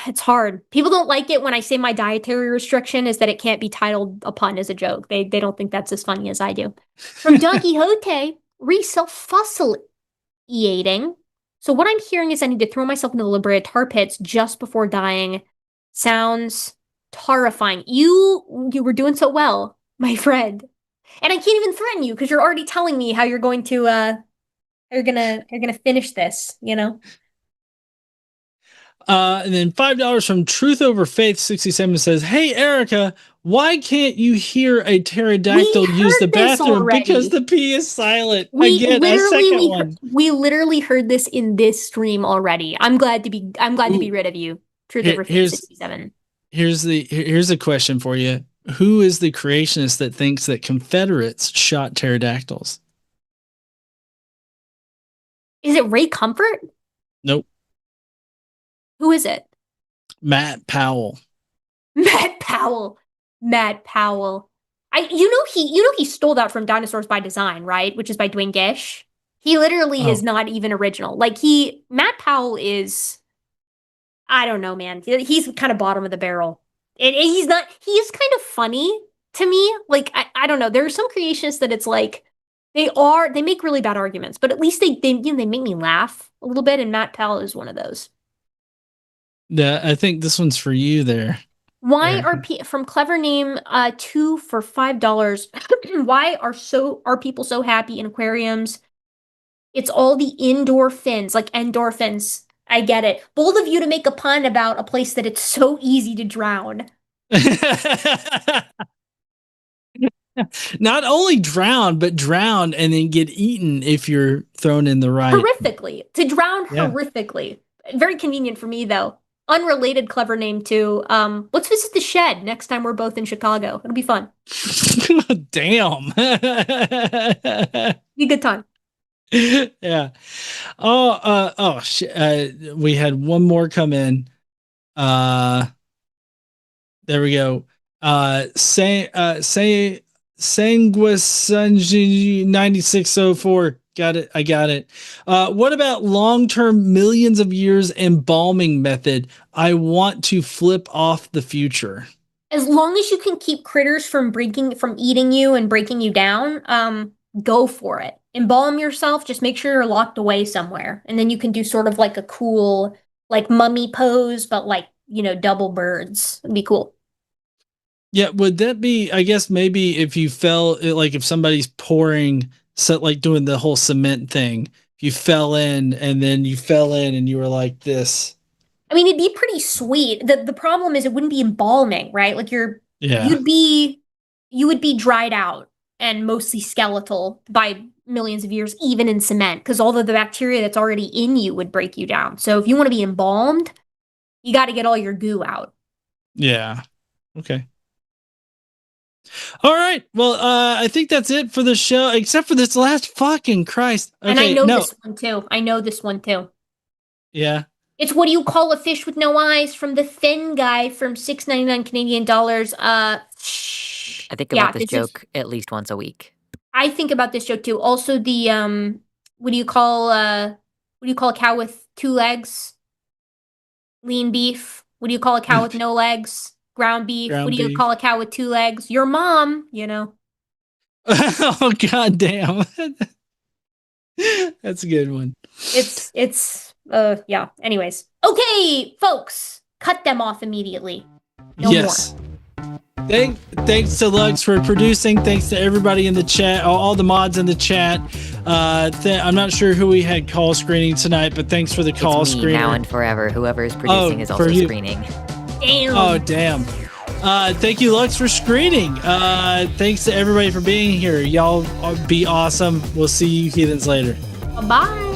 it's hard. People don't like it when I say my dietary restriction is that it can't be titled a pun as a joke. They don't think that's as funny as I do. From Don Quixote, reself-fossiliating. So what I'm hearing is I need to throw myself into the La Brea tar pits just before dying. Sounds terrifying. You were doing so well, my friend. And I can't even threaten you because you're already telling me how you're going to you're gonna finish this, And then $5 from Truth Over Faith 67 says, hey, Erika, why can't you hear a pterodactyl use the bathroom? Because the P is silent. We literally heard this in this stream already. I'm glad to be rid of you. Truth Over Faith 67. Here's a question for you. Who is the creationist that thinks that Confederates shot pterodactyls? Is it Ray Comfort? Nope. Who is it? Matt Powell. Matt Powell. He stole that from Dinosaurs by Design, right? Which is by Dwayne Gish. He literally is not even original. Like Matt Powell is, I don't know, man. He's kind of bottom of the barrel. He is kind of funny to me. Like, I don't know. There are some creationists that it's like, they make really bad arguments, but at least they make me laugh a little bit. And Matt Powell is one of those. Yeah, I think this one's for you there. Why are from Clever Name 2 for $5? Why are people so happy in aquariums? It's all the indoor fins, like endorphins. I get it. Bold of you to make a pun about a place that it's so easy to drown. Not only drown, but drown and then get eaten if you're thrown in the right. Horrifically. To drown horrifically. Very convenient for me, though. Unrelated Clever Name too. Let's visit the shed next time we're both in Chicago. It'll be fun. Damn. Be a good time. Yeah. Oh, shit. We had one more come in. There we go. Sanguisungi 9604. Got it. I got it. What about long-term millions of years embalming method? I want to flip off the future. As long as you can keep critters from eating you and breaking you down, go for it. Embalm yourself, just make sure you're locked away somewhere. And then you can do sort of like a cool, like mummy pose, but like, double birds. It'd be cool. Yeah, would that be, I guess maybe if you fell, like if somebody's pouring, like doing the whole cement thing, if you fell in and then you fell in and you were like this. I mean, it'd be pretty sweet. The problem is it wouldn't be embalming, right? Like you would be dried out and mostly skeletal by millions of years, even in cement, because all of the bacteria that's already in you would break you down. So if you want to be embalmed, you got to get all your goo out. Yeah. Okay. All right. Well, I think that's it for the show, except for this last fucking Christ. Okay, and I know this one too. Yeah. It's what do you call a fish with no eyes from the thin guy from $6.99 Canadian dollars. I think about this joke at least once a week. I think about this joke too. Also, the what do you call a cow with 2 legs? Lean beef. What do you call a cow with no legs? Ground beef. What do you call a cow with 2 legs? Your mom, Oh, god damn. That's a good one. Yeah. Anyways. Okay, folks. Cut them off immediately. No more. Thanks to Lux for producing. Thanks to everybody in the chat, all the mods in the chat. I'm not sure who we had call screening tonight, but thanks for the call screening. Now and forever. Whoever is producing is also screening. Damn. Oh, damn. Thank you, Lux, for screening. Thanks to everybody for being here. Y'all be awesome. We'll see you heathens later. Bye.